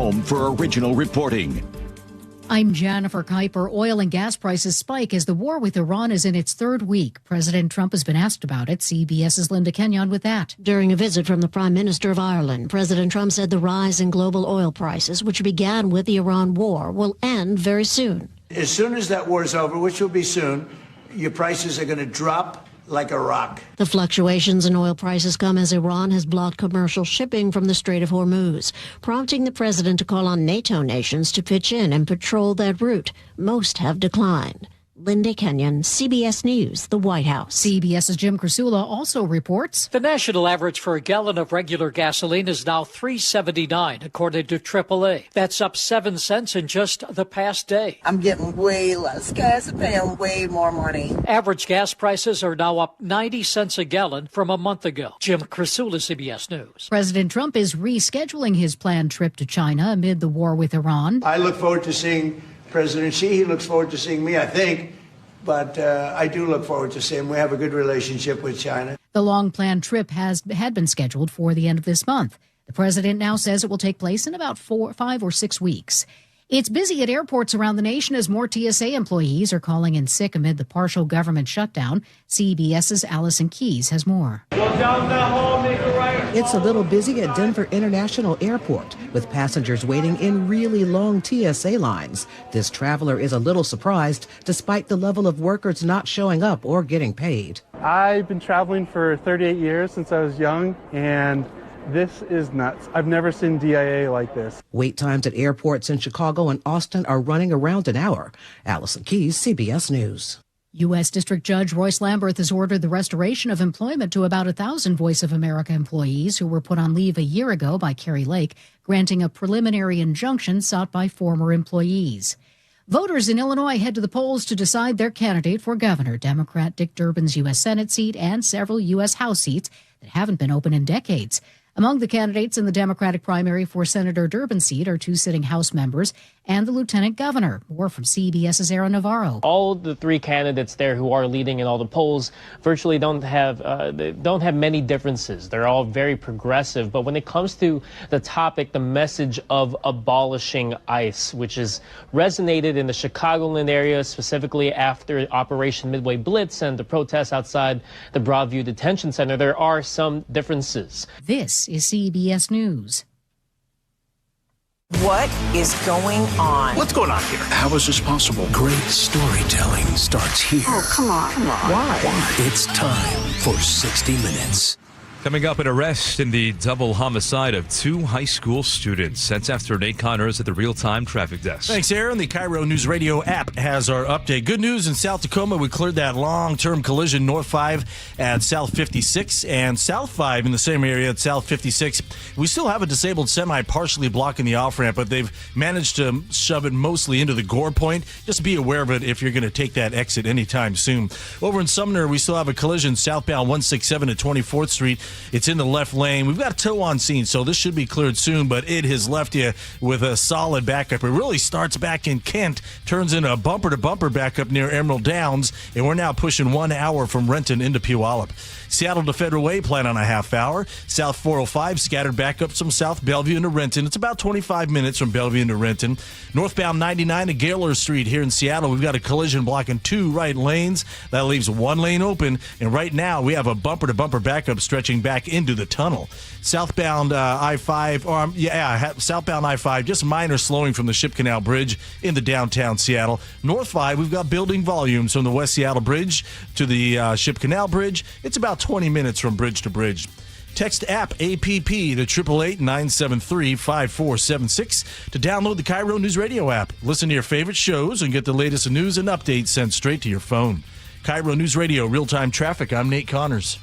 home for original reporting. I'm Jennifer Kuiper. Oil and gas prices spike as the war with Iran is in its third week. President Trump has been asked about it. CBS's Linda Kenyon with that. During a visit from the Prime Minister of Ireland, President Trump said the rise in global oil prices, which began with the Iran war, will end very soon. As soon as that war is over, which will be soon, your prices are going to drop like a rock. The fluctuations in oil prices come as Iran has blocked commercial shipping from the Strait of Hormuz, prompting the president to call on NATO nations to pitch in and patrol that route. Most have declined. Linda Kenyon, CBS News, the White House. CBS's Jim Krasula also reports the national average for a gallon of regular gasoline is now $3.79, according to AAA. That's up 7 cents in just the past day. I'm getting way less gas and paying way more money. Average gas prices are now up 90 cents a gallon from a month ago. Jim Krasula, CBS News. President Trump is rescheduling his planned trip to China amid the war with Iran. I look forward to seeing President Xi. He looks forward to seeing me, I think. But I do look forward to seeing him. We have a good relationship with China. The long-planned trip had been scheduled for the end of this month. The president now says it will take place in about 5 or 6 weeks. It's busy at airports around the nation as more TSA employees are calling in sick amid the partial government shutdown. CBS's Allison Keyes has more. It's a little busy at Denver International Airport, with passengers waiting in really long TSA lines. This traveler is a little surprised, despite the level of workers not showing up or getting paid. I've been traveling for 38 years since I was young, and this is nuts. I've never seen DIA like this. Wait times at airports in Chicago and Austin are running around an hour. Allison Keyes, CBS News. U.S. District Judge Royce Lamberth has ordered the restoration of employment to about 1,000 Voice of America employees who were put on leave a year ago by Kari Lake, granting a preliminary injunction sought by former employees. Voters in Illinois head to the polls to decide their candidate for governor. Democrat Dick Durbin's U.S. Senate seat and several U.S. House seats that haven't been open in decades. Among the candidates in the Democratic primary for Senator Durbin's seat are 2 sitting House members and the lieutenant governor. More from CBS's Aaron Navarro. All the 3 candidates there who are leading in all the polls virtually don't have many differences. They're all very progressive. But when it comes to the topic, the message of abolishing ICE, which has resonated in the Chicagoland area, specifically after Operation Midway Blitz and the protests outside the Broadview Detention Center, there are some differences. This is CBS News. What is going on? What's going on here? How is this possible? Great storytelling starts here. Oh, come on. Why? It's time for 60 Minutes. Coming up, an arrest in the double homicide of 2 high school students. That's after Nate Connors at the real-time traffic desk. Thanks, Aaron. The KIRO Newsradio app has our update. Good news in South Tacoma. We cleared that long-term collision North 5 at South 56 and South 5 in the same area at South 56. We still have a disabled semi partially blocking the off-ramp, but they've managed to shove it mostly into the Gore Point. Just be aware of it if you're going to take that exit anytime soon. Over in Sumner, we still have a collision southbound 167 at 24th Street. It's in the left lane. We've got a tow on scene, so this should be cleared soon, but it has left you with a solid backup. It really starts back in Kent, turns into a bumper-to-bumper backup near Emerald Downs, and we're now pushing 1 hour from Renton into Puyallup. Seattle to Federal Way, plan on a half hour. South 405, scattered backups from South Bellevue into Renton. It's about 25 minutes from Bellevue into Renton. Northbound 99 to Gaylor Street here in Seattle. We've got a collision blocking 2 right lanes. That leaves 1 lane open, and right now we have a bumper-to-bumper backup stretching back into the tunnel. Southbound I-5, southbound I-5, just minor slowing from the Ship Canal Bridge into downtown Seattle. North 5, we've got building volumes from the West Seattle Bridge to the Ship Canal Bridge. It's about 20 minutes from bridge to bridge. Text app APP to 888-973-5476 to download the KIRO News Radio app. Listen to your favorite shows and get the latest news and updates sent straight to your phone. KIRO News Radio, real-time traffic. I'm Nate Connors.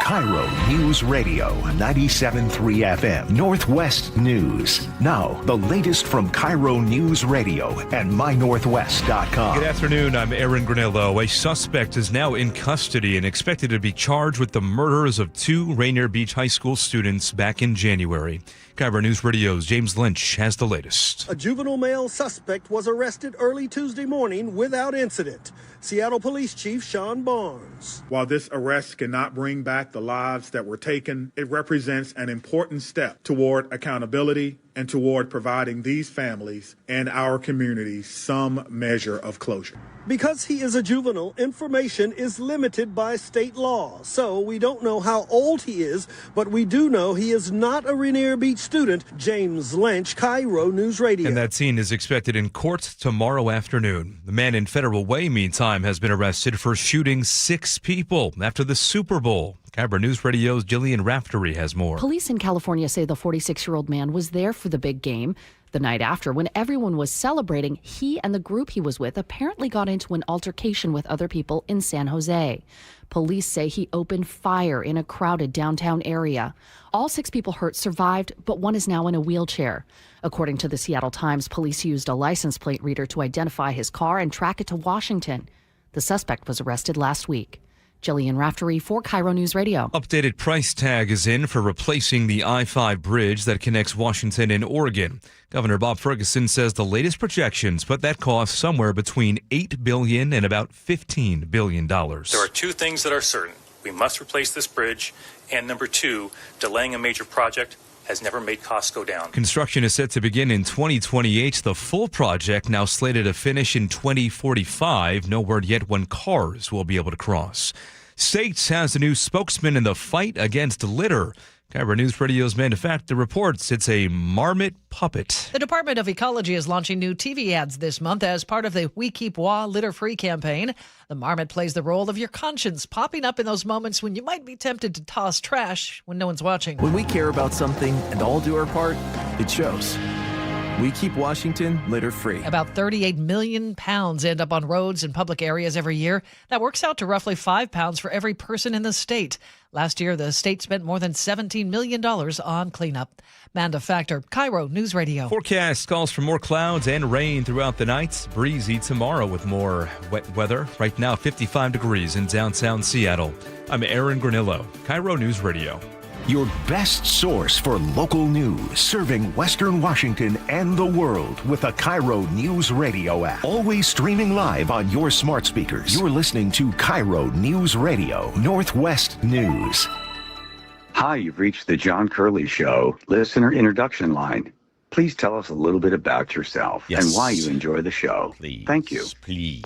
KIRO News Radio 97.3 FM Northwest News. Now, the latest from KIRO News Radio and mynorthwest.com. Good afternoon. I'm Aaron Granillo. A suspect is now in custody and expected to be charged with the murders of 2 Rainier Beach High School students back in January. KIRO News Radio's James Lynch has the latest. A juvenile male suspect was arrested early Tuesday morning without incident. Seattle Police Chief Sean Barnes. While this arrest cannot bring back the lives that were taken, it represents an important step toward accountability and toward providing these families and our communities some measure of closure. Because he is a juvenile, information is limited by state law. So we don't know how old he is, but we do know he is not a Rainier Beach student. James Lynch, KIRO News Radio. And that scene is expected in court tomorrow afternoon. The man in Federal Way, meantime, has been arrested for shooting 6 people after the Super Bowl. KIRO News Radio's Jillian Raftery has more. Police in California say the 46-year-old man was there for the big game. The night after, when everyone was celebrating, he and the group he was with apparently got into an altercation with other people in San Jose. Police say he opened fire in a crowded downtown area. All 6 people hurt survived, but one is now in a wheelchair. According to the Seattle Times, police used a license plate reader to identify his car and track it to Washington. The suspect was arrested last week. Jillian Raftery for KIRO News Radio. Updated price tag is in for replacing the I-5 bridge that connects Washington and Oregon. Governor Bob Ferguson says the latest projections put that cost somewhere between $8 billion and about $15 billion. There are 2 things that are certain. We must replace this bridge, and number 2, delaying a major project has never made costs go down. Construction is set to begin in 2028. The full project now slated to finish in 2045. No word yet when cars will be able to cross. States has a new spokesman in the fight against litter. KIRO News Radio's Manufacturer reports it's a marmot puppet. The Department of Ecology is launching new TV ads this month as part of the We Keep Wa Litter-Free campaign. The marmot plays the role of your conscience, popping up in those moments when you might be tempted to toss trash when no one's watching. When we care about something and all do our part, it shows. We keep Washington litter-free. About 38 million pounds end up on roads and public areas every year. That works out to roughly 5 pounds for every person in the state. Last year, the state spent more than $17 million on cleanup. Manda Factor, KIRO News Radio. Forecast calls for more clouds and rain throughout the night. Breezy tomorrow with more wet weather. Right now, 55 degrees in downtown Seattle. I'm Aaron Granillo, KIRO News Radio. Your best source for local news, serving Western Washington and the world with the KIRO News Radio app. Always streaming live on your smart speakers. You're listening to KIRO News Radio, Northwest News. Hi, you've reached the John Curley Show listener introduction line. Please tell us a little bit about yourself and why you enjoy the show. Please. Thank you. Please.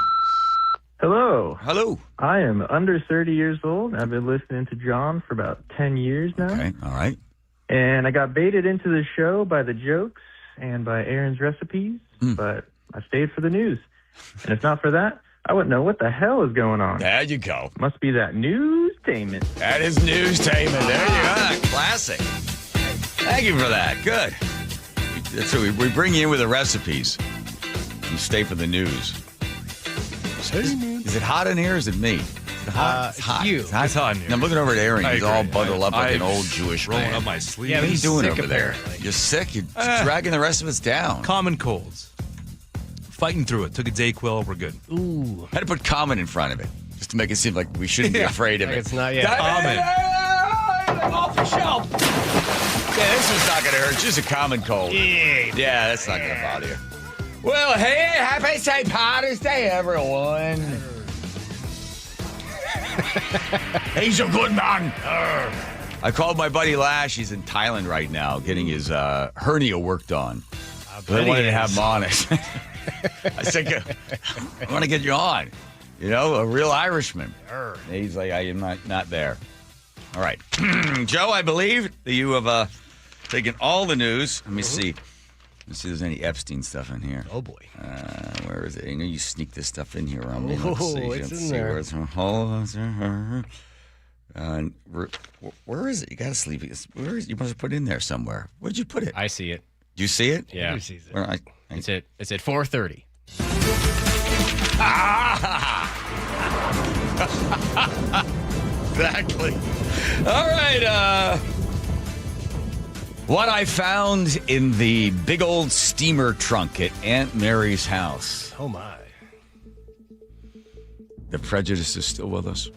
Hello. Hello. I am under 30 years old. I've been listening to John for about 10 years now. Okay, all right. And I got baited into the show by the jokes and by Aaron's recipes, but I stayed for the news. And if not for that, I wouldn't know what the hell is going on. There you go. Must be that newstainment. That is newstainment. There you go. Classic. Thank you for that. Good. That's what we bring you in with the recipes. You stay for the news. Is it hot in here or is it me? It's hot. It's hot. It's hot in here. I'm looking over at Aaron. He's all bundled up like an old I've Jewish rolling man. up my sleeves. Yeah, what are you doing sick over there? apparently. You're sick? You're dragging the rest of us down. Common colds. Fighting through it. Took a Dayquil. We're good. Ooh. Had to put common in front of it just to make it seem like we shouldn't be afraid of it. It's not yet. Common. Off the shelf. Yeah, this one's not going to hurt. Just a common cold. Yeah, that's not going to bother you. Well, hey, happy St. Patrick's Day, everyone. He's a good man. I called my buddy Lash. He's in Thailand right now getting his hernia worked on. I wanted to have him on it. I said, I want to get you on. You know, a real Irishman. And he's like, I am not there. All right. Joe, I believe that you have taken all the news. Let me see. Let's see if there's any Epstein stuff in here. Oh, boy. Where is it? I know you sneak this stuff in here around me. Let's see. It's in there. Where is it? You got to sleep. Where is it? You must have put it in there somewhere. Where'd you put it? I see it. Do you see it? Yeah. Who sees it? It's at 4:30. Exactly. All right. What I found in the big old steamer trunk at Aunt Mary's house. Oh, my. The prejudice is still with us.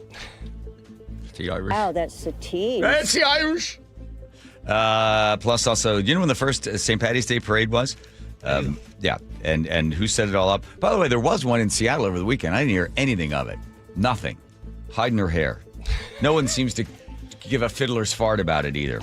The Irish. Oh, that's the tea. That's the Irish. Plus, also, you know when the first St. Paddy's Day parade was? Yeah, and who set it all up? By the way, there was one in Seattle over the weekend. I didn't hear anything of it. Nothing. Hiding her hair. No one seems to give a fiddler's fart about it either.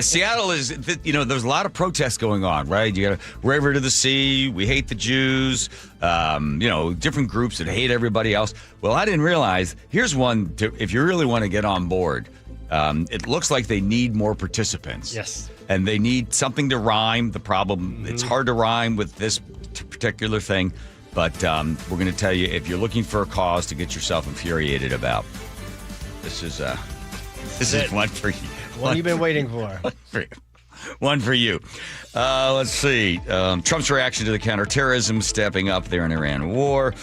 Seattle is, there's a lot of protests going on, right? You got a river to the sea, we hate the Jews, different groups that hate everybody else. Well, I didn't realize, here's one, if you really want to get on board, it looks like they need more participants. Yes. And they need something to rhyme. The problem, it's hard to rhyme with this particular thing, but we're going to tell you, if you're looking for a cause to get yourself infuriated about, this is one for you. One you've been waiting for. One for you. Let's see. Trump's reaction to the counterterrorism stepping up there in Iran war.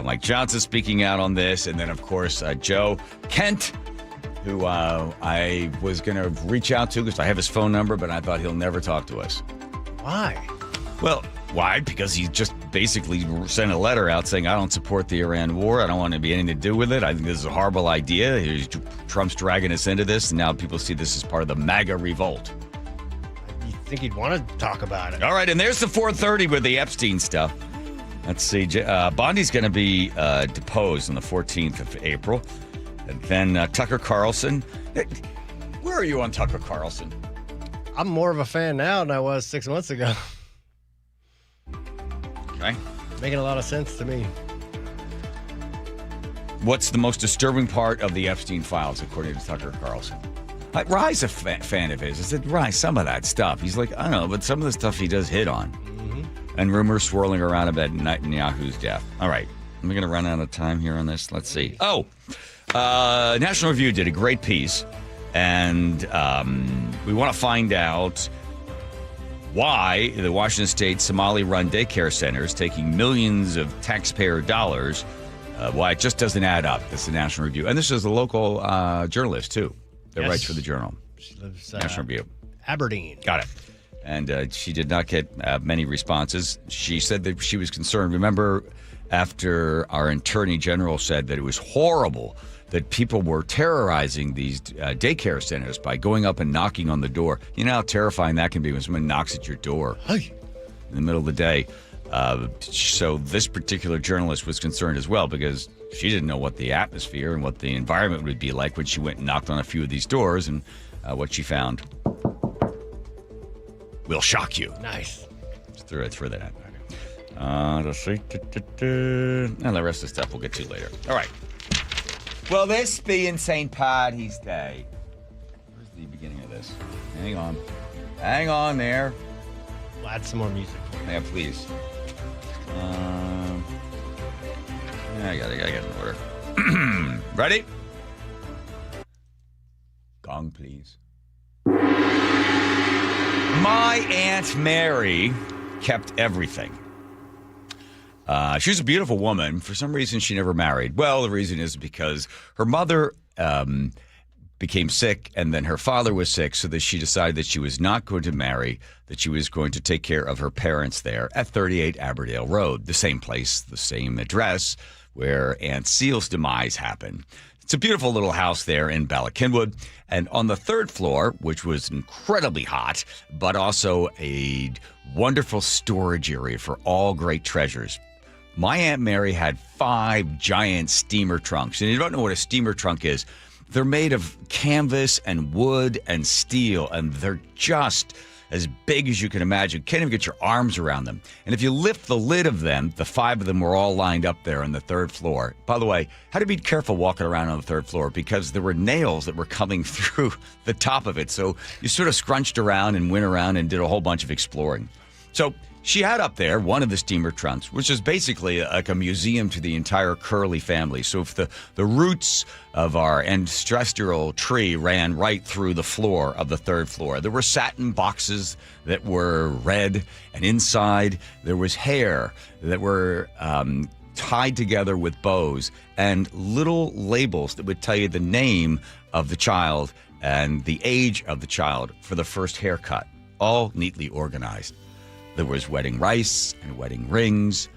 Mike Johnson speaking out on this. And then, of course, Joe Kent, who I was going to reach out to because I have his phone number, but I thought he'll never talk to us. Why? Well, why? Because he just basically sent a letter out saying, I don't support the Iran war. I don't want to be anything to do with it. I think this is a horrible idea. Trump's dragging us into this, and now people see this as part of the MAGA revolt. You think he'd want to talk about it? All right, and there's the 4:30 with the Epstein stuff. Let's see. Bondi's going to be deposed on the 14th of April. And then Tucker Carlson. Where are you on Tucker Carlson? I'm more of a fan now than I was 6 months ago. Okay. Making a lot of sense to me. What's the most disturbing part of the Epstein files, according to Tucker Carlson? Rye's a fan of his. I said, Rye, some of that stuff. He's like, I don't know, but some of the stuff he does hit on. Mm-hmm. And rumors swirling around about Netanyahu's death. All right. Am I going to run out of time here on this? Let's see. National Review did a great piece, and we want to find out why the Washington State Somali-run daycare center is taking millions of taxpayer dollars, why it just doesn't add up. That's the National Review. And this is a local journalist, too, that writes for the Journal. She lives National Review. Aberdeen. Got it. And she did not get many responses. She said that she was concerned. Remember, after our Attorney General said that it was horrible that people were terrorizing these daycare centers by going up and knocking on the door. You know how terrifying that can be when someone knocks at your door in the middle of the day. So this particular journalist was concerned as well because she didn't know what the atmosphere and what the environment would be like when she went and knocked on a few of these doors, and what she found will shock you. Nice. Just throw that out. Let's see. And the rest of the stuff we'll get to later. All right. Well, this being St. Paddy's Day. Where's the beginning of this? Hang on there. We'll add some more music. Yeah, please. I gotta get in order. Ready? Gong, please. My Aunt Mary kept everything. She was a beautiful woman. For some reason, she never married. Well, the reason is because her mother became sick, and then her father was sick, so that she decided that she was not going to marry, that she was going to take care of her parents there at 38 Aberdale Road, the same place, the same address where Aunt Seal's demise happened. It's a beautiful little house there in Ballackinwood. And on the third floor, which was incredibly hot, but also a wonderful storage area for all great treasures, my Aunt Mary had 5 giant steamer trunks. And you don't know what a steamer trunk is. They're made of canvas and wood and steel, and they're just as big as you can imagine. Can't even get your arms around them. And if you lift the lid of them, the 5 of them were all lined up there on the third floor. By the way, had to be careful walking around on the third floor because there were nails that were coming through the top of it. So you sort of scrunched around and went around and did a whole bunch of exploring. So she had up there one of the steamer trunks, which is basically like a museum to the entire Curley family. So if the roots of our ancestral tree ran right through the floor of the third floor. There were satin boxes that were red, and inside there was hair that were tied together with bows and little labels that would tell you the name of the child and the age of the child for the first haircut, all neatly organized. There was wedding rice and wedding rings.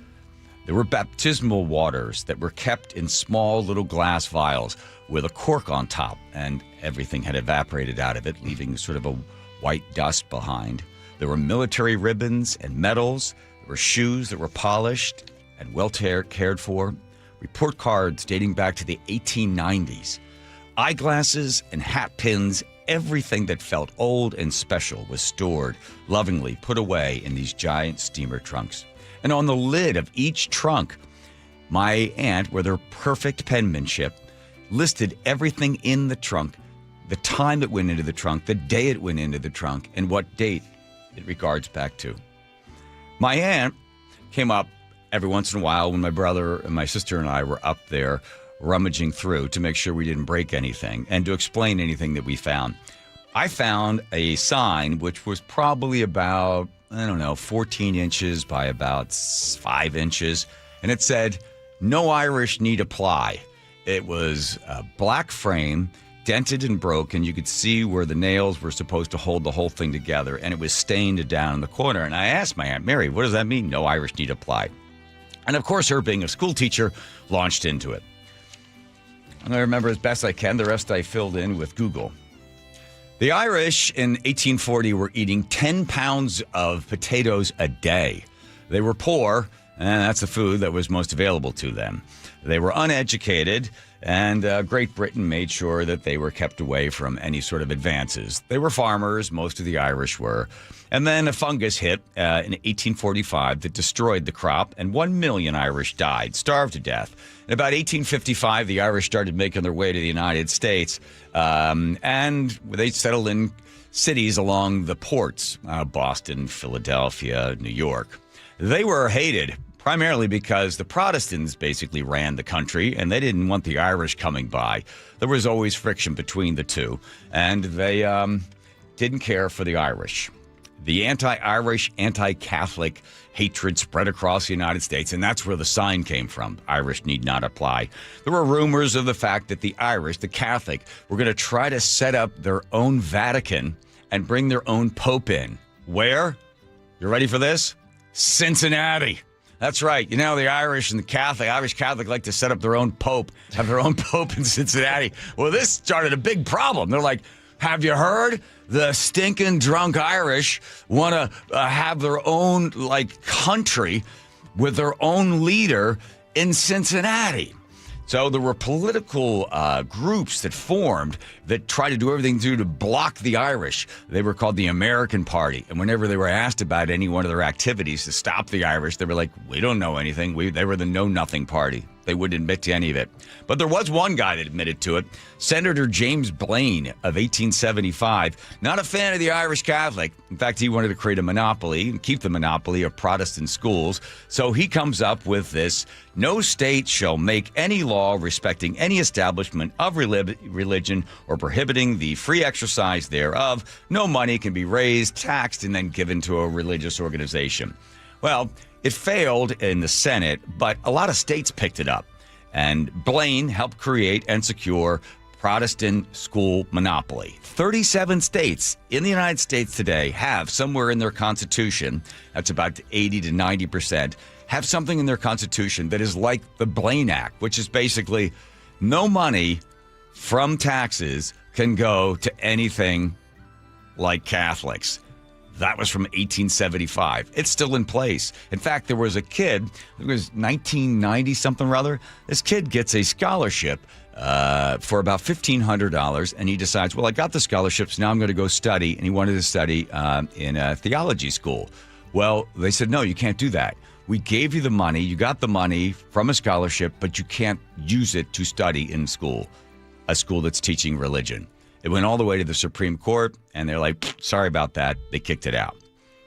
There were baptismal waters that were kept in small little glass vials with a cork on top, and everything had evaporated out of it, leaving sort of a white dust behind. There were military ribbons and medals. There were shoes that were polished and well cared for. Report cards dating back to the 1890s. Eyeglasses and hat pins, everything that felt old and special was stored, lovingly put away in these giant steamer trunks. And on the lid of each trunk, my aunt, with her perfect penmanship, listed everything in the trunk, the time it went into the trunk, the day it went into the trunk, and what date it regards back to. My aunt came up every once in a while when my brother and my sister and I were up there rummaging through to make sure we didn't break anything and to explain anything that we found. I found a sign which was probably about, 14 inches by about 5 inches, and it said, "No Irish need apply." It was a black frame, dented and broken. You could see where the nails were supposed to hold the whole thing together, and it was stained down in the corner. And I asked my Aunt Mary, what does that mean, no Irish need apply? And of course, her being a school teacher, launched into it. I'm going to remember as best I can. The rest I filled in with Google. The Irish in 1840 were eating 10 pounds of potatoes a day. They were poor, and that's the food that was most available to them. They were uneducated, and Great Britain made sure that they were kept away from any sort of advances. They were farmers, most of the Irish were. And then a fungus hit in 1845 that destroyed the crop, and 1 million Irish died, starved to death. In about 1855, the Irish started making their way to the United States, and they settled in cities along the ports, Boston, Philadelphia, New York. They were hated primarily because the Protestants basically ran the country, and they didn't want the Irish coming by. There was always friction between the two, and they didn't care for the Irish. The anti-Irish, anti-Catholic hatred spread across the United States, and that's where the sign came from. Irish need not apply. There were rumors of the fact that the Irish, the Catholic, were going to try to set up their own Vatican and bring their own Pope in. Where? You ready for this? Cincinnati. That's right. You know, the Irish and the Irish Catholic like to set up their own Pope, have their own Pope in Cincinnati. Well, this started a big problem. They're like, have you heard? The stinking drunk Irish want to have their own, country with their own leader in Cincinnati. So there were political groups that formed that tried to do everything to block the Irish. They were called the American Party. And whenever they were asked about any one of their activities to stop the Irish, they were like, we don't know anything. They were the know-nothing party. They wouldn't admit to any of it. But there was one guy that admitted to it, Senator James Blaine of 1875. Not a fan of the Irish Catholic. In fact, he wanted to create a monopoly and keep the monopoly of Protestant schools. So he comes up with this: no state shall make any law respecting any establishment of religion or prohibiting the free exercise thereof. No money can be raised, taxed, and then given to a religious organization. Well, it failed in the Senate, but a lot of states picked it up. And Blaine helped create and secure Protestant school monopoly. 37 states in the United States today have somewhere in their constitution, that's about 80 to 90%, have something in their constitution that is like the Blaine Act, which is basically no money from taxes can go to anything like Catholics. That was from 1875. It's still in place. In fact, there was a kid, it was 1990 something or other. This kid gets a scholarship for about $1,500, and he decides, well, I got the scholarships, now I'm going to go study. And he wanted to study in a theology school. Well, they said, no, you can't do that. We gave you the money, you got the money from a scholarship, but you can't use it to study in school, a school that's teaching religion. It went all the way to the Supreme Court, and they're like, sorry about that. They kicked it out.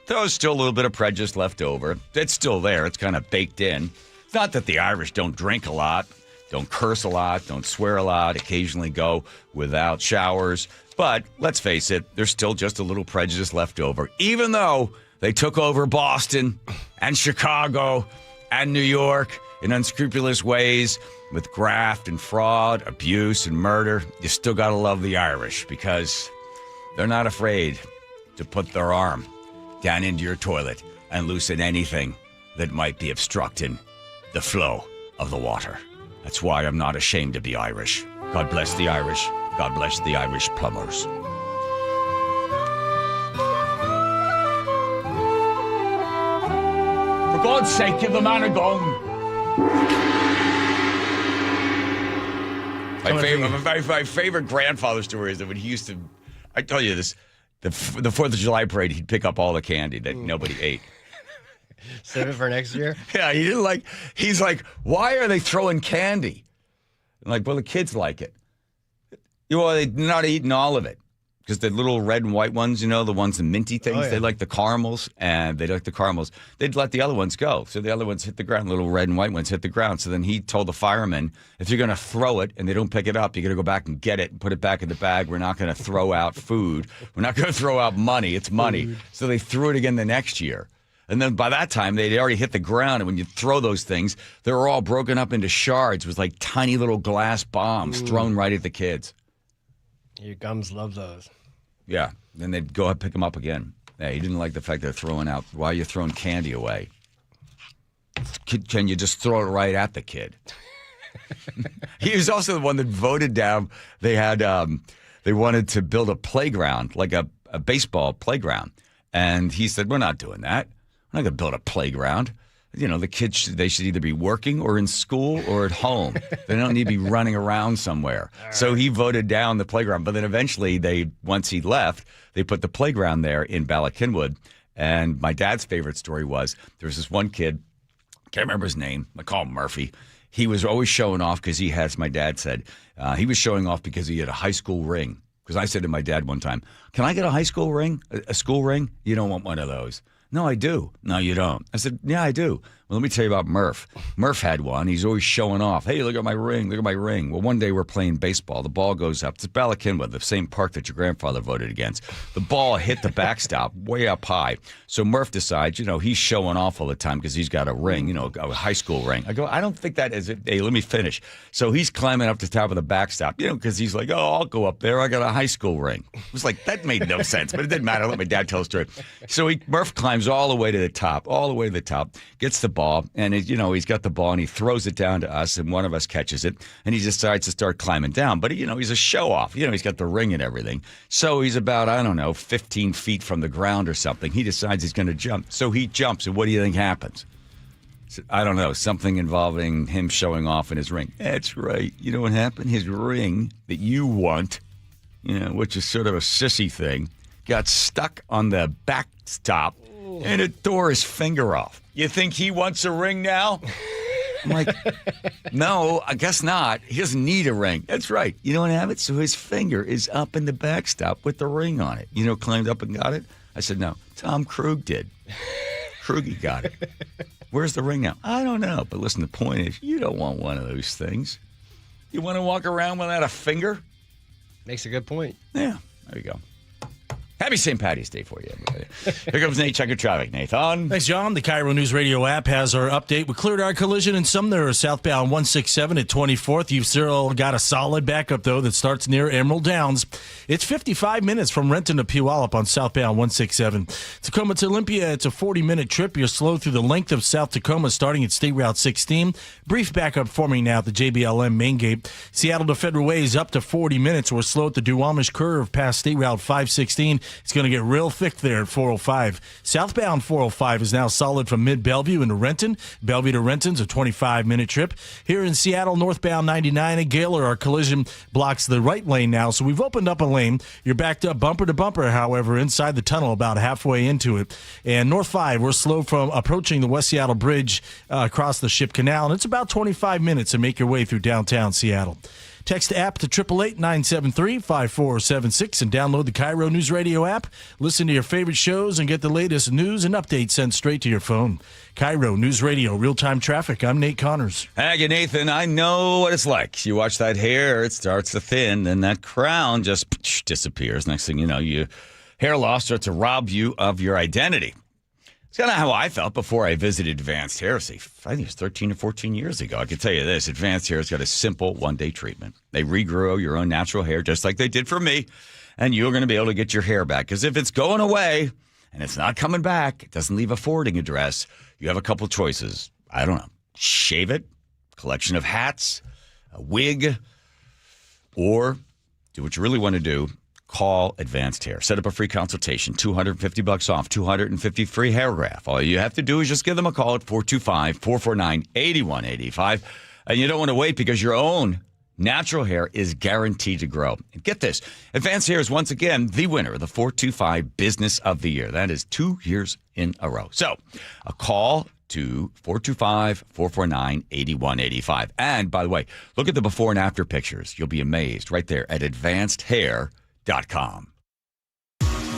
There was still a little bit of prejudice left over. It's still there. It's kind of baked in. It's not that the Irish don't drink a lot, don't curse a lot, don't swear a lot, occasionally go without showers. But let's face it, there's still just a little prejudice left over, even though they took over Boston and Chicago and New York in unscrupulous ways with graft and fraud, abuse and murder. You still got to love the Irish because they're not afraid to put their arm down into your toilet and loosen anything that might be obstructing the flow of the water. That's why I'm not ashamed to be Irish. God bless the Irish. God bless the Irish plumbers. For God's sake, give the man a gong. My favorite grandfather story is that when he used to, I tell you this, the 4th of July parade, he'd pick up all the candy that nobody ate. Save it for next year? Yeah, he's like, why are they throwing candy? I'm like, well, the kids like it. They're not eating all of it. Because the little red and white ones, the ones, the minty things, they like the caramels, and they like the caramels. They'd let the other ones go. So the other ones hit the ground, little red and white ones hit the ground. So then he told the firemen, if you're going to throw it and they don't pick it up, you're going to go back and get it and put it back in the bag. We're not going to throw out food. We're not going to throw out money. It's money. Food. So they threw it again the next year. And then by that time, they'd already hit the ground. And when you throw those things, they were all broken up into shards with like tiny little glass bombs thrown right at the kids. Your gums love those. Yeah, then they'd go and pick them up again. Yeah, he didn't like the fact they're throwing out. Why are you throwing candy away? Can you just throw it right at the kid? He was also the one that voted down. They had they wanted to build a playground, like a baseball playground, and he said, "We're not doing that. We're not going to build a playground. The kids they should either be working or in school or at home. They don't need to be running around somewhere." Right. So he voted down the playground. But then eventually, once he left, they put the playground there in Ballackinwood. And my dad's favorite story was there was this one kid, can't remember his name. I call him Murphy. He was always showing off because he has, my dad said, he was showing off because he had a high school ring. Because I said to my dad one time, "Can I get a high school ring, a school ring?" "You don't want one of those." "No, I do." "No, you don't." I said, "Yeah, I do." "Well, let me tell you about Murph. Murph had one. He's always showing off. Hey, look at my ring. Look at my ring." Well, one day we're playing baseball. The ball goes up. It's Ballackinwood, the same park that your grandfather voted against. The ball hit the backstop way up high. So Murph decides, he's showing off all the time because he's got a ring, a high school ring. I go, "I don't think that is it." "Hey, let me finish." So he's climbing up the top of the backstop, because he's like, "Oh, I'll go up there. I got a high school ring." It was like, that made no sense, but it didn't matter. Let my dad tell the story. So Murph climbs all the way to the top, gets the ball, and he's got the ball, and he throws it down to us, and one of us catches it, and he decides to start climbing down. But, he's a show-off. He's got the ring and everything. So he's about, 15 feet from the ground or something. He decides he's going to jump. So he jumps, and what do you think happens? I don't know, something involving him showing off in his ring. That's right. You know what happened? His ring that you want, which is sort of a sissy thing, got stuck on the backstop, and it tore his finger off. You think he wants a ring now? I'm like, no, I guess not. He doesn't need a ring. That's right. You know what happened? So his finger is up in the backstop with the ring on it. Climbed up and got it? I said, no, Tom Krug did. Krugy got it. Where's the ring now? I don't know. But listen, the point is, you don't want one of those things. You want to walk around without a finger? Makes a good point. Yeah, there you go. Happy St. Patty's Day for you, everybody. Here comes Nate. Check your traffic, Nathan. Thanks, John. The KIRO Newsradio app has our update. We cleared our collision in Sumner, southbound 167 at 24th. You've still got a solid backup, though, that starts near Emerald Downs. It's 55 minutes from Renton to Puyallup on southbound 167. Tacoma to Olympia, it's a 40-minute trip. You're slow through the length of South Tacoma, starting at State Route 16. Brief backup forming now at the JBLM main gate. Seattle to Federal Way is up to 40 minutes. We're slow at the Duwamish curve past State Route 516. It's going to get real thick there at 405. Southbound 405 is now solid from mid-Bellevue into Renton. Bellevue to Renton's a 25-minute trip. Here in Seattle, northbound 99 at Gaylor, our collision blocks the right lane now, so we've opened up a lane. You're backed up bumper to bumper, however, inside the tunnel about halfway into it. And North 5, we're slow from approaching the West Seattle Bridge across the Ship Canal, and it's about 25 minutes to make your way through downtown Seattle. Text app to 888-973-5476 and download the KIRO Newsradio app. Listen to your favorite shows and get the latest news and updates sent straight to your phone. KIRO Newsradio, real-time traffic. I'm Nate Connors. Thank you, Nathan. I know what it's like. You watch that hair, it starts to thin, then that crown just disappears. Next thing you know, your hair loss starts to rob you of your identity. It's kind of how I felt before I visited Advanced Hair. I think it was 13 or 14 years ago. I can tell you this. Advanced Hair has got a simple one-day treatment. They regrow your own natural hair just like they did for me, and you're going to be able to get your hair back. Because if it's going away and it's not coming back, it doesn't leave a forwarding address, you have a couple choices. I don't know. Shave it, collection of hats, a wig, or do what you really want to do. Call Advanced Hair. Set up a free consultation. $250 off. $250 free hair graph. All you have to do is just give them a call at 425-449-8185. And you don't want to wait because your own Natural hair is guaranteed to grow. And get this, Advanced Hair is once again the winner of the 425 Business of the Year. That is 2 years in a row. So a call to 425-449-8185. And by the way, look at the before and after pictures. You'll be amazed right there at advancedhair.com.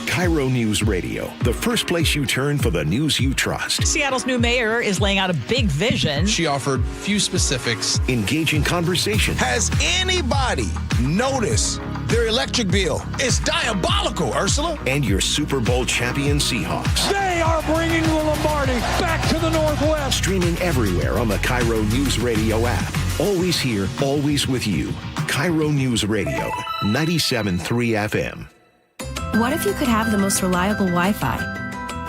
KIRO News Radio, the first place you turn for the news you trust. Seattle's new mayor is laying out a big vision. She offered few specifics. Engaging conversation. Has anybody noticed their electric bill? It's diabolical, Ursula. And your Super Bowl champion Seahawks. They are bringing the Lombardi back to the Northwest. Streaming everywhere on the KIRO News Radio app. Always here, always with you. KIRO News Radio, 97.3 FM. What if you could have the most reliable Wi-Fi?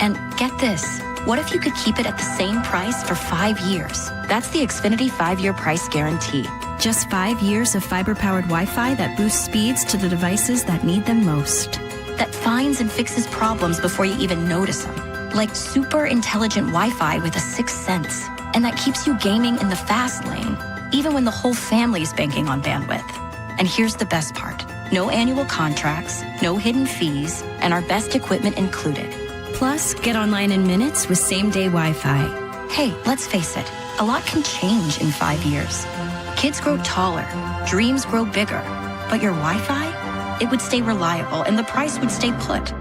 And get this, what if you could keep it at the same price for 5 years? That's the Xfinity 5-year price guarantee. Just 5 years of fiber-powered Wi-Fi that boosts speeds to the devices that need them most. That finds and fixes problems before you even notice them. Like super intelligent Wi-Fi with a sixth sense. And that keeps you gaming in the fast lane, even when the whole family's banking on bandwidth. And here's the best part. No annual contracts, no hidden fees, and our best equipment included. Plus, get online in minutes with same-day Wi-Fi. Hey, let's face it, a lot can change in 5 years. Kids grow taller, dreams grow bigger, but your Wi-Fi? It would stay reliable and the price would stay put.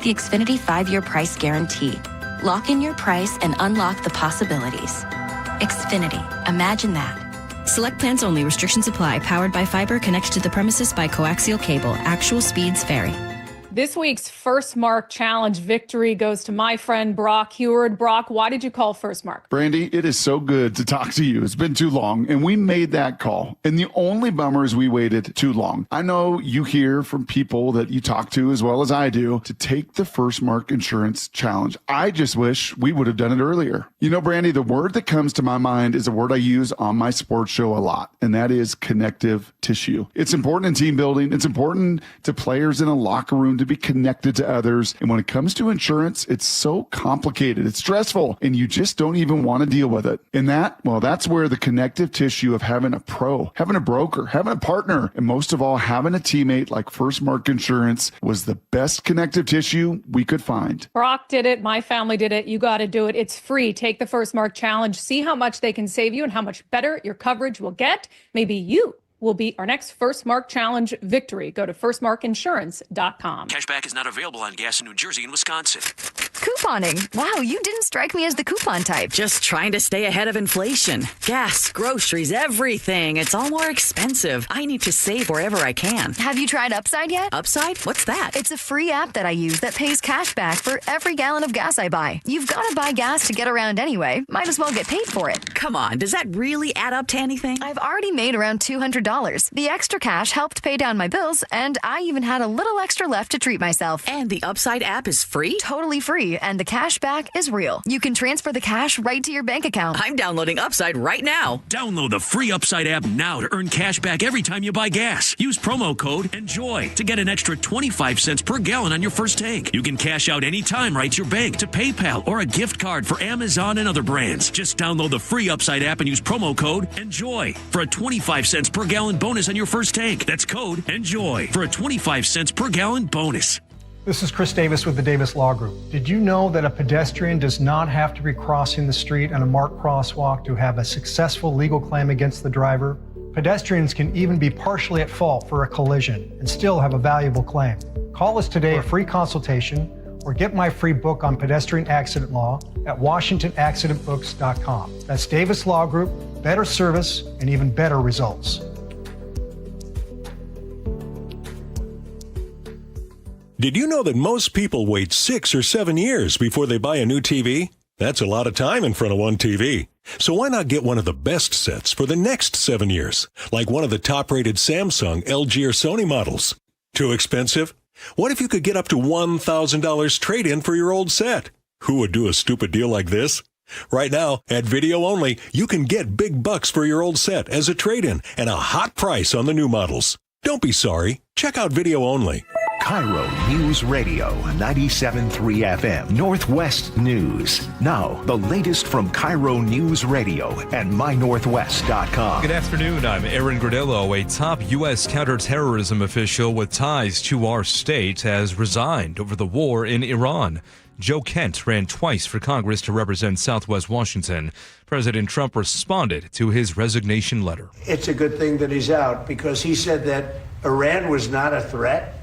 The Xfinity 5-year price guarantee. Lock in your price and unlock the possibilities. Xfinity, imagine that. Select plans only. Restrictions apply. Powered by fiber. Connected to the premises by coaxial cable. Actual speeds vary. This week's First Mark Challenge victory goes to my friend Brock Heward. Brock, why did you call First Mark? Brandy, it is so good to talk to you. It's been too long, and we made that call. And the only bummer is we waited too long. I know you hear from people that you talk to as well as I do to take the First Mark Insurance Challenge. I just wish we would have done it earlier. You know, Brandy, the word that comes to my mind is a word I use on my sports show a lot, and that is connective tissue. It's important in team building. It's important to players in a locker room to be connected to others. And when it comes to insurance, it's so complicated. It's stressful, and you just don't even want to deal with it. And that's where the connective tissue of having a pro, having a broker, having a partner, and most of all, having a teammate like First Mark Insurance was the best connective tissue we could find. Brock did it. My family did it. You got to do it. It's free. Take the First Mark Challenge. See how much they can save you and how much better your coverage will get. Maybe you will be our next First Mark Challenge victory. Go to firstmarkinsurance.com. Cashback is not available on gas in New Jersey and Wisconsin. Couponing. Wow, you didn't strike me as the coupon type. Just trying to stay ahead of inflation. Gas, groceries, everything. It's all more expensive. I need to save wherever I can. Have you tried Upside yet? Upside? What's that? It's a free app that I use that pays cash back for every gallon of gas I buy. You've got to buy gas to get around anyway. Might as well get paid for it. Come on, does that really add up to anything? I've already made around $200. The extra cash helped pay down my bills, and I even had a little extra left to treat myself. And the Upside app is free? Totally free, and the cash back is real. You can transfer the cash right to your bank account. I'm downloading Upside right now. Download the free Upside app now to earn cash back every time you buy gas. Use promo code ENJOY to get an extra 25 cents per gallon on your first tank. You can cash out anytime right to your bank, to PayPal, or a gift card for Amazon and other brands. Just download the free Upside app and use promo code ENJOY for a 25 cents per gallon bonus on your first tank. That's code ENJOY for a 25 cents per gallon bonus. This is Chris Davis with the Davis Law Group. Did you know that a pedestrian does not have to be crossing the street on a marked crosswalk to have a successful legal claim against the driver? Pedestrians can even be partially at fault for a collision and still have a valuable claim. Call us today for a free consultation or get my free book on pedestrian accident law at WashingtonAccidentBooks.com. That's Davis Law Group, better service and even better results. Did you know that most people wait 6 or 7 years before they buy a new TV? That's a lot of time in front of one TV. So why not get one of the best sets for the next 7 years, like one of the top-rated Samsung, LG, or Sony models? Too expensive? What if you could get up to $1,000 trade-in for your old set? Who would do a stupid deal like this? Right now, at Video Only, you can get big bucks for your old set as a trade-in and a hot price on the new models. Don't be sorry. Check out Video Only. KIRO News Radio 97.3 FM Northwest News. Now, the latest from KIRO News Radio and mynorthwest.com. Good afternoon. I'm Aaron Granillo. A top U.S. counterterrorism official with ties to our state has resigned over the war in Iran. Joe Kent ran twice for Congress to represent Southwest Washington. President Trump responded to his resignation letter. It's a good thing that he's out because he said that Iran was not a threat.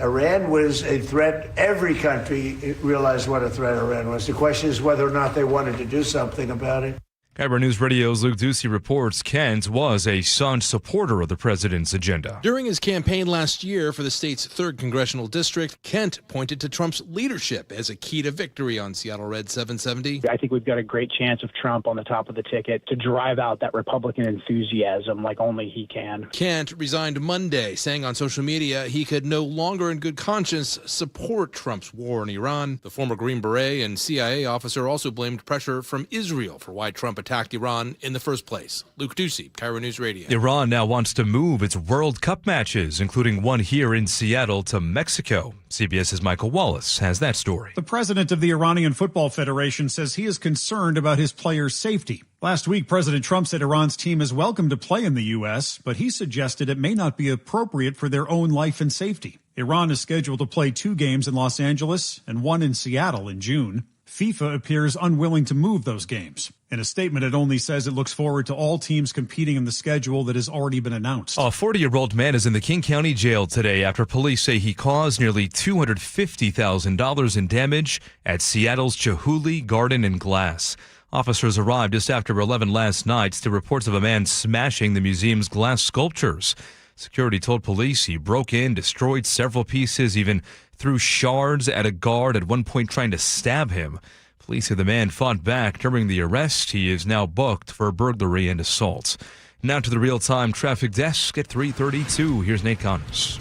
Iran was a threat. Every country realized what a threat Iran was. The question is whether or not they wanted to do something about it. KIRO News Radio's Luke Ducey reports Kent was a staunch supporter of the president's agenda. During his campaign last year for the state's 3rd congressional district, Kent pointed to Trump's leadership as a key to victory on Seattle Red 770. I think we've got a great chance of Trump on the top of the ticket to drive out that Republican enthusiasm like only he can. Kent resigned Monday, saying on social media he could no longer in good conscience support Trump's war in Iran. The former Green Beret and CIA officer also blamed pressure from Israel for why Trump attacked Iran in the first place. Luke Ducey, KIRO News Radio. Iran now wants to move its World Cup matches, including one here in Seattle, to Mexico. CBS's Michael Wallace has that story. The president of the Iranian Football Federation says he is concerned about his players' safety. Last week, President Trump said Iran's team is welcome to play in the U.S., but he suggested it may not be appropriate for their own life and safety. Iran is scheduled to play 2 games in Los Angeles and 1 in Seattle in June. FIFA appears unwilling to move those games. In a statement, it only says it looks forward to all teams competing in the schedule that has already been announced. A 40-year-old man is in the King County Jail today after police say he caused nearly $250,000 in damage at Seattle's Chihuly Garden and Glass. Officers arrived just after 11 last night to reports of a man smashing the museum's glass sculptures. Security told police he broke in, destroyed several pieces, even threw shards at a guard, at one point trying to stab him. Police say the man fought back during the arrest. He is now booked for burglary and assault. Now to the real-time traffic desk at 3:32. Here's Nate Connors.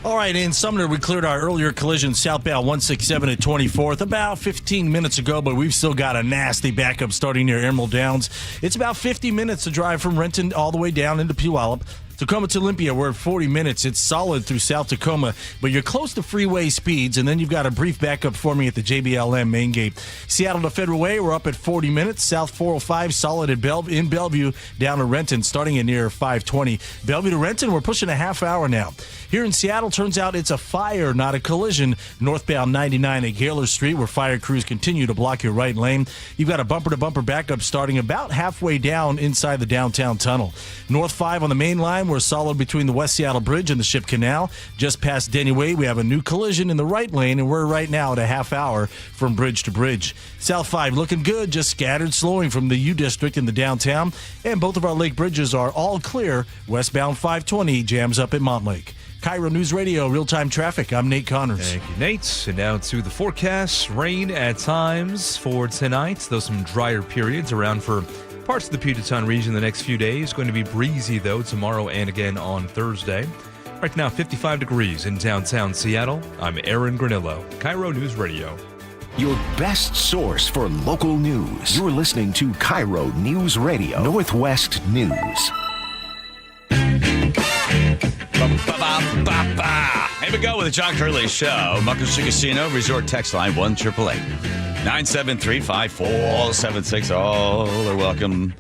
All right, in Sumner, we cleared our earlier collision southbound 167 at 24th about 15 minutes ago, but we've still got a nasty backup starting near Emerald Downs. It's about 50 minutes to drive from Renton all the way down into Puyallup. Tacoma to Olympia, we're at 40 minutes. It's solid through South Tacoma, but you're close to freeway speeds, and then you've got a brief backup forming at the JBLM main gate. Seattle to Federal Way, we're up at 40 minutes. South 405, solid at in Bellevue, down to Renton, starting at near 520. Bellevue to Renton, we're pushing a half hour now. Here in Seattle, turns out it's a fire, not a collision. Northbound 99 at Gaylor Street, where fire crews continue to block your right lane. You've got a bumper-to-bumper backup starting about halfway down inside the downtown tunnel. North 5 on the main line, we're solid between the West Seattle Bridge and the Ship Canal. Just past Denny Way, we have a new collision in the right lane, and we're right now at a half hour from bridge to bridge. South 5 looking good, just scattered slowing from the U District in the downtown. And both of our lake bridges are all clear. Westbound 520 jams up at Montlake. KIRO News Radio, real-time traffic. I'm Nate Connors. Thank you, Nate. And now to the forecast. Rain at times for tonight, though some drier periods around for parts of the Puget Sound region the next few days. Going to be breezy, though, tomorrow and again on Thursday. Right now, 55 degrees in downtown Seattle. I'm Aaron Granillo, KIRO News Radio. Your best source for local news. You're listening to KIRO News Radio, Northwest News. Here we go with the John Curley Show. Muckleshoot Casino Resort text line 1-888-973-5476. All are welcome.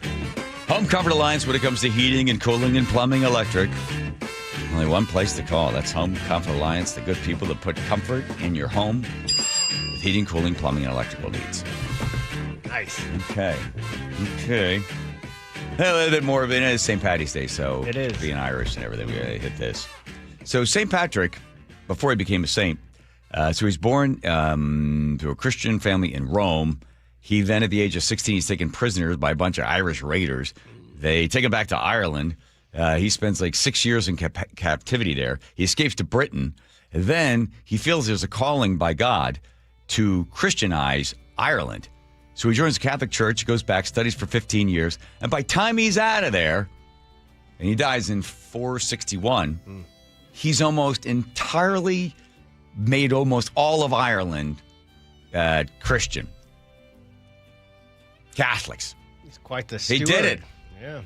Home Comfort Alliance when it comes to heating and cooling and plumbing, electric. Only one place to call. That's Home Comfort Alliance, the good people that put comfort in your home with heating, cooling, plumbing, and electrical needs. Nice. Okay. A little bit more of it is St. Patty's Day, so it is. Being Irish and everything, we gotta hit this. So St. Patrick, before he became a saint, so he's born to a Christian family in Rome. He then, at the age of 16, he's taken prisoners by a bunch of Irish raiders. They take him back to Ireland. He spends like 6 years in captivity there. He escapes to Britain. Then he feels there's a calling by God to Christianize Ireland. So he joins the Catholic Church, goes back, studies for 15 years, and by the time he's out of there, and he dies in 461, he's almost entirely made almost all of Ireland Christian. Catholics. He's quite the He steward. did it. Yeah.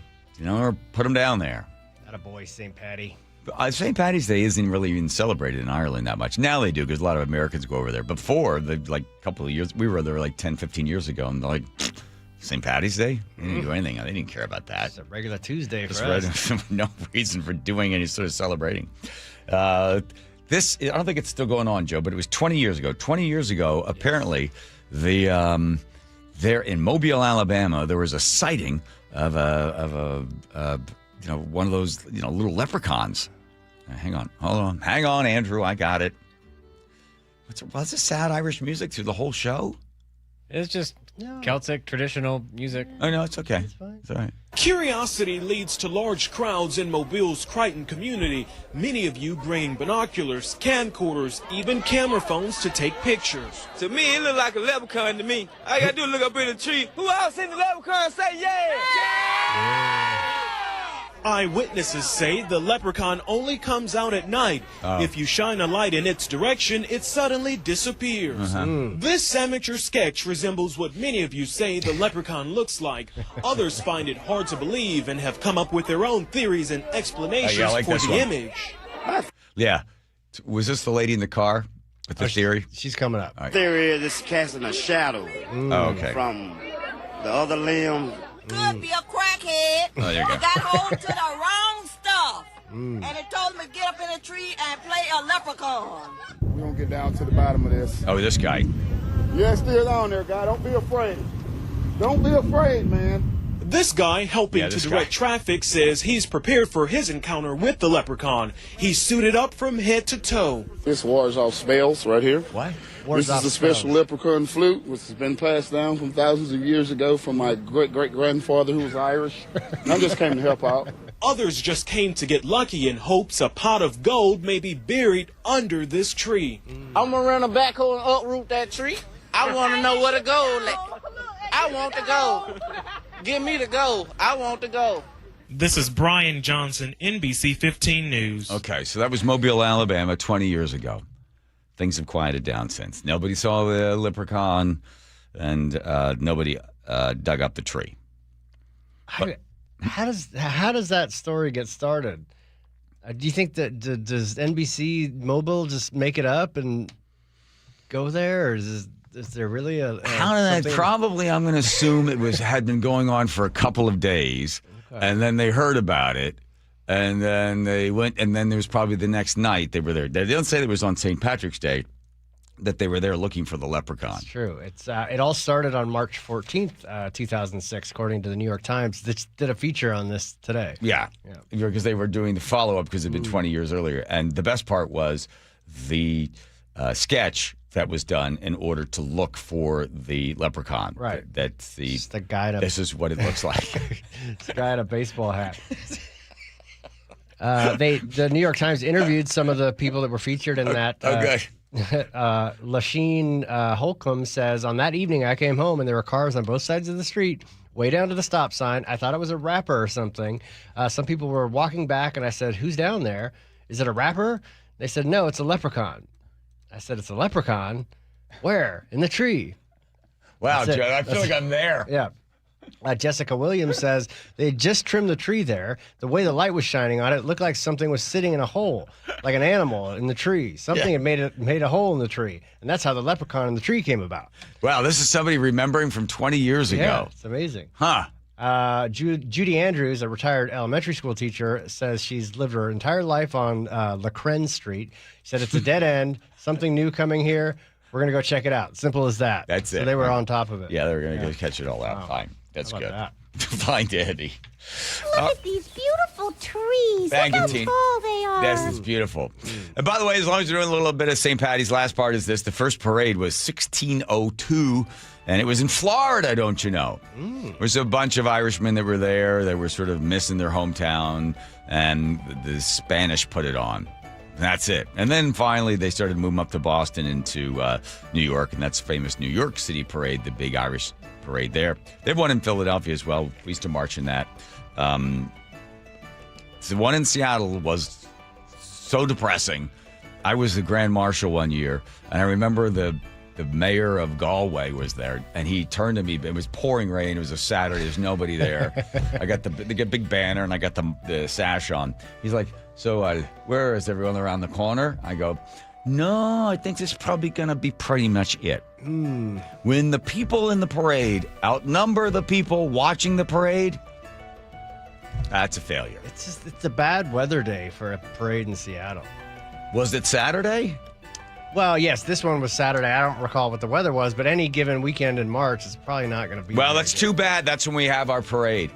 Or put him down there. Attaboy, St. Patty. St. Paddy's Day isn't really even celebrated in Ireland that much. Now they do because a lot of Americans go over there. Before, like a couple of years, we were there like 10, 15 years ago, and they're like, St. Paddy's Day? They didn't do anything. They didn't care about that. It's a regular Tuesday for us. No reason for doing any sort of celebrating. This, I don't think it's still going on, Joe, but it was 20 years ago. 20 years ago, apparently, there in Mobile, Alabama, there was a sighting of one of those, little leprechauns. Hang on, Andrew, I got it. What's this sad Irish music through the whole show? It's just Celtic traditional music. Oh, no, it's okay. It's all right. Curiosity leads to large crowds in Mobile's Crichton community. Many of you bringing binoculars, camcorders, even camera phones to take pictures. To me, it looked like a leprechaun to me. All you gotta do is look up in the tree. Who else seen the leprechaun say yeah? Eyewitnesses say the leprechaun only comes out at night. If you shine a light in its direction, it suddenly disappears. This amateur sketch resembles what many of you say the leprechaun looks like. Others find it hard to believe and have come up with their own theories and explanations for the image. Yeah. Was this the lady in the car with the theory? She's coming up. Right. Theory is it's casting a shadow from the other limb. Could be a crackhead Oh, there you go. got hold to the wrong stuff. And it told him to get up in a tree and play a leprechaun. We're going to get down to the bottom of this. Oh, this guy. Yeah, still on there, guy. Don't be afraid. Don't be afraid, man. This guy helping to direct traffic says he's prepared for his encounter with the leprechaun. He's suited up from head to toe. This wars off spells right here. What? This is a special leprechaun flute, which has been passed down from thousands of years ago from my great-great-grandfather who was Irish. I just came to help out. Others just came to get lucky in hopes a pot of gold may be buried under this tree. I'm going to run a backhoe and uproot that tree. I want to know where the gold is. I want the gold. Give me the gold. I want the gold. This is Brian Johnson, NBC 15 News. Okay, so that was Mobile, Alabama, 20 years ago. Things have quieted down since. Nobody saw the leprechaun, and nobody dug up the tree. How does that story get started? Do you think that does NBC Mobile just make it up and go there, or is there really a how did that? Probably, I'm going to assume had been going on for a couple of days, and then they heard about it. And then they went, and then there was probably the next night they were there. They don't say it was on St. Patrick's Day, that they were there looking for the leprechaun. It's true. It all started on March 14th, 2006, according to the New York Times. They did a feature on this today. Yeah, because they were doing the follow-up because it had been 20 years earlier. And the best part was the sketch that was done in order to look for the leprechaun. Right. That's the guy. This is what it looks like. It's a guy in a baseball hat. The New York Times interviewed some of the people that were featured in that. Lasheen Holcomb says, on that evening I came home and there were cars on both sides of the street, way down to the stop sign. I thought it was a rapper or something. Some people were walking back and I said, who's down there? Is it a rapper? They said, no, it's a leprechaun. I said, it's a leprechaun? Where? In the tree. Wow, Joe, I feel like I'm there. Yeah. Jessica Williams says they had just trimmed the tree there. The way the light was shining on it, it looked like something was sitting in a hole, like an animal in the tree. Something had made a hole in the tree, and that's how the leprechaun in the tree came about. Wow, this is somebody remembering from 20 years ago. Yeah, it's amazing. Huh. Judy Andrews, a retired elementary school teacher, says she's lived her entire life on Leprechaun Street. She said it's a dead end, something new coming here. We're going to go check it out. Simple as that. That's it. So they were on top of it. Yeah, they were going to go catch it all out. Wow. Fine. That's good. That? Fine, Daddy. Look at these beautiful trees. Thank Look you, how tall they are. Yes, it's beautiful. And by the way, as long as you're doing a little bit of St. Patty's, last part is this. The first parade was 1602, and it was in Florida, don't you know? There was a bunch of Irishmen that were there. They were sort of missing their hometown, and the Spanish put it on. And that's it. And then finally, they started moving up to Boston into New York, and that's famous New York City Parade, the big Irish parade there. They have one in Philadelphia as well. We used to march in that. The one in Seattle was so depressing. I was the Grand Marshal one year, and I remember the mayor of Galway was there, and he turned to me. It was pouring rain. It was a Saturday. There's nobody there. I got the big banner, and I got the sash on. He's like, So where is everyone around the corner? I go, no, I think this is probably going to be pretty much it. When the people in the parade outnumber the people watching the parade, that's a failure. It's a bad weather day for a parade in Seattle. Was it Saturday? Well, yes, this one was Saturday. I don't recall what the weather was, but any given weekend in March, it's probably not going to be. Well, that's too bad. That's when we have our parade.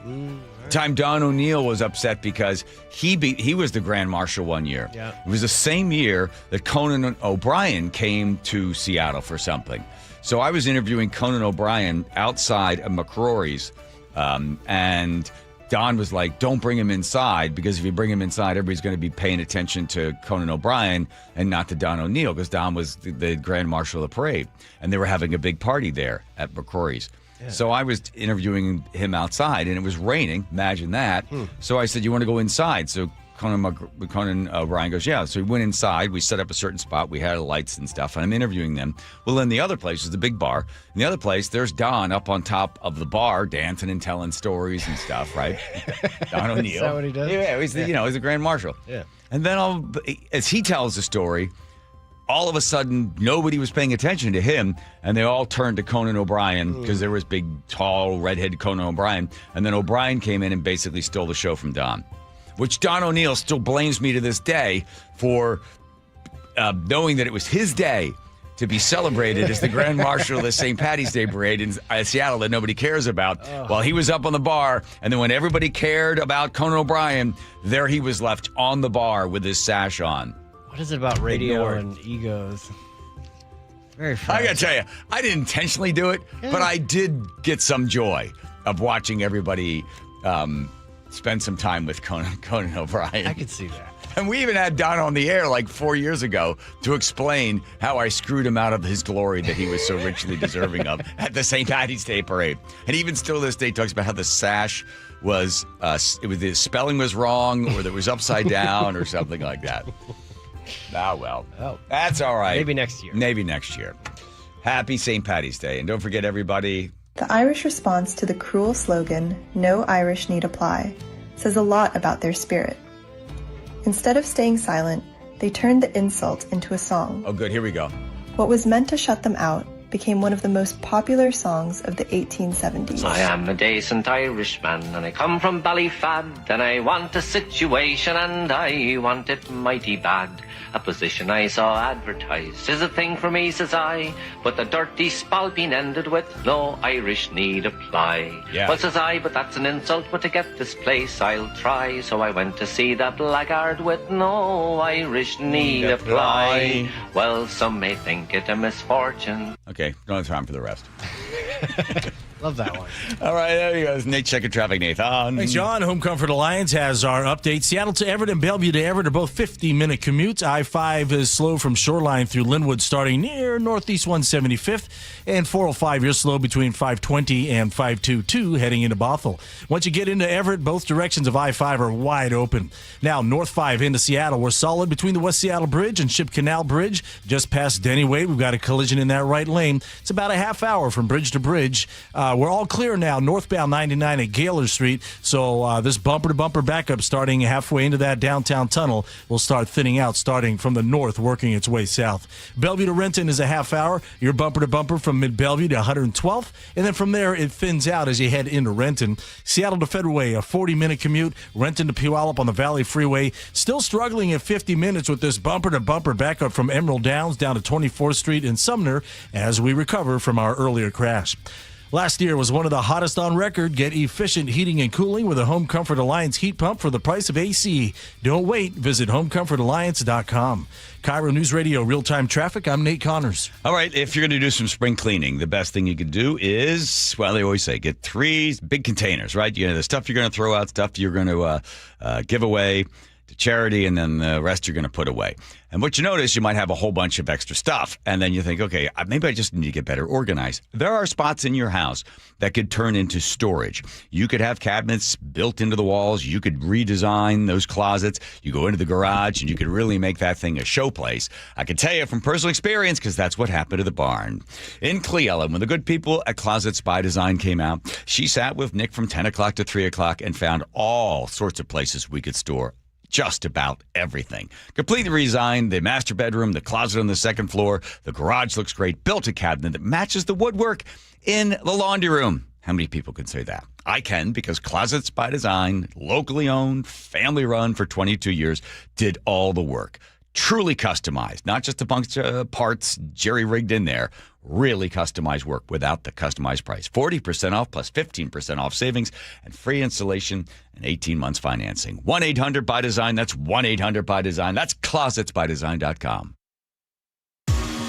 Time Don O'Neill was upset because he was the Grand Marshal one year. Yeah. It was the same year that Conan O'Brien came to Seattle for something. So I was interviewing Conan O'Brien outside of McCrory's, and Don was like, don't bring him inside, because if you bring him inside, everybody's going to be paying attention to Conan O'Brien and not to Don O'Neill, because Don was the Grand Marshal of the parade, and they were having a big party there at McCrory's. Yeah. So I was interviewing him outside, and it was raining. Imagine that. So I said, you want to go inside? So Conan O'Brien goes, yeah. So we went inside. We set up a certain spot. We had lights and stuff, and I'm interviewing them. Well, in the other place is the big bar. In the other place, there's Don up on top of the bar, dancing and telling stories and stuff, right? Don O'Neill. Is that what he does? Yeah, he's the Grand Marshal. Yeah. And then as he tells the story, all of a sudden, nobody was paying attention to him, and they all turned to Conan O'Brien, because there was big, tall, redheaded Conan O'Brien. And then O'Brien came in and basically stole the show from Don, which Don O'Neill still blames me to this day for knowing that it was his day to be celebrated as the Grand Marshal of the St. Patty's Day Parade in Seattle that nobody cares about, while he was up on the bar. And then when everybody cared about Conan O'Brien, there he was left on the bar with his sash on. What is it about radio and egos? Very fun. I got to tell you, I didn't intentionally do it, but I did get some joy of watching everybody spend some time with Conan O'Brien. I could see that. And we even had Don on the air like 4 years ago to explain how I screwed him out of his glory that he was so richly deserving of at the St. Patty's Day Parade. And even still this day talks about how the sash was, the spelling was wrong, or that it was upside down or something like that. Well, that's all right. Maybe next year. Maybe next year. Happy St. Patty's Day. And don't forget, everybody, the Irish response to the cruel slogan, "No Irish need apply," says a lot about their spirit. Instead of staying silent, they turned the insult into a song. Oh, good. Here we go. What was meant to shut them out became one of the most popular songs of the 1870s. I am a decent Irishman, and I come from Ballyfad, and I want a situation, and I want it mighty bad. A position I saw advertised is a thing for me, says I, but the dirty spalpeen ended with "No Irish need apply." Yeah. Well, says I, but that's an insult, but to get this place I'll try. So I went to see that blackguard with "No Irish need apply." Well, some may think it a misfortune. Okay, don't have time for the rest. Love that one. All right, there you go. Nate, checking traffic, Nathan. Thanks, John. Home Comfort Alliance has our update. Seattle to Everett and Bellevue to Everett are both 50-minute commutes. I-5 is slow from Shoreline through Linwood, starting near Northeast 175th. And 405, you're slow between 520 and 522, heading into Bothell. Once you get into Everett, both directions of I-5 are wide open. Now, North 5 into Seattle, we're solid between the West Seattle Bridge and Ship Canal Bridge. Just past Denny Way, we've got a collision in that right lane. It's about a half hour from bridge to bridge. We're all clear now, northbound 99 at Gaylor Street. So this bumper-to-bumper backup starting halfway into that downtown tunnel will start thinning out, starting from the north, working its way south. Bellevue to Renton is a half hour. You're bumper-to-bumper from mid-Bellevue to 112th. And then from there, it thins out as you head into Renton. Seattle to Federway, a 40-minute commute. Renton to Puyallup on the Valley Freeway. Still struggling at 50 minutes with this bumper-to-bumper backup from Emerald Downs down to 24th Street in Sumner as we recover from our earlier crash. Last year was one of the hottest on record. Get efficient heating and cooling with a Home Comfort Alliance heat pump for the price of AC. Don't wait. Visit homecomfortalliance.com. KIRO News Radio real-time traffic. I'm Nate Connors. All right, if you're going to do some spring cleaning, the best thing you could do is, well, they always say, get 3 big containers, right? You know, the stuff you're going to throw out, stuff you're going to give away to charity, and then the rest you're going to put away. And what you notice, you might have a whole bunch of extra stuff, and then you think, okay, maybe I just need to get better organized. There are spots in your house that could turn into storage. You could have cabinets built into the walls. You could redesign those closets. You go into the garage, and you could really make that thing a showplace. I can tell you from personal experience, because that's what happened to the barn. In Cle Elum, when the good people at Closets by Design came out, she sat with Nick from 10 o'clock to 3 o'clock and found all sorts of places we could store just about everything. Completely redesigned the master bedroom, the closet on the second floor. The garage looks great. Built a cabinet that matches the woodwork in the laundry room. How many people can say that? I can, because Closets by Design, locally owned, family run for 22 years, did all the work. Truly customized, not just a bunch of parts jerry-rigged in there. Really customized work without the customized price. 40% off plus 15% off savings and free installation and 18 months financing. 1-800-BY-DESIGN. That's 1-800-BY-DESIGN. That's closetsbydesign.com.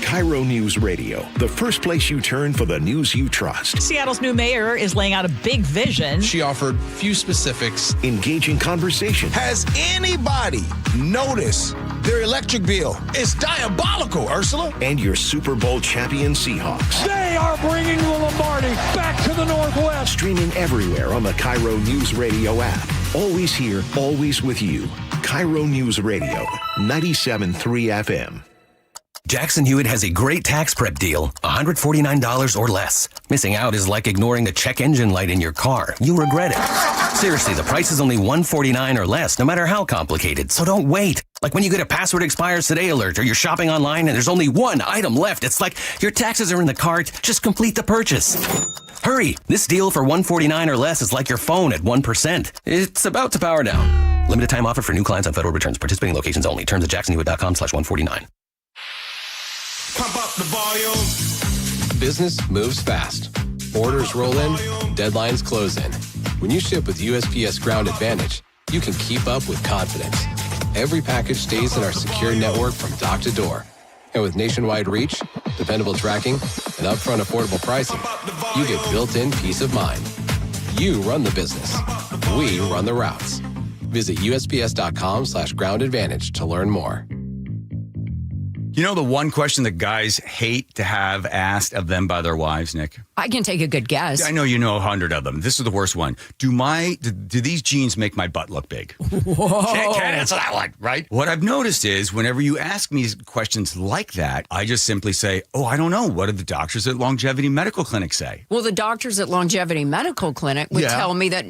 KIRO News Radio, the first place you turn for the news you trust. Seattle's new mayor is laying out a big vision. She offered few specifics. Engaging conversation. Has anybody noticed their electric bill? It's diabolical, Ursula. And your Super Bowl champion Seahawks. They are bringing the Lombardi back to the Northwest. Streaming everywhere on the KIRO News Radio app. Always here, always with you. KIRO News Radio, 97.3 FM. Jackson Hewitt has a great tax prep deal, $149 or less. Missing out is like ignoring the check engine light in your car. You'll regret it. Seriously, the price is only $149 or less, no matter how complicated. So don't wait. Like when you get a password expires today alert, or you're shopping online and there's only one item left. It's like your taxes are in the cart. Just complete the purchase. Hurry. This deal for $149 or less is like your phone at 1%. It's about to power down. Limited time offer for new clients on federal returns. Participating locations only. Terms at jacksonhewitt.com/149. Pump up the volume. Business moves fast. Orders roll in, deadlines close in. When you ship with USPS Ground Advantage, you can keep up with confidence. Every package stays in our secure network from dock to door. And with nationwide reach, dependable tracking, and upfront affordable pricing, you get built-in peace of mind. You run the business. We run the routes. Visit USPS.com/Ground Advantage to learn more. You know the one question that guys hate to have asked of them by their wives, Nick? I can take a good guess. I know you know 100 of them. This is the worst one. Do these jeans make my butt look big? Whoa. Can't answer that one, right? What I've noticed is whenever you ask me questions like that, I just simply say, oh, I don't know. What did the doctors at Longevity Medical Clinic say? Well, the doctors at Longevity Medical Clinic would tell me that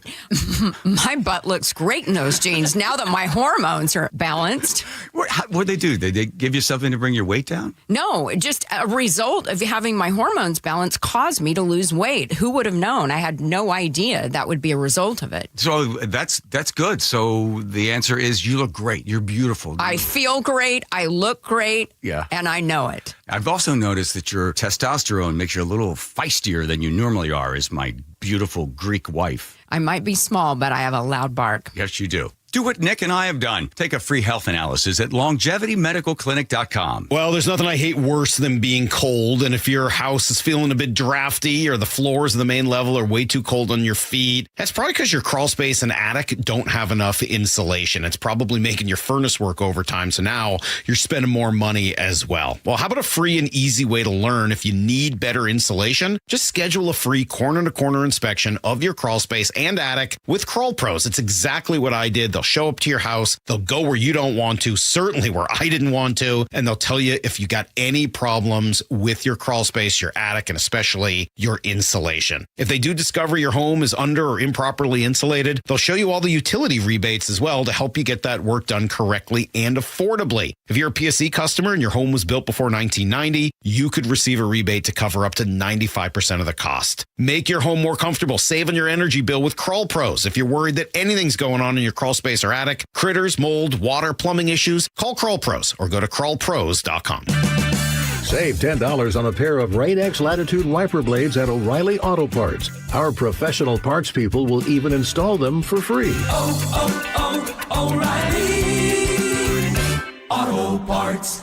my butt looks great in those jeans now that my hormones are balanced. What'd they do? Did they give you something to bring your weight down? No, just a result of having my hormones balanced caused me to lose weight. Who would have known? I had no idea that would be a result of it. So that's good. So the answer is you look great. You're beautiful. I feel great. I look great. Yeah. And I know it. I've also noticed that your testosterone makes you a little feistier than you normally are, as my beautiful Greek wife. I might be small, but I have a loud bark. Yes, you do. Do what Nick and I have done. Take a free health analysis at longevitymedicalclinic.com. Well, there's nothing I hate worse than being cold. And if your house is feeling a bit drafty or the floors of the main level are way too cold on your feet, that's probably because your crawl space and attic don't have enough insulation. It's probably making your furnace work overtime. So now you're spending more money as well. Well, how about a free and easy way to learn if you need better insulation? Just schedule a free corner-to-corner inspection of your crawl space and attic with Crawl Pros. It's exactly what I did. They'll show up to your house. They'll go where you don't want to, certainly where I didn't want to, and they'll tell you if you got any problems with your crawl space, your attic, and especially your insulation. If they do discover your home is under or improperly insulated, they'll show you all the utility rebates as well to help you get that work done correctly and affordably. If you're a PSE customer and your home was built before 1990, you could receive a rebate to cover up to 95% of the cost. Make your home more comfortable. Save on your energy bill with Crawl Pros. If you're worried that anything's going on in your crawl space or attic, critters, mold, water, plumbing issues, call Crawl Pros or go to crawlpros.com. Save $10 on a pair of Rain X Latitude wiper blades at O'Reilly Auto Parts. Our professional parts people will even install them for free. O'Reilly Auto Parts.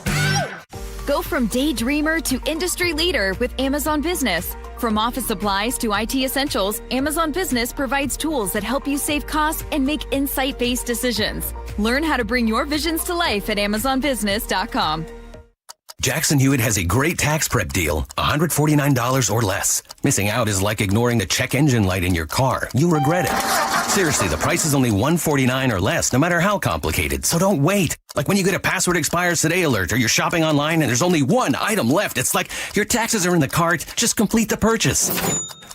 Go from daydreamer to industry leader with Amazon Business. From office supplies to IT essentials, Amazon Business provides tools that help you save costs and make insight-based decisions. Learn how to bring your visions to life at AmazonBusiness.com. Jackson Hewitt has a great tax prep deal, $149 or less. Missing out is like ignoring the check engine light in your car. You'll regret it. Seriously, the price is only $149 or less, no matter how complicated. So don't wait. Like when you get a password expires today alert, or you're shopping online and there's only one item left. It's like your taxes are in the cart. Just complete the purchase.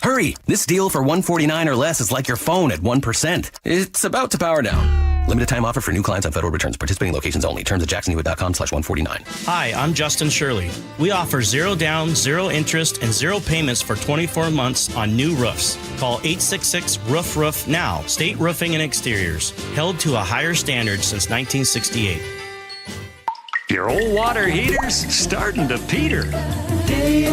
Hurry. This deal for $149 or less is like your phone at 1%. It's about to power down. Limited time offer for new clients on federal returns. Participating locations only. Terms at jacksonhewitt.com/149. Hi, I'm Justin Shirley. We offer 0 down, 0 interest, and 0 payments for 24 months on new roofs. Call 866-ROOF-ROOF now. State Roofing and Exteriors. Held to a higher standard since 1968. Your old water heater's starting to peter. Day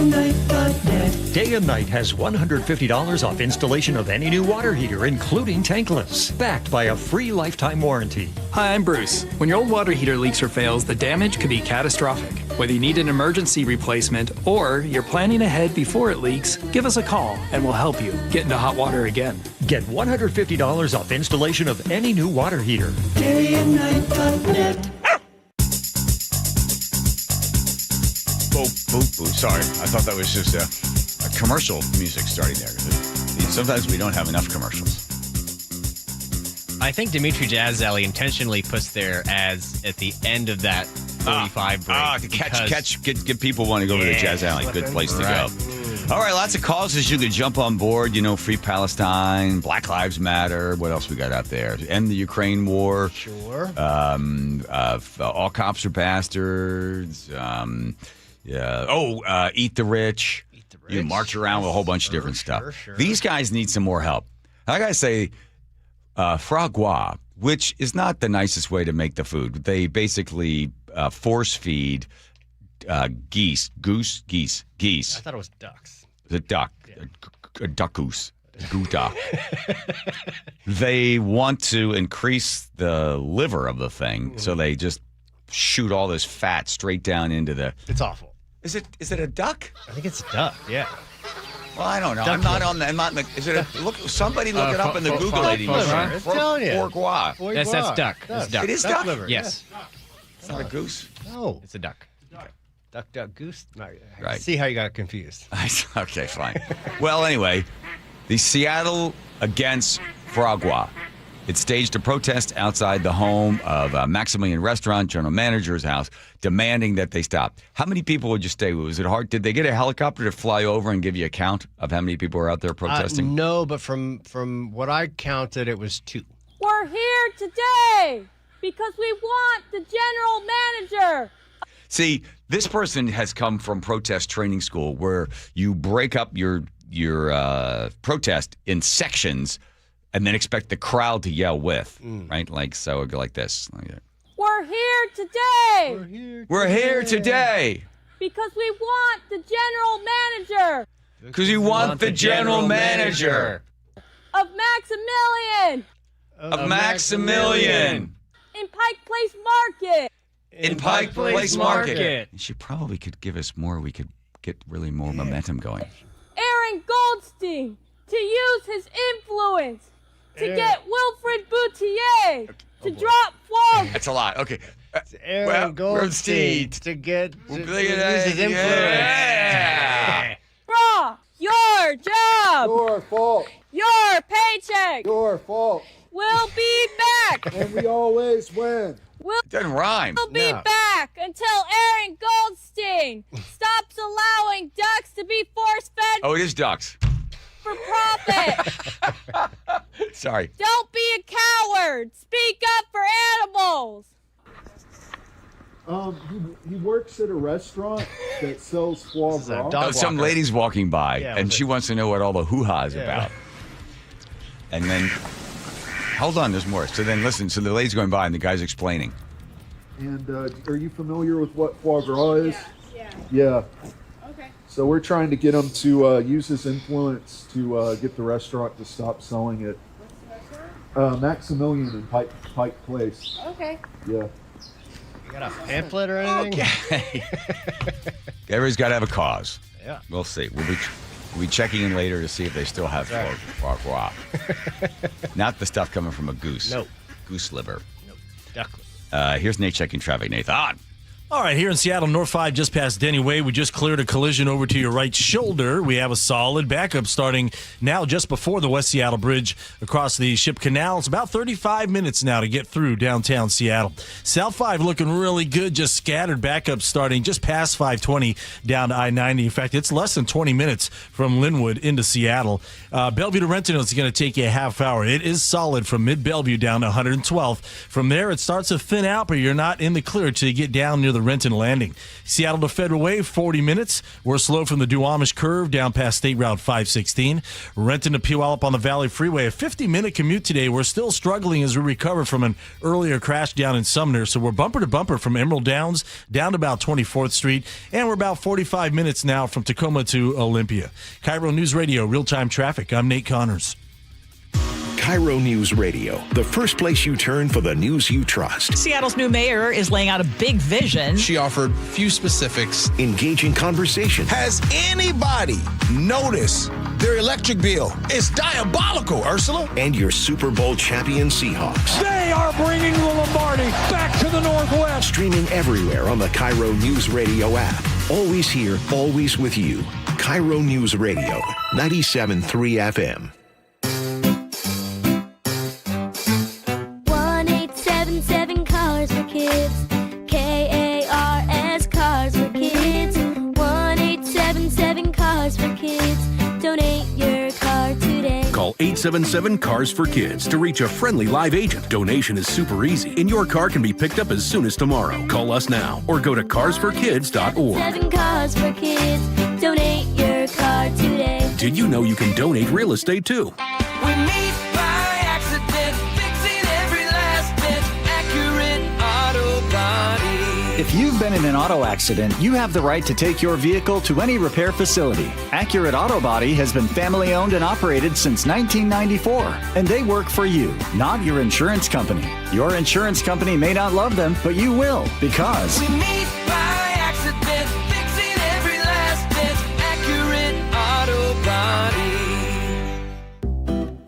and Night has $150 off installation of any new water heater, including tankless, backed by a free lifetime warranty. Hi, I'm Bruce. When your old water heater leaks or fails, the damage could be catastrophic. Whether you need an emergency replacement or you're planning ahead before it leaks, give us a call and we'll help you get into hot water again. Get $150 off installation of any new water heater. Dayandnight.net. Boo. Sorry, I thought that was just a commercial music starting there. Sometimes we don't have enough commercials. I think Dimitri Jazzelli intentionally puts their ads at the end of that 45 break. To get people want to go to the Jazz Alley. Good place to go. All right, lots of causes you could jump on board. Free Palestine, Black Lives Matter. What else we got out there? End the Ukraine war. Sure. All cops are bastards. Eat the rich. You march around with a whole bunch of different stuff. Sure. These guys need some more help. I got to say, fragua, which is not the nicest way to make the food. They basically force feed geese. I thought it was ducks. The duck. Yeah. A duck goose. Gouda. They want to increase the liver of the thing, so they just shoot all this fat straight down into the... It's awful. Is it a duck? I think it's a duck, yeah. Well, I don't know. I'm not in the... Is it a... Somebody look it up in the Google lady. I'm telling you. Foie That's duck. It's duck. It is duck? Liver. Yes. It's not a goose? No. It's a duck. Duck, goose. Right. See how you got confused. Okay, fine. Well, anyway, the Seattle Against Fragua. It staged a protest outside the home of Maximilian Restaurant, general manager's house, demanding that they stop. How many people would you stay? Was it hard? Did they get a helicopter to fly over and give you a count of how many people were out there protesting? No, but from what I counted, it was 2. We're here today because we want the general manager. See, this person has come from protest training school where you break up your protest in sections and then expect the crowd to yell with, right? So it would go like this. We're here today. We're here today. Because we want the general manager. Because you want the general manager. Of Maximilian. Of Maximilian. In Pike Place Market. In Pike Place Market. She probably could give us more. We could get really more momentum going. Aaron Goldstein. To use his influence. To get Wilfred Boutier to drop fog. That's a lot. Okay. Aaron Goldstein to use his influence. Yeah. Brah, your job. Your fault. Your paycheck. Your fault. We'll be back. And we always win. Doesn't rhyme. We'll be back until Aaron Goldstein stops allowing ducks to be force-fed. Oh, it is ducks. For profit. Sorry. Don't be a coward. Speak up for animals. He works at a restaurant that sells foie gras. Some lady's walking by, and she wants to know what all the hoo-ha is about. And then, hold on, there's more. So then, listen, so the lady's going by, and the guy's explaining. And are you familiar with what foie gras is? Yeah. Okay. So we're trying to get him to use his influence to get the restaurant to stop selling it. What's the restaurant? Maximilian in Pike Place. Okay. Yeah. You got a pamphlet or anything? Okay. Everybody's got to have a cause. Yeah. We'll see. We'll be checking in later to see if they still have foie gras. Not the stuff coming from a goose. No. Goose liver. No. Duck liver. Here's Nate checking traffic. Nathan. All right, here in Seattle, North 5, just past Denny Way, we just cleared a collision over to your right shoulder. We have a solid backup starting now just before the West Seattle Bridge across the Ship Canal. It's about 35 minutes now to get through downtown Seattle. South 5 looking really good, just scattered backup starting just past 520 down to I-90. In fact, it's less than 20 minutes from Linwood into Seattle. Bellevue to Renton is going to take you a half hour. It is solid from mid-Bellevue down to 112th. From there, it starts to thin out, but you're not in the clear till you get down near the Renton Landing. Seattle to Federal Way, 40 minutes. We're slow from the Duwamish Curve down past State Route 516. Renton to Puyallup on the Valley Freeway, a 50-minute commute today. We're still struggling as we recover from an earlier crash down in Sumner. So we're bumper to bumper from Emerald Downs down to about 24th Street. And we're about 45 minutes now from Tacoma to Olympia. KIRO News Radio, real-time traffic. I'm Nate Connors. KIRO News Radio, the first place you turn for the news you trust. Seattle's new mayor is laying out a big vision. She offered few specifics. Engaging conversation. Has anybody noticed their electric bill? It's diabolical, Ursula. And your Super Bowl champion Seahawks. They are bringing the Lombardi back to the Northwest. Streaming everywhere on the KIRO News Radio app. Always here, always with you. KIRO News Radio, 97.3 FM. 1-877 Cars for Kids. KARS Cars for Kids. 1-877 Cars for Kids. Donate your car today. Call 877 Cars for Kids to reach a friendly live agent. Donation is super easy, and your car can be picked up as soon as tomorrow. Call us now or go to carsforkids.org. 7 Cars for Kids. Donate your car today. Did you know you can donate real estate too? We meet by accident, fixing every last bit. Accurate Auto Body. If you've been in an auto accident, you have the right to take your vehicle to any repair facility. Accurate Auto Body has been family owned and operated since 1994, and they work for you, not your insurance company. Your insurance company may not love them, but you will, because We meet by accident, fixing every last bit. Accurate Auto Body.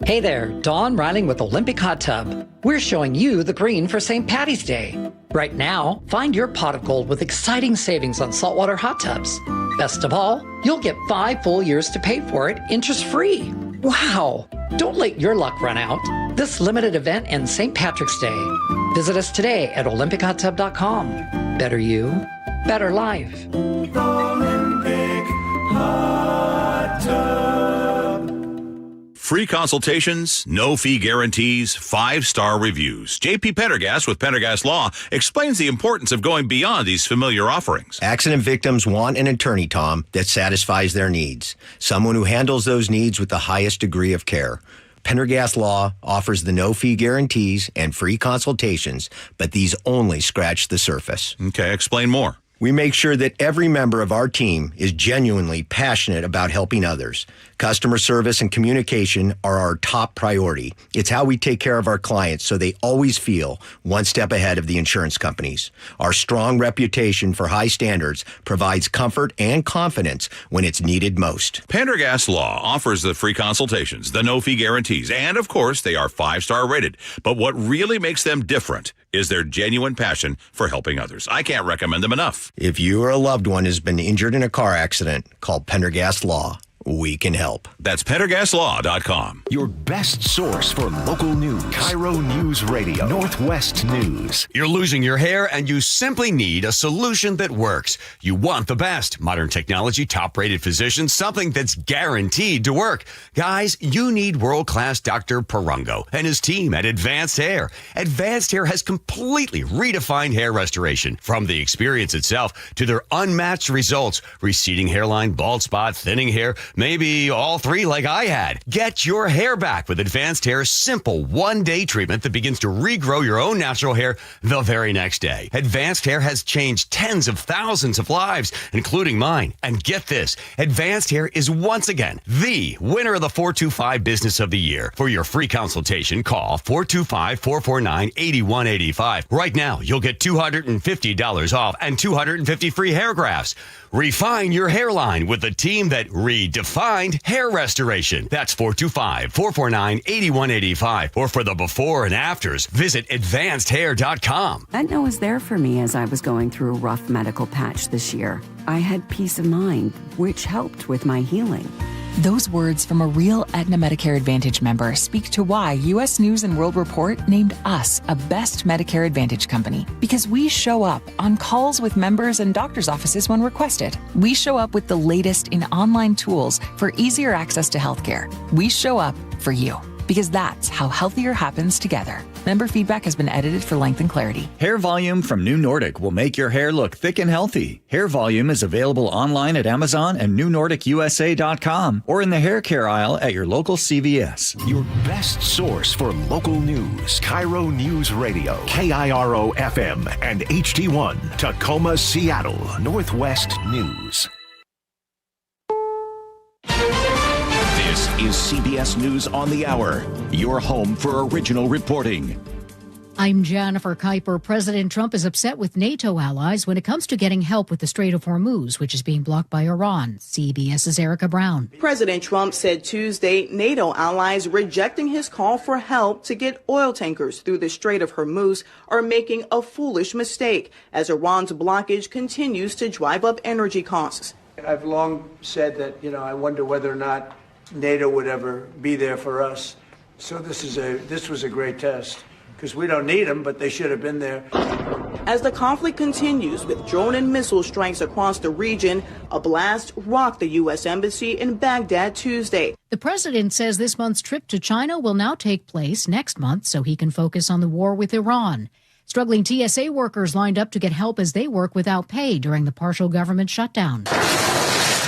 Hey there, Dawn Riling with Olympic Hot Tub. We're showing you the green for St. Patty's Day. Right now, find your pot of gold with exciting savings on saltwater hot tubs. Best of all, you'll get 5 full years to pay for it interest-free. Wow! Don't let your luck run out. This limited event ends St. Patrick's Day. Visit us today at olympichottub.com. Better you, better life. Olympic Hot Tub. Free consultations, no fee guarantees, 5-star reviews. J.P. Pendergast with Pendergast Law explains the importance of going beyond these familiar offerings. Accident victims want an attorney, Tom, that satisfies their needs. Someone who handles those needs with the highest degree of care. Pendergast Law offers the no-fee guarantees and free consultations, but these only scratch the surface. Okay, explain more. We make sure that every member of our team is genuinely passionate about helping others. Customer service and communication are our top priority. It's how we take care of our clients so they always feel one step ahead of the insurance companies. Our strong reputation for high standards provides comfort and confidence when it's needed most. Pendergast Law offers the free consultations, the no-fee guarantees, and of course, they are 5-star rated. But what really makes them different is their genuine passion for helping others. I can't recommend them enough. If you or a loved one has been injured in a car accident, call Pendergast Law. We can help. That's PendergastLaw.com. Your best source for local news. KIRO News Radio, Northwest News. You're losing your hair and you simply need a solution that works. You want the best. Modern technology, top-rated physicians, something that's guaranteed to work. Guys, you need world-class Dr. Perungo and his team at Advanced Hair. Advanced Hair has completely redefined hair restoration. From the experience itself to their unmatched results. Receding hairline, bald spot, thinning hair, maybe all three like I had. Get your hair back with Advanced Hair's simple one-day treatment that begins to regrow your own natural hair the very next day. Advanced Hair has changed tens of thousands of lives, including mine. And get this, Advanced Hair is once again the winner of the 425 Business of the Year. For your free consultation, call 425-449-8185. Right now, you'll get $250 off and 250 free hair grafts. Refine your hairline with the team that redefined find hair restoration. That's 425-449-8185. Or for the before and afters, visit advancedhair.com. Aetna was there for me as I was going through a rough medical patch this year. I had peace of mind, which helped with my healing. Those words from a real Aetna Medicare Advantage member speak to why U.S. News & World Report named us a best Medicare Advantage company. Because we show up on calls with members and doctors' offices when requested. We show up with the latest in online tools for easier access to healthcare. We show up for you. Because that's how healthier happens together. Member feedback has been edited for length and clarity. Hair Volume from New Nordic will make your hair look thick and healthy. Hair Volume is available online at Amazon and newnordicusa.com or in the hair care aisle at your local CVS. Your best source for local news. KIRO News Radio. KIRO FM and HD1. Tacoma, Seattle. Northwest News. This is CBS News on the Hour, your home for original reporting. I'm Jennifer Kuiper. President Trump is upset with NATO allies when it comes to getting help with the Strait of Hormuz, which is being blocked by Iran. CBS's Erica Brown. President Trump said Tuesday NATO allies rejecting his call for help to get oil tankers through the Strait of Hormuz are making a foolish mistake as Iran's blockage continues to drive up energy costs. I've long said that, I wonder whether or not NATO would ever be there for us. So this was a great test because we don't need them, but they should have been there. As the conflict continues with drone and missile strikes across the region, a blast rocked the U.S. Embassy in Baghdad Tuesday. The president says this month's trip to China will now take place next month so he can focus on the war with Iran. Struggling TSA workers lined up to get help as they work without pay during the partial government shutdown.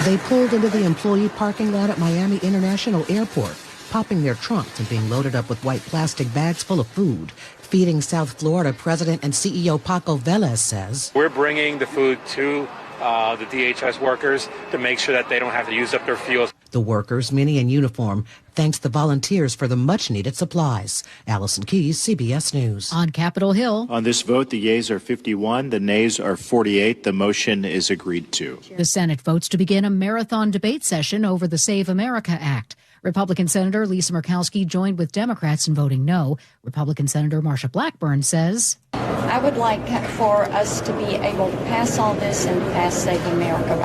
They pulled into the employee parking lot at Miami International Airport, popping their trunks and being loaded up with white plastic bags full of food. Feeding South Florida President and CEO Paco Velez says, "We're bringing the food to the DHS workers to make sure that they don't have to use up their fuels." The workers, many in uniform, thanks the volunteers for the much-needed supplies. Allison Keyes, CBS News. On Capitol Hill. On this vote, the yeas are 51, the nays are 48. The motion is agreed to. The Senate votes to begin a marathon debate session over the Save America Act. Republican Senator Lisa Murkowski joined with Democrats in voting no. Republican Senator Marsha Blackburn says, I would like for us to be able to pass all this and pass Save America.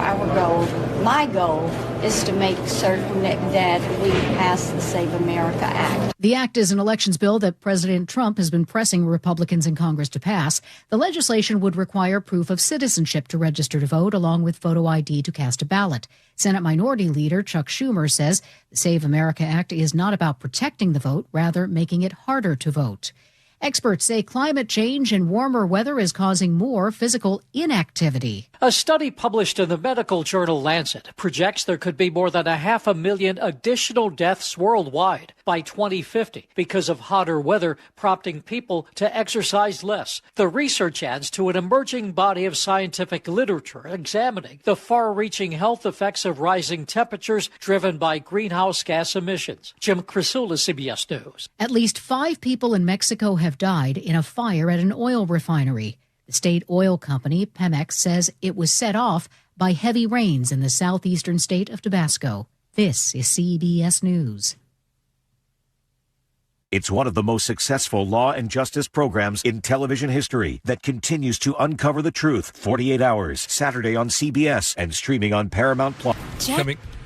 My goal is to make certain that we pass the Save America Act. The act is an elections bill that President Trump has been pressing Republicans in Congress to pass. The legislation would require proof of citizenship to register to vote, along with photo ID to cast a ballot. Senate Minority Leader Chuck Schumer says the Save America Act is not about protecting the vote, rather making it harder to vote. Experts say climate change and warmer weather is causing more physical inactivity. A study published in the medical journal Lancet projects there could be more than 500,000 additional deaths worldwide by 2050 because of hotter weather prompting people to exercise less. The research adds to an emerging body of scientific literature examining the far-reaching health effects of rising temperatures driven by greenhouse gas emissions. Jim Crisula, CBS News. At least 5 people in Mexico have died in a fire at an oil refinery. The state oil company, Pemex, says it was set off by heavy rains in the southeastern state of Tabasco. This is CBS News. It's one of the most successful law and justice programs in television history that continues to uncover the truth. 48 Hours, Saturday on CBS and streaming on Paramount+.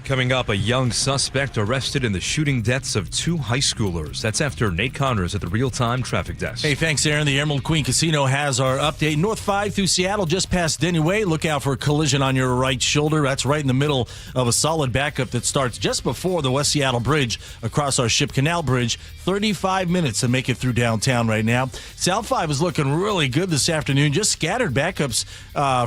Coming up, a young suspect arrested in the shooting deaths of 2 high schoolers. That's after Nate Connors at the real-time traffic desk. Hey, thanks, Aaron. The Emerald Queen Casino has our update. North 5 through Seattle, just past Denny Way. Look out for a collision on your right shoulder. That's right in the middle of a solid backup that starts just before the West Seattle Bridge across our Ship Canal Bridge. 35 minutes to make it through downtown right now. South 5 is looking really good this afternoon. Just scattered backups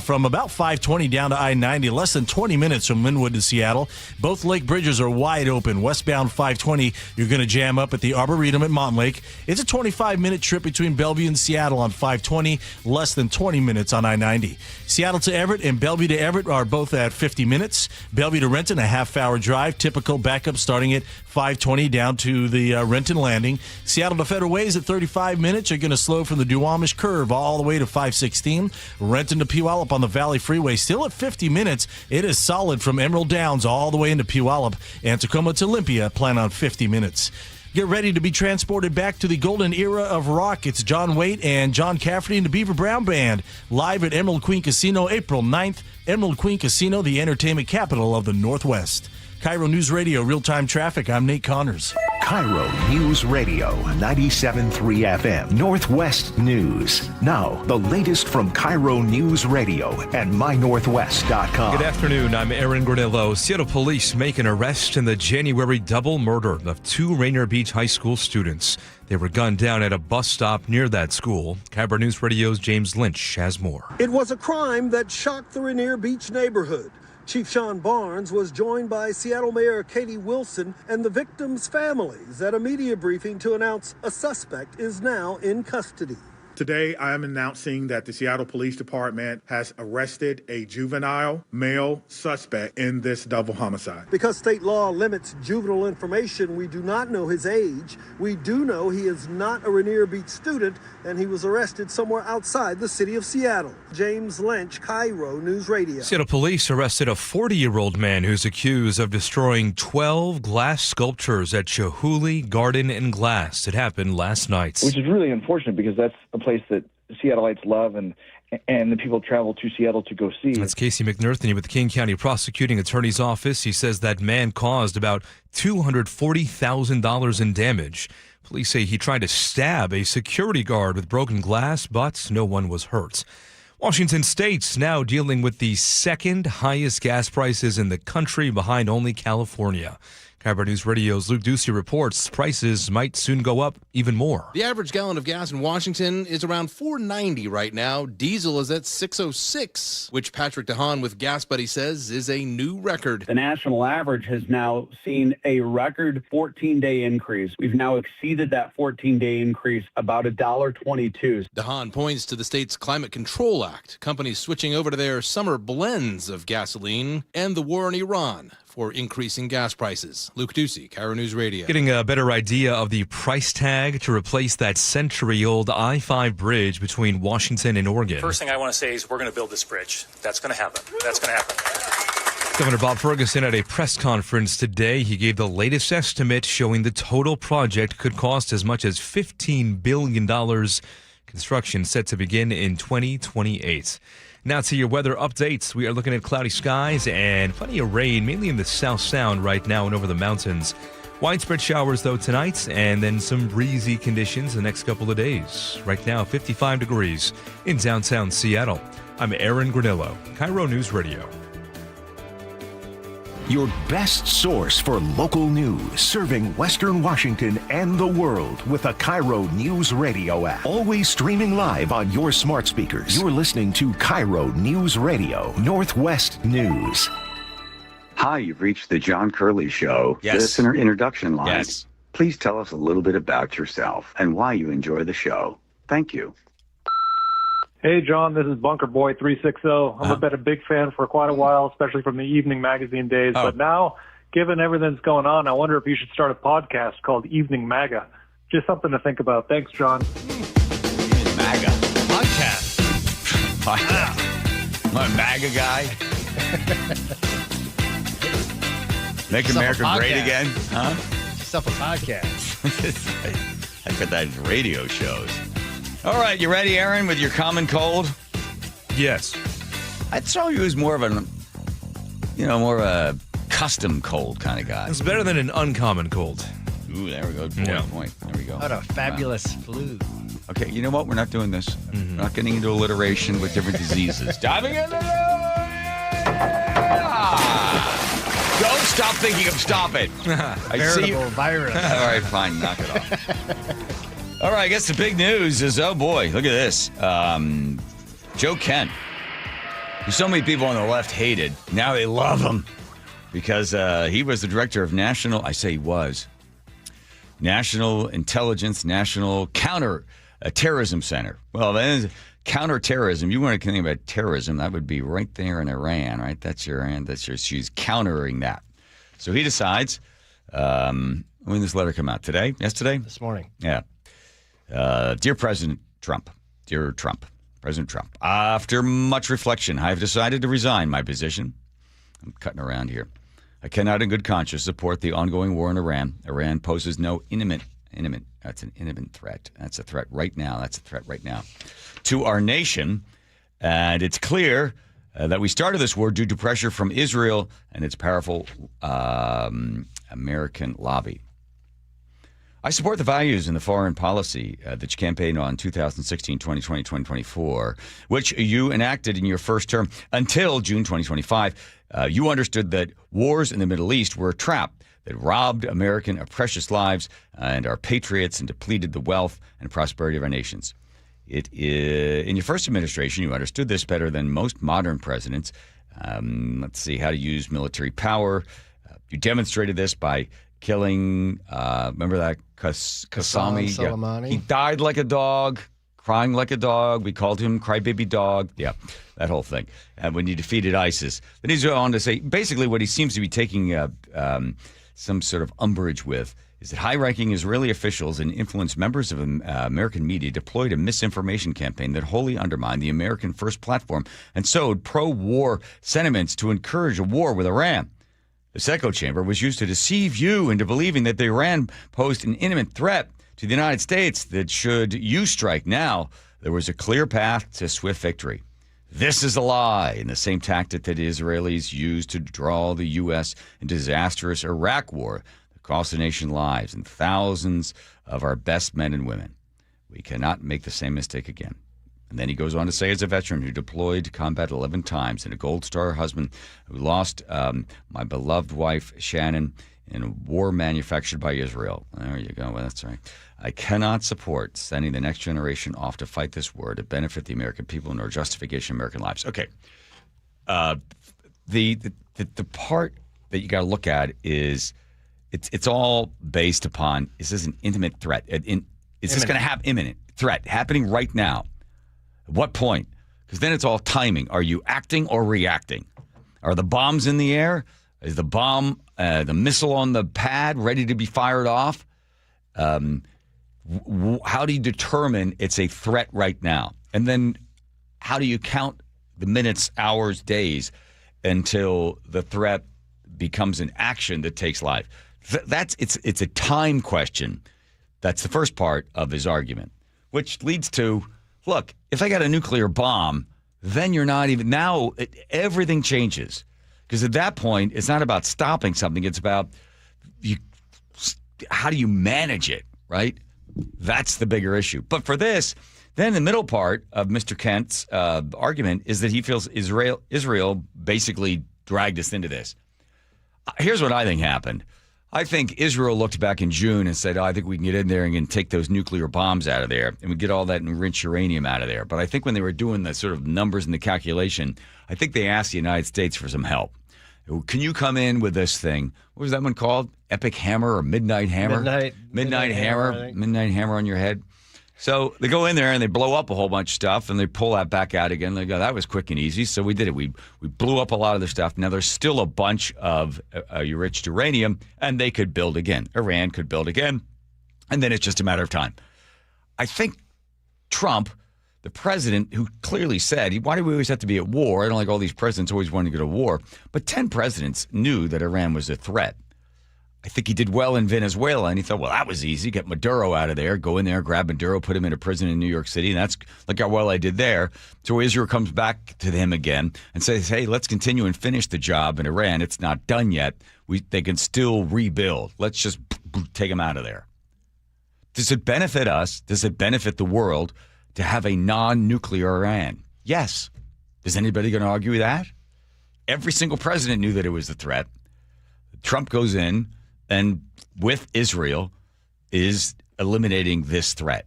from about 520 down to I-90. Less than 20 minutes from Linwood to Seattle. Both lake bridges are wide open. Westbound 520, you're going to jam up at the Arboretum at Montlake. It's a 25-minute trip between Bellevue and Seattle on 520, less than 20 minutes on I-90. Seattle to Everett and Bellevue to Everett are both at 50 minutes. Bellevue to Renton, a half-hour drive. Typical backup starting at 520 down to the Renton Landing. Seattle to Federal Way is at 35 minutes. You're going to slow from the Duwamish Curve all the way to 516. Renton to Puyallup on the Valley Freeway still at 50 minutes. It is solid from Emerald Downs all the way way into Puyallup, and Tacoma to Olympia plan on 50 minutes. Get ready to be transported back to the golden era of rock. It's John Waite and John Cafferty and the Beaver Brown Band live at Emerald Queen Casino April 9th. Emerald Queen Casino, the entertainment capital of the Northwest. KIRO News Radio, real-time traffic. I'm Nate Connors. KIRO News Radio, 97.3 FM, Northwest News. Now, the latest from KIRO News Radio and mynorthwest.com. Good afternoon, I'm Aaron Granillo. Seattle police make an arrest in the January double murder of 2 Rainier Beach High School students. They were gunned down at a bus stop near that school. KIRO News Radio's James Lynch has more. It was a crime that shocked the Rainier Beach neighborhood. Chief Sean Barnes was joined by Seattle Mayor Katie Wilson and the victims' families at a media briefing to announce a suspect is now in custody. Today, I am announcing that the Seattle Police Department has arrested a juvenile male suspect in this double homicide. Because state law limits juvenile information, we do not know his age. We do know he is not a Rainier Beach student, and he was arrested somewhere outside the city of Seattle. James Lynch, KIRO News Radio. Seattle police arrested a 40-year-old man who's accused of destroying 12 glass sculptures at Chihuly Garden and Glass. It happened last night. Which is really unfortunate because that's a place that Seattleites love and the people travel to Seattle to go see. That's Casey McNerthney with the King County Prosecuting Attorney's Office. He says that man caused about $240,000 in damage. Police say he tried to stab a security guard with broken glass, but no one was hurt. Washington State's now dealing with the second highest gas prices in the country, behind only California. KIRO News Radio's Luke Ducey reports prices might soon go up even more. The average gallon of gas in Washington is around $4.90 right now. Diesel is at $6.06, which Patrick DeHaan with Gas Buddy says is a new record. The national average has now seen a record 14-day increase. We've now exceeded that 14-day increase about $1.22. DeHaan points to the state's Climate Control Act, companies switching over to their summer blends of gasoline, and the war in Iran for increasing gas prices. Luke Ducey, KIRO News Radio. Getting a better idea of the price tag to replace that century-old I-5 bridge between Washington and Oregon. First thing I want to say is we're going to build this bridge. That's going to happen. That's going to happen. Governor Bob Ferguson at a press conference today. He gave the latest estimate showing the total project could cost as much as $15 billion. Construction set to begin in 2028. Now to your weather updates. We are looking at cloudy skies and plenty of rain, mainly in the South Sound right now and over the mountains. Widespread showers, though, tonight, and then some breezy conditions the next couple of days. Right now, 55 degrees in downtown Seattle. I'm Aaron Granillo, KIRO News Radio. Your best source for local news, serving Western Washington and the world with a KIRO News Radio app. Always streaming live on your smart speakers. You're listening to KIRO News Radio, Northwest News. Hi, you've reached the John Curley Show. Yes. Listener introduction line. Yes. Please tell us a little bit about yourself and why you enjoy the show. Thank you. Hey, John, this is Bunker Boy 360. I've been a big fan for quite a while, especially from the evening magazine days. But now, given everything that's going on, I wonder if you should start a podcast called Evening MAGA. Just something to think about. Thanks, John. MAGA. Podcast. I'm a MAGA guy. Make America great again. Huh? Yourself a podcast. I got that radio shows. All right, you ready, Aaron, with your common cold? Yes. I'd tell you as more of a custom cold kind of guy. It's better than an uncommon cold. Ooh, there we go. Point. There we go. What a fabulous flu. Okay, you know what? We're not doing this. We're not getting into alliteration with different diseases. Diving into Don't stop thinking of stop it. Veritable virus. All right, fine. Knock it off. All right, I guess the big news is, oh boy, look at this. Joe Kent, who so many people on the left hated, now they love him because he was the director of National Intelligence, National Counter-Terrorism Center. Well, then counterterrorism, you want to think about terrorism, that would be right there in Iran, right? She's countering that. So he decides, when did this letter come out? Today? Yesterday? This morning. Yeah. Dear President Trump, after much reflection, I have decided to resign my position. I'm cutting around here. I cannot in good conscience support the ongoing war in Iran. Iran poses no imminent, that's an imminent threat. That's a threat right now. That's a threat right now to our nation. And it's clear that we started this war due to pressure from Israel and its powerful American lobby. I support the values in the foreign policy that you campaigned on 2016, 2020, 2024, which you enacted in your first term until June 2025. You understood that wars in the Middle East were a trap that robbed American of precious lives and our patriots and depleted the wealth and prosperity of our nations. In your first administration, you understood this better than most modern presidents. Let's see, how to use military power. You demonstrated this by killing, remember that Qasem Soleimani? He died like a dog, crying like a dog. We called him Crybaby Dog. Yeah, that whole thing. And when you defeated ISIS. Then he's on to say, basically what he seems to be taking some sort of umbrage with is that high-ranking Israeli officials and influenced members of American media deployed a misinformation campaign that wholly undermined the American First platform and sowed pro-war sentiments to encourage a war with Iran. This echo chamber was used to deceive you into believing that the Iran posed an imminent threat to the United States that should you strike now, there was a clear path to swift victory. This is a lie, and the same tactic that the Israelis used to draw the U.S. into disastrous Iraq war that cost the nation lives and thousands of our best men and women. We cannot make the same mistake again. And then he goes on to say, as a veteran who deployed to combat 11 times and a Gold Star husband who lost my beloved wife, Shannon, in a war manufactured by Israel. There you go. Well, that's right. I cannot support sending the next generation off to fight this war to benefit the American people nor justification of American lives. Okay. The part that you got to look at is it's all based upon, is this an intimate threat? Is this going to have imminent threat happening right now? At what point? Because then it's all timing. Are you acting or reacting? Are the bombs in the air? Is the bomb, the missile on the pad ready to be fired off? How do you determine it's a threat right now? And then how do you count the minutes, hours, days until the threat becomes an action that takes life? It's a time question. That's the first part of his argument, which leads to, look, if I got a nuclear bomb, then you're not even, now everything changes. Because at that point, it's not about stopping something. It's about how do you manage it, right? That's the bigger issue. But for this, then the middle part of Mr. Kent's argument is that he feels Israel basically dragged us into this. Here's what I think happened. I think Israel looked back in June and said, I think we can get in there and take those nuclear bombs out of there and we get all that enriched uranium out of there. But I think when they were doing the sort of numbers and the calculation, I think they asked the United States for some help. Can you come in with this thing? What was that one called? Epic Hammer or Midnight Hammer? Midnight Hammer. Midnight Hammer on your head. So they go in there and they blow up a whole bunch of stuff and they pull that back out again. They go, that was quick and easy. So we did it. We blew up a lot of the stuff. Now there's still a bunch of enriched uranium and they could build again. Iran could build again. And then it's just a matter of time. I think Trump, the president, who clearly said, why do we always have to be at war? I don't like all these presidents always wanting to go to war. But 10 presidents knew that Iran was a threat. I think he did well in Venezuela, and he thought, well, that was easy. Get Maduro out of there, go in there, grab Maduro, put him in a prison in New York City, and that's look how well I did there. So Israel comes back to him again and says, hey, let's continue and finish the job in Iran. It's not done yet. They can still rebuild. Let's just take them out of there. Does it benefit us? Does it benefit the world to have a non-nuclear Iran? Yes. Is anybody going to argue with that? Every single president knew that it was a threat. Trump goes in and with Israel is eliminating this threat.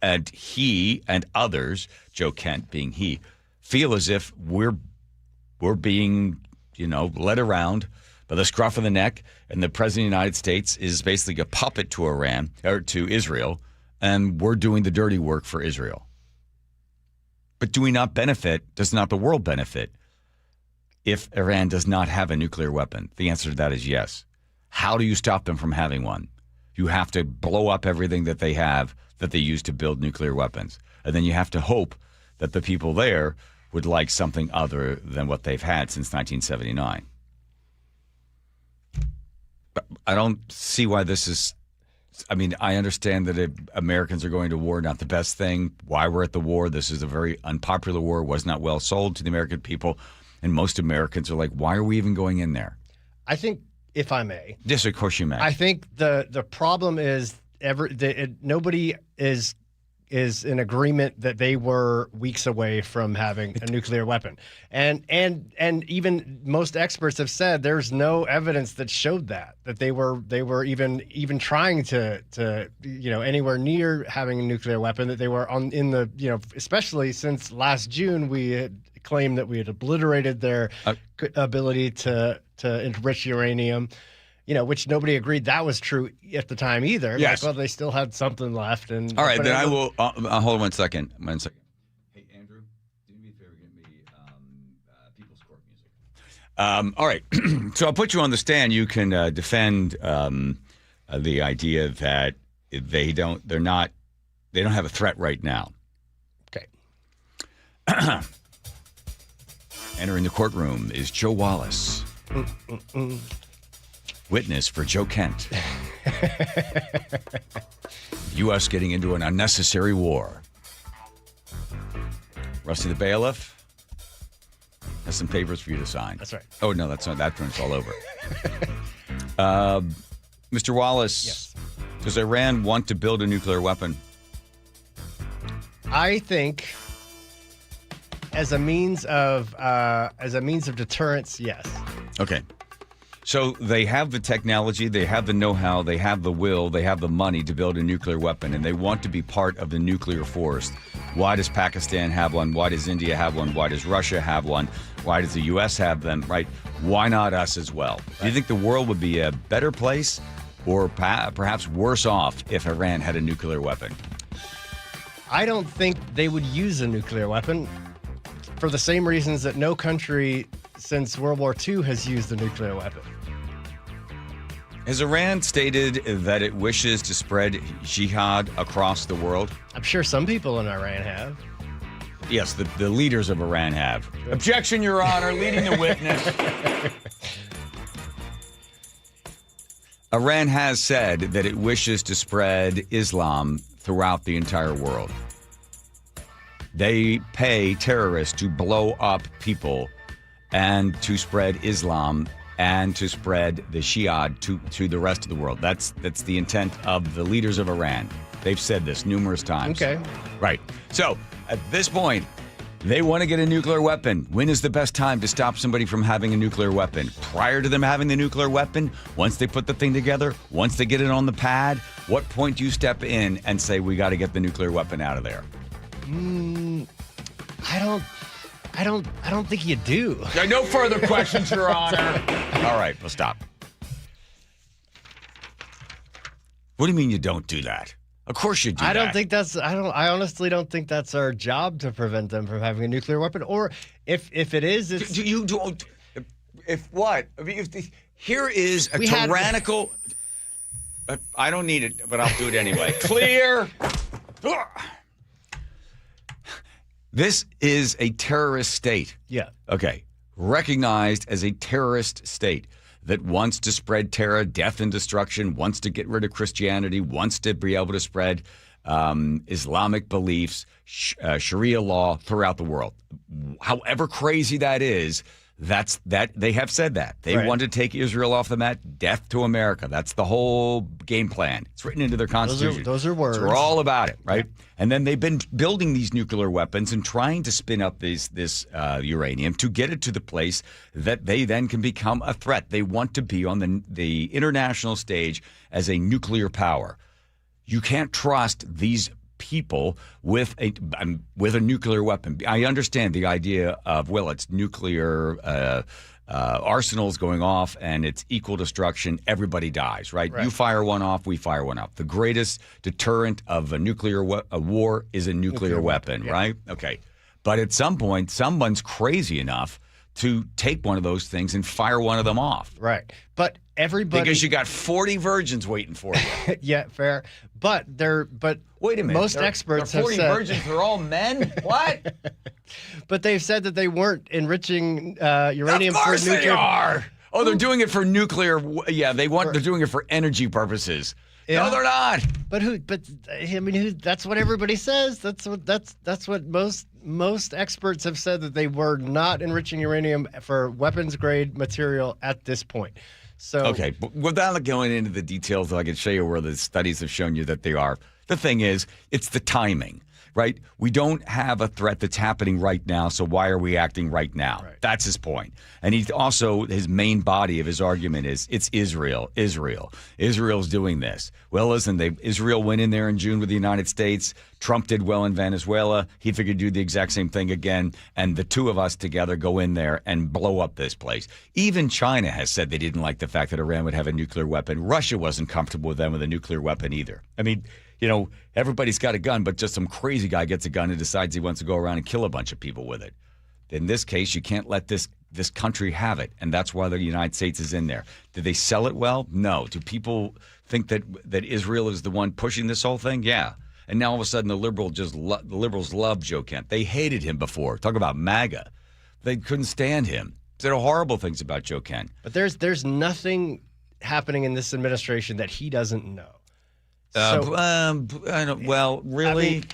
And he and others, Joe Kent being he, feel as if we're being, led around by the scruff of the neck, and the president of the United States is basically a puppet to Iran or to Israel, and we're doing the dirty work for Israel. But do we not benefit? Does not the world benefit if Iran does not have a nuclear weapon? The answer to that is yes. How do you stop them from having one? You have to blow up everything that they have that they use to build nuclear weapons. And then you have to hope that the people there would like something other than what they've had since 1979. I don't see why this is. I mean, I understand that Americans are going to war, not the best thing. Why we're at the war. This is a very unpopular war, was not well sold to the American people. And most Americans are like, why are we even going in there? I think, if I may. Yes, of course you may. I think the problem is nobody is in agreement that they were weeks away from having a nuclear weapon. And even most experts have said there's no evidence that showed that they were even trying to anywhere near having a nuclear weapon, that they were especially since last June we had claimed that we had obliterated their ability to enrich uranium. Which nobody agreed that was true at the time either. Yes. Well, they still had something left. And all right, then I will hold on one second. Hey, Andrew, do me a favor, get me People's Court music. All right, so I'll put you on the stand. You can defend the idea that they don't have a threat right now. Okay. Entering the courtroom is Joe Wallace. Witness for Joe Kent. U.S. getting into an unnecessary war. Rusty the bailiff has some papers for you to sign. That's right. Oh, no, that's not. That one's all over. Mr. Wallace, yes. Does Iran want to build a nuclear weapon? I think as a means of deterrence, yes. Okay. So they have the technology, they have the know-how, they have the will, they have the money to build a nuclear weapon, and they want to be part of the nuclear force. Why does Pakistan have one? Why does India have one? Why does Russia have one? Why does the U.S. have them, right? Why not us as well? Right. Do you think the world would be a better place or perhaps worse off if Iran had a nuclear weapon? I don't think they would use a nuclear weapon for the same reasons that no country since World War II has used a nuclear weapon. Has Iran stated that it wishes to spread jihad across the world? I'm sure some people in Iran have. Yes, the leaders of Iran have. Sure. Objection, Your Honor, leading the witness. Iran has said that it wishes to spread Islam throughout the entire world. They pay terrorists to blow up people and to spread Islam and to spread the Shia to the rest of the world. That's the intent of the leaders of Iran. They've said this numerous times. Okay. Right. So, at this point, they want to get a nuclear weapon. When is the best time to stop somebody from having a nuclear weapon? Prior to them having the nuclear weapon? Once they put the thing together? Once they get it on the pad? What point do you step in and say, we got to get the nuclear weapon out of there? I don't think you do. No further questions, Your Honor. All right, we'll stop. What do you mean you don't do that? Of course you do. I honestly don't think that's our job to prevent them from having a nuclear weapon. Or if it is, it's you don't. If what? I mean, here is a tyrannical. I don't need it, but I'll do it anyway. Clear. This is a terrorist state. Yeah. Okay. Recognized as a terrorist state that wants to spread terror, death, and destruction, wants to get rid of Christianity, wants to be able to spread Islamic beliefs, Sharia law throughout the world. However crazy that is, they have said that. They want to take Israel off the mat, death to America. That's the whole game plan. It's written into their constitution. Those are words. So we're all about it, right? Yeah. And then they've been building these nuclear weapons and trying to spin up this uranium to get it to the place that they then can become a threat. They want to be on the international stage as a nuclear power. You can't trust these people with a nuclear weapon. I understand the idea of, well, it's nuclear arsenals going off and it's equal destruction. Everybody dies, right? You fire one off, we fire one off. The greatest deterrent of a nuclear war is a nuclear weapon, yeah. Right? Okay. But at some point, someone's crazy enough to take one of those things and fire one of them off. Right. But everybody... Because you got 40 virgins waiting for you. Yeah, fair. But wait a minute. Most experts have 40 said... 40 virgins are all men? What? But they've said that they weren't enriching uranium for nuclear... Of course they are! Oh, they're doing it for nuclear. Yeah, they're doing it for energy purposes. Yeah. No, they're not. But who? But I mean, that's what everybody says. That's what most experts have said, that they were not enriching uranium for weapons grade material at this point. So okay, but without going into the details, I can show you where the studies have shown you that they are. The thing is, it's the timing. Right? We don't have a threat that's happening right now, so why are we acting right now? Right. That's his point. And he's also, his main body of his argument is, it's Israel. Israel's doing this. Well, listen, Israel went in there in June with the United States. Trump did well in Venezuela. He figured do the exact same thing again. And the two of us together go in there and blow up this place. Even China has said they didn't like the fact that Iran would have a nuclear weapon. Russia wasn't comfortable with them with a nuclear weapon either. I mean, you know, everybody's got a gun, but just some crazy guy gets a gun and decides he wants to go around and kill a bunch of people with it. In this case, you can't let this country have it, and that's why the United States is in there. Did they sell it well? No. Do people think that Israel is the one pushing this whole thing? Yeah. And now all of a sudden the liberals love Joe Kent. They hated him before. Talk about MAGA. They couldn't stand him. Said horrible things about Joe Kent. But there's nothing happening in this administration that he doesn't know. I don't. Well, really? I mean,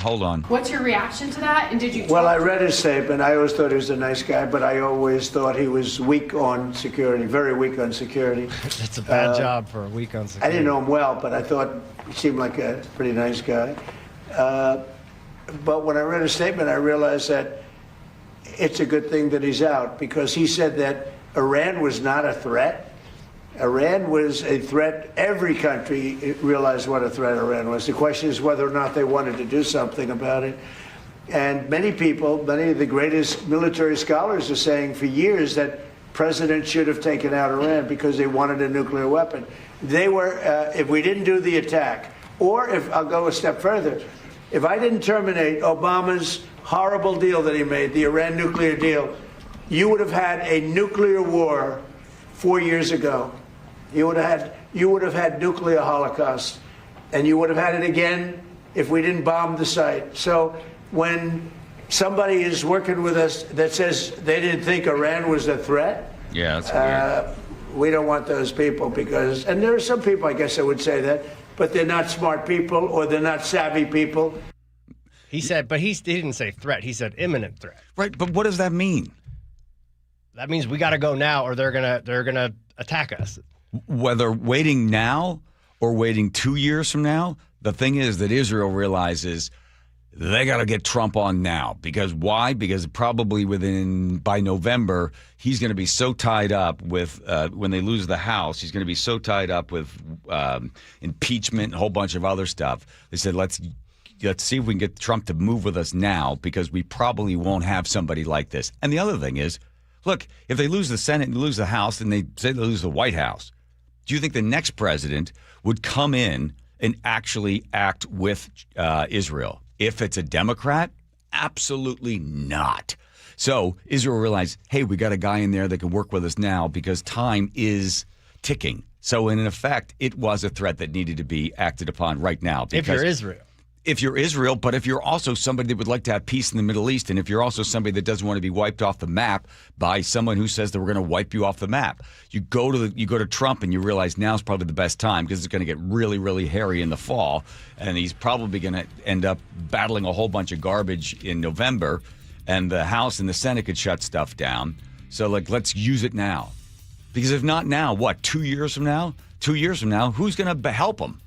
hold on. What's your reaction to that? And did you? Well, I read his statement. I always thought he was a nice guy, but I always thought he was weak on security, very weak on security. That's a bad job for a weak on security. I didn't know him well, but I thought he seemed like a pretty nice guy. But when I read his statement, I realized that it's a good thing that he's out, because he said that Iran was not a threat. Iran was a threat. Every country realized what a threat Iran was. The question is whether or not they wanted to do something about it. And many people, many of the greatest military scholars are saying for years that presidents should have taken out Iran because they wanted a nuclear weapon. They were, if we didn't do the attack, or if, I'll go a step further, if I didn't terminate Obama's horrible deal that he made, the Iran nuclear deal, you would have had a nuclear war 4 years ago. You would have had nuclear holocaust, and you would have had it again if we didn't bomb the site. So when somebody is working with us that says they didn't think Iran was a threat, yeah, that's weird. We don't want those people, because, and there are some people, I guess I would say that, but they're not smart people or they're not savvy people. He said, but he didn't say threat. He said imminent threat. Right, but what does that mean? That means we got to go now, or they're gonna attack us. Whether waiting now or waiting 2 years from now, the thing is that Israel realizes they got to get Trump on now. Because why? Because probably by November, he's going to be so tied up with, when they lose the House, he's going to be so tied up with impeachment and a whole bunch of other stuff. They said, let's see if we can get Trump to move with us now, because we probably won't have somebody like this. And the other thing is, look, if they lose the Senate and lose the House, and they say they lose the White House, do you think the next president would come in and actually act with Israel? If it's a Democrat, absolutely not. So Israel realized, hey, we got a guy in there that can work with us now, because time is ticking. So in effect, it was a threat that needed to be acted upon right now. If you're Israel. If you're Israel, but if you're also somebody that would like to have peace in the Middle East, and if you're also somebody that doesn't want to be wiped off the map by someone who says that we're going to wipe you off the map, you go to Trump and you realize now's probably the best time, because it's going to get really, really hairy in the fall, and he's probably going to end up battling a whole bunch of garbage in November, and the House and the Senate could shut stuff down. So, let's use it now, because if not now, what? 2 years from now? 2 years from now, who's going to help him?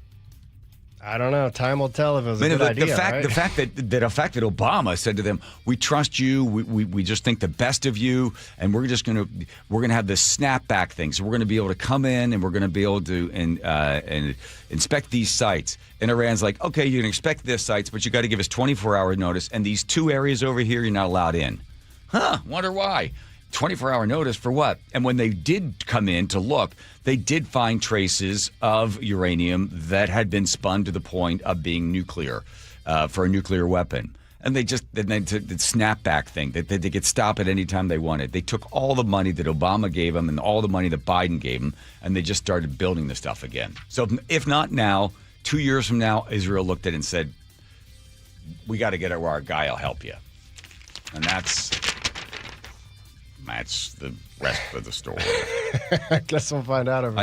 I don't know. Time will tell if it was a good idea. The fact that Obama said to them, "We trust you. We just think the best of you, and we're gonna have this snapback thing. So we're gonna be able to come in and we're gonna be able to and inspect these sites." And Iran's like, "Okay, you can inspect these sites, but you got to give us 24-hour notice. And these two areas over here, you're not allowed in." Huh? Wonder why? 24-hour notice for what? And when they did come in to look, they did find traces of uranium that had been spun to the point of being nuclear, for a nuclear weapon. And they did the snapback thing, that they could stop at any time they wanted. They took all the money that Obama gave them and all the money that Biden gave them, and they just started building the stuff again. So if not now, 2 years from now, Israel looked at it and said, we got to get it where our guy will help you. And that's match the rest of the story. I guess we'll find out.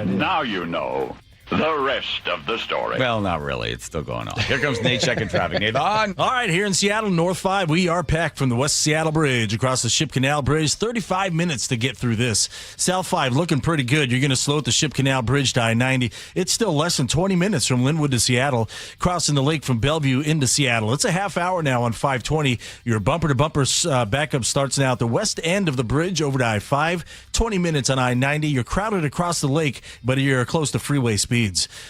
Now you know the rest of the story. Well, not really. It's still going on. Here comes Nate checking traffic. Nate, on. All right, here in Seattle, North 5, we are packed from the West Seattle Bridge across the Ship Canal Bridge. 35 minutes to get through this. South 5 looking pretty good. You're going to slow at the Ship Canal Bridge to I-90. It's still less than 20 minutes from Linwood to Seattle, crossing the lake from Bellevue into Seattle. It's a half hour now on 520. Your bumper-to-bumper backup starts now at the west end of the bridge over to I-5. 20 minutes on I-90. You're crowded across the lake, but you're close to freeway speeds.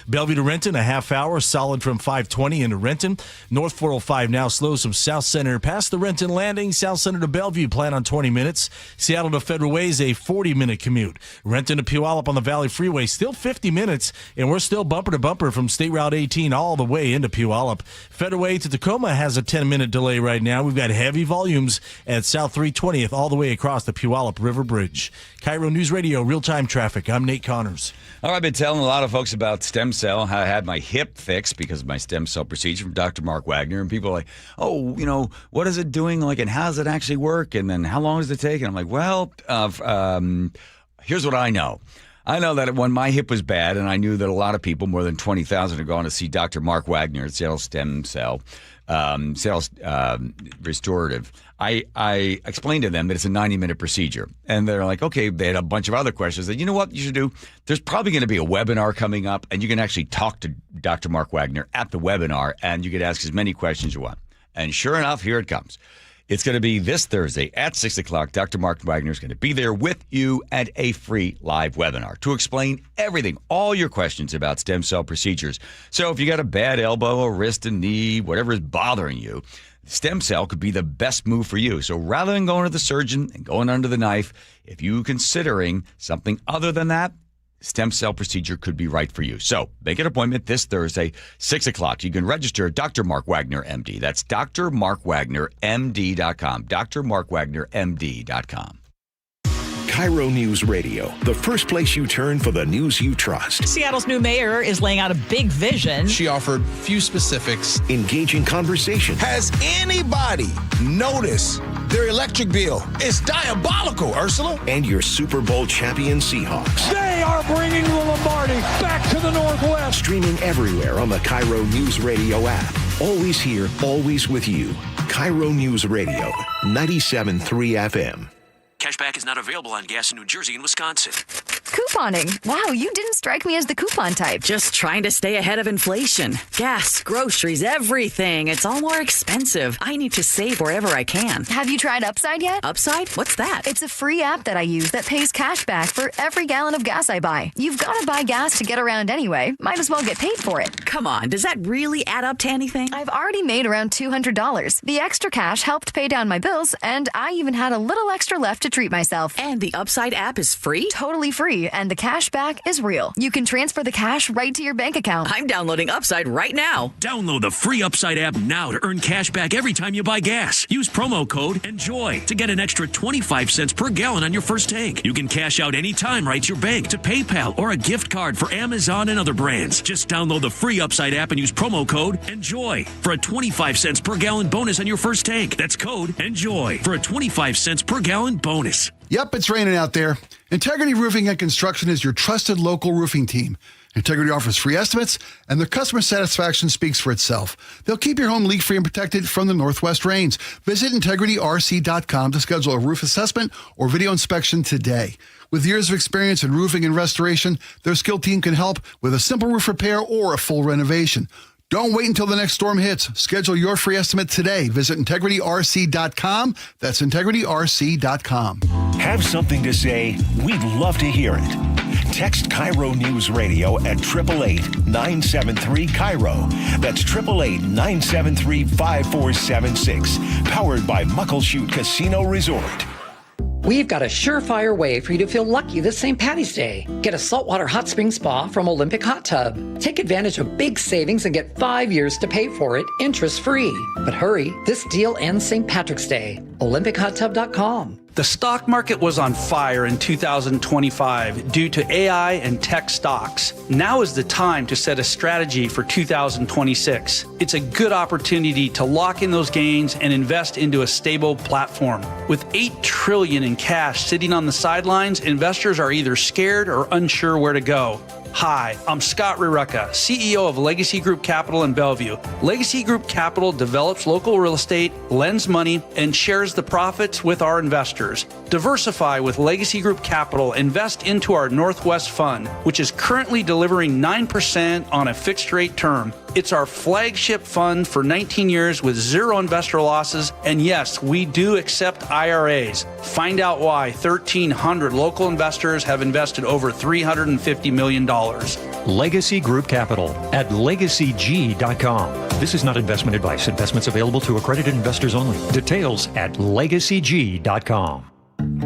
Bellevue to Renton, a half hour, solid from 520 into Renton. North 405 now slows from South Center past the Renton Landing. South Center to Bellevue, plan on 20 minutes. Seattle to Federal Way is a 40-minute commute. Renton to Puyallup on the Valley Freeway, still 50 minutes, and we're still bumper to bumper from State Route 18 all the way into Puyallup. Federal Way to Tacoma has a 10-minute delay right now. We've got heavy volumes at South 320th all the way across the Puyallup River Bridge. KIRO News Radio, real-time traffic. I'm Nate Connors. All right, I've been telling a lot of folks about stem cell, how I had my hip fixed because of my stem cell procedure from Dr. Mark Wagner. And people are like, oh, what is it doing? Like, and how does it actually work? And then how long does it take? And I'm like, well, here's what I know. I know that when my hip was bad, and I knew that a lot of people, more than 20,000, had gone to see Dr. Mark Wagner at Seattle Stem Cell, Restorative. I explained to them that it's a 90-minute procedure. And they're like, okay, they had a bunch of other questions. That, you know what you should do? There's probably going to be a webinar coming up, and you can actually talk to Dr. Mark Wagner at the webinar, and you can ask as many questions you want. And sure enough, here it comes. It's going to be this Thursday at 6 o'clock. Dr. Mark Wagner is going to be there with you at a free live webinar to explain everything, all your questions about stem cell procedures. So if you got a bad elbow, a wrist, a knee, whatever is bothering you, stem cell could be the best move for you. So rather than going to the surgeon and going under the knife, if you're considering something other than that, stem cell procedure could be right for you. So make an appointment this Thursday, 6 o'clock. You can register at Dr. Mark Wagner, MD. That's drmarkwagnermd.com. drmarkwagnermd.com. KIRO News Radio, the first place you turn for the news you trust. Seattle's new mayor is laying out a big vision. She offered few specifics. Engaging conversation. Has anybody noticed their electric bill? It's diabolical, Ursula. And your Super Bowl champion Seahawks. They are bringing the Lombardi back to the Northwest. Streaming everywhere on the KIRO News Radio app. Always here, always with you. KIRO News Radio, 97.3 FM. Cashback is not available on gas in New Jersey and Wisconsin. Couponing. Wow, you didn't strike me as the coupon type. Just trying to stay ahead of inflation. Gas, groceries, everything. It's all more expensive. I need to save wherever I can. Have you tried Upside yet? Upside? What's that? It's a free app that I use that pays cash back for every gallon of gas I buy. You've got to buy gas to get around anyway. Might as well get paid for it. Come on, does that really add up to anything? I've already made around $200. The extra cash helped pay down my bills, and I even had a little extra left to treat myself. And the Upside app is free? Totally free, and the cash back is real. You can transfer the cash right to your bank account. I'm downloading Upside right now. Download the free Upside app now to earn cash back every time you buy gas. Use promo code ENJOY to get an extra 25 cents per gallon on your first tank. You can cash out anytime right to your bank, to PayPal, or a gift card for Amazon and other brands. Just download the free Upside app and use promo code ENJOY for a 25 cents per gallon bonus on your first tank. That's code ENJOY for a 25 cents per gallon bonus. Yep, it's raining out there. Integrity Roofing and Construction is your trusted local roofing team. Integrity offers free estimates, and their customer satisfaction speaks for itself. They'll keep your home leak-free and protected from the northwest rains. Visit integrityrc.com to schedule a roof assessment or video inspection today. With years of experience in roofing and restoration, their skilled team can help with a simple roof repair or a full renovation. Don't wait until the next storm hits. Schedule your free estimate today. Visit integrityrc.com. That's integrityrc.com. Have something to say? We'd love to hear it. Text KIRO News Radio at 888-973-KIRO. That's 888-973-5476. Powered by Muckleshoot Casino Resort. We've got a surefire way for you to feel lucky this St. Paddy's Day. Get a saltwater hot spring spa from Olympic Hot Tub. Take advantage of big savings and get 5 years to pay for it, interest-free. But hurry, this deal ends St. Patrick's Day. OlympicHotTub.com. The stock market was on fire in 2025 due to AI and tech stocks. Now is the time to set a strategy for 2026. It's a good opportunity to lock in those gains and invest into a stable platform. With $8 trillion in cash sitting on the sidelines, investors are either scared or unsure where to go. Hi, I'm Scott Rirucka, CEO of Legacy Group Capital in Bellevue. Legacy Group Capital develops local real estate, lends money, and shares the profits with our investors. Diversify with Legacy Group Capital. Invest into our Northwest Fund, which is currently delivering 9% on a fixed rate term. It's our flagship fund for 19 years with zero investor losses. And yes, we do accept IRAs. Find out why 1,300 local investors have invested over $350 million. Legacy Group Capital at legacyg.com. This is not investment advice. Investments available to accredited investors only. Details at legacyg.com.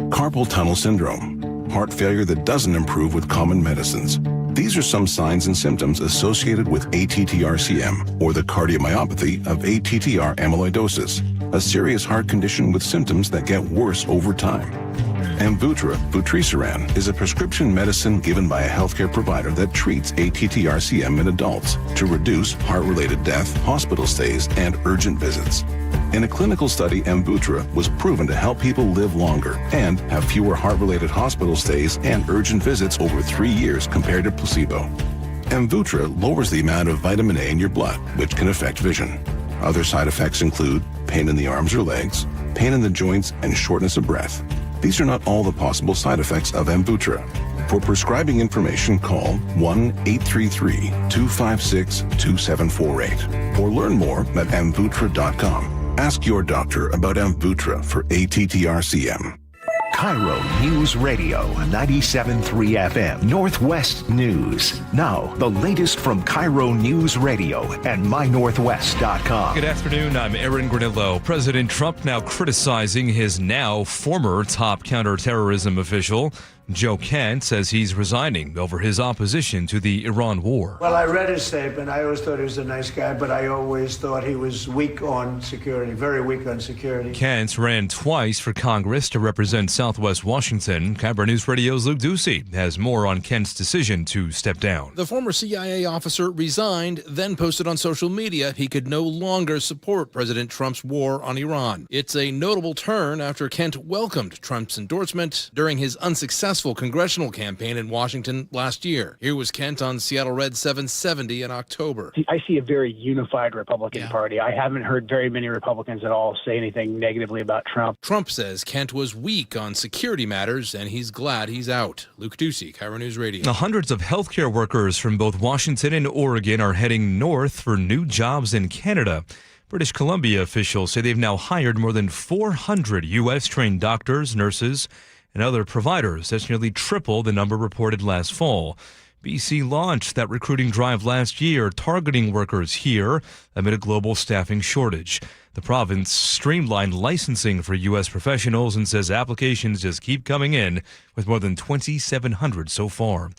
Carpal tunnel syndrome, heart failure that doesn't improve with common medicines. These are some signs and symptoms associated with ATTR-CM, or the cardiomyopathy of ATTR amyloidosis, a serious heart condition with symptoms that get worse over time. Amvuttra, vutrisiran, is a prescription medicine given by a healthcare provider that treats ATTR-CM in adults to reduce heart-related death, hospital stays, and urgent visits. In a clinical study, Amvuttra was proven to help people live longer and have fewer heart-related hospital stays and urgent visits over 3 years compared to placebo. Amvuttra lowers the amount of vitamin A in your blood, which can affect vision. Other side effects include pain in the arms or legs, pain in the joints, and shortness of breath. These are not all the possible side effects of Amvuttra. For prescribing information, call 1-833-256-2748 or learn more at amvuttra.com. Ask your doctor about Amvuttra for ATTR-CM. KIRO Newsradio 97.3 FM Northwest News. Now, the latest from KIRO Newsradio and mynorthwest.com. Good afternoon. I'm Aaron Granillo. President Trump now criticizing his now former top counterterrorism official. Joe Kent says he's resigning over his opposition to the Iran war. Well, I read his statement. I always thought he was a nice guy, but I always thought he was weak on security, very weak on security. Kent ran twice for Congress to represent Southwest Washington. KIRO News Radio's Luke Ducey has more on Kent's decision to step down. The former CIA officer resigned, then posted on social media he could no longer support President Trump's war on Iran. It's a notable turn after Kent welcomed Trump's endorsement during his unsuccessful congressional campaign in Washington last year. Here was Kent on Seattle Red 770 in October. I see a very unified Republican Party. I haven't heard very many Republicans at all say anything negatively about Trump. Trump says Kent was weak on security matters, and he's glad he's out. Luke Ducey, KIRO News Radio. Now, hundreds of healthcare workers from both Washington and Oregon are heading north for new jobs in Canada. British Columbia officials say they've now hired more than 400 U.S.-trained doctors, nurses, and other providers. That's nearly triple the number reported last fall. BC launched that recruiting drive last year, targeting workers here amid a global staffing shortage. The province streamlined licensing for U.S. professionals and says applications just keep coming in, with more than 2,700 so far.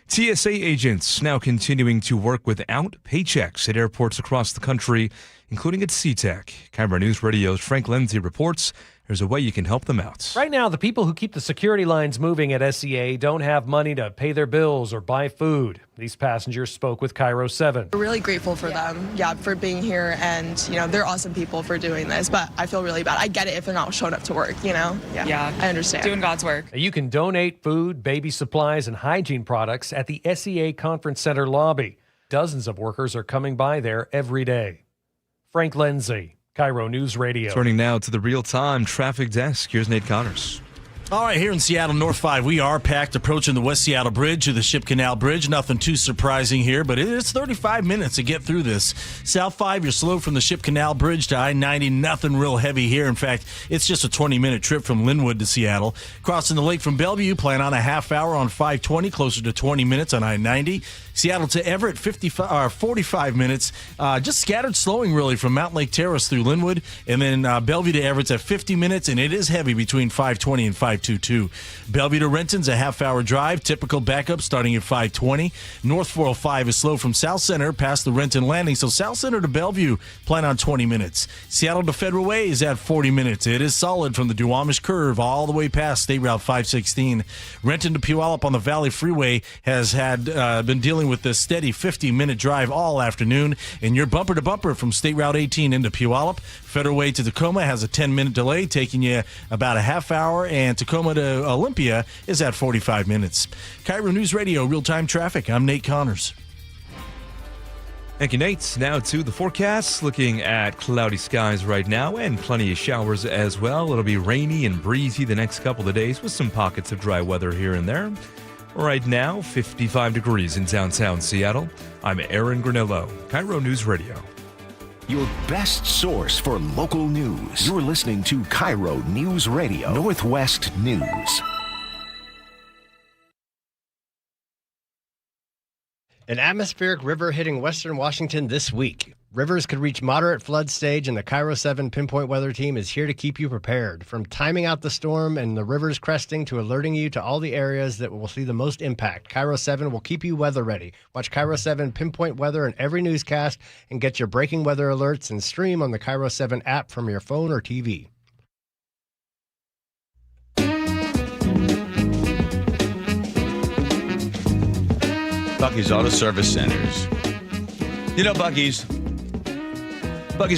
TSA agents now continuing to work without paychecks at airports across the country, including at SeaTac. KIRO News Radio's Frank Lindsay reports there's a way you can help them out. Right now, the people who keep the security lines moving at SEA don't have money to pay their bills or buy food. These passengers spoke with KIRO 7. We're really grateful for them, for being here, and, they're awesome people for doing this, but I feel really bad. I get it if they're not showing up to work, Yeah, I understand. Doing God's work. You can donate food, baby supplies, and hygiene products at the SEA Conference Center lobby. Dozens of workers are coming by there every day. Frank Lindsay, KIRO News Radio. Turning now to the real-time traffic desk. Here's Nate Connors. All right, here in Seattle, North 5, we are packed approaching the West Seattle Bridge to the Ship Canal Bridge. Nothing too surprising here, but it is 35 minutes to get through this. South 5, you're slow from the Ship Canal Bridge to I-90. Nothing real heavy here. In fact, it's just a 20-minute trip from Linwood to Seattle. Crossing the lake from Bellevue, plan on a half hour on 520, closer to 20 minutes on I-90. Seattle to Everett, 45 minutes. Just scattered slowing, really, from Mountain Lake Terrace through Linwood. And then Bellevue to Everett's at 50 minutes, and it is heavy between 520 and 520. 522. Bellevue to Renton's a half-hour drive. Typical backup starting at 520. North 405 is slow from South Center past the Renton Landing. So South Center to Bellevue, plan on 20 minutes. Seattle to Federal Way is at 40 minutes. It is solid from the Duwamish Curve all the way past State Route 516. Renton to Puyallup on the Valley Freeway has been dealing with this steady 50-minute drive all afternoon. And you're bumper to bumper from State Route 18 into Puyallup. Federal Way to Tacoma has a 10-minute delay, taking you about a half hour, and Tacoma to Olympia is at 45 minutes. KIRO News Radio, real-time traffic. I'm Nate Connors. Thank you, Nate. Now to the forecast. Looking at cloudy skies right now and plenty of showers as well. It'll be rainy and breezy the next couple of days with some pockets of dry weather here and there. Right now, 55 degrees in downtown Seattle. I'm Aaron Granillo, KIRO News Radio. Your best source for local news. You're listening to KIRO News Radio, Northwest News. An atmospheric river hitting western Washington this week. Rivers could reach moderate flood stage, and the KIRO 7 Pinpoint Weather Team is here to keep you prepared. From timing out the storm and the rivers cresting to alerting you to all the areas that will see the most impact, KIRO 7 will keep you weather ready. Watch KIRO 7 Pinpoint Weather in every newscast and get your breaking weather alerts and stream on the KIRO 7 app from your phone or TV. Bucky's Auto Service Centers. You know, Bucky's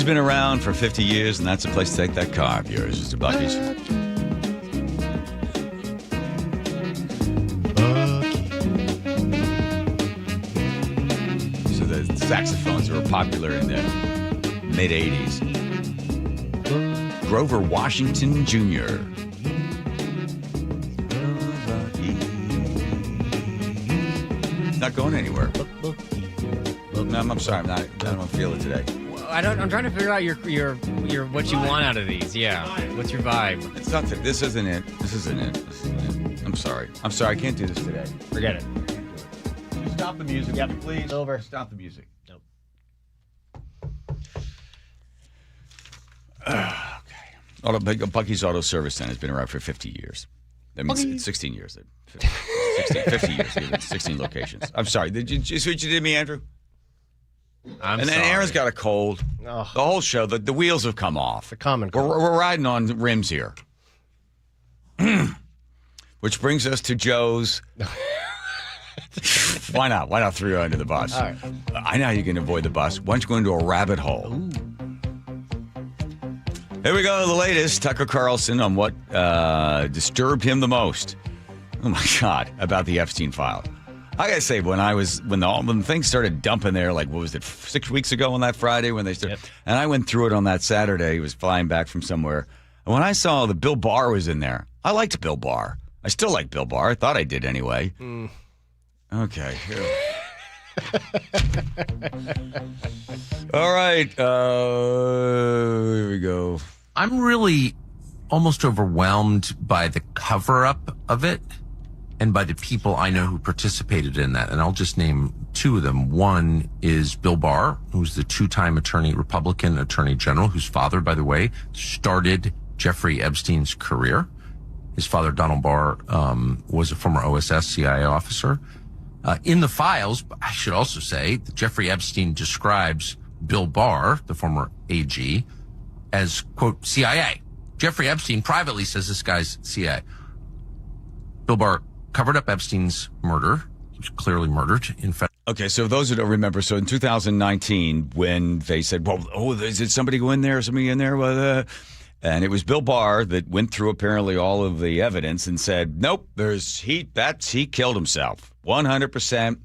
been around for 50 years, and that's the place to take that car of yours, is to Bucky's. So the saxophones were popular in the mid-'80s. Grover Washington Jr. Not going anywhere. No, I'm sorry. I don't feel it today. I'm trying to figure out your what you want out of these. Yeah. What's your vibe? It's not. This isn't it. I'm sorry. I can't do this today. Forget it. Just stop the music, please. Over. Stop the music. Nope. Okay. Bucky's Auto Service Center has been around for 50 years. That means it's 16 years. 50 years. 16 locations. I'm sorry. Did you see what you did to me, Andrew? I'm and then sorry. Aaron's got a cold. Oh. The whole show, the wheels have come off. The common cold. We're riding on rims here. Which brings us to Joe's. Why not? Why not throw you under the bus? All right. I know how you can avoid the bus. Why don't you go into a rabbit hole? Ooh. Here we go. The latest. Tucker Carlson on what disturbed him the most. Oh my God! About the Epstein file. I gotta say, when things started dumping there, like what was it, 6 weeks ago on that Friday when they started, and I went through it on that Saturday. He was flying back from somewhere, and when I saw that Bill Barr was in there, I liked Bill Barr. I still like Bill Barr. I thought I did anyway. Okay. All right. Here we go. I'm really almost overwhelmed by the cover-up of it and by the people I know who participated in that. And I'll just name two of them. One is Bill Barr, who's the two-time Republican Attorney General, whose father, by the way, started Jeffrey Epstein's career. His father, Donald Barr, was a former OSS CIA officer. In the files, I should also say that Jeffrey Epstein describes Bill Barr, the former AG, as, quote, CIA. Jeffrey Epstein privately says this guy's CIA. Bill Barr covered up Epstein's murder. He was clearly murdered in fact. Okay, so those who don't remember, so in 2019, when they said, did somebody go in there? Somebody in there? And it was Bill Barr that went through apparently all of the evidence and said, nope, he killed himself. 100%.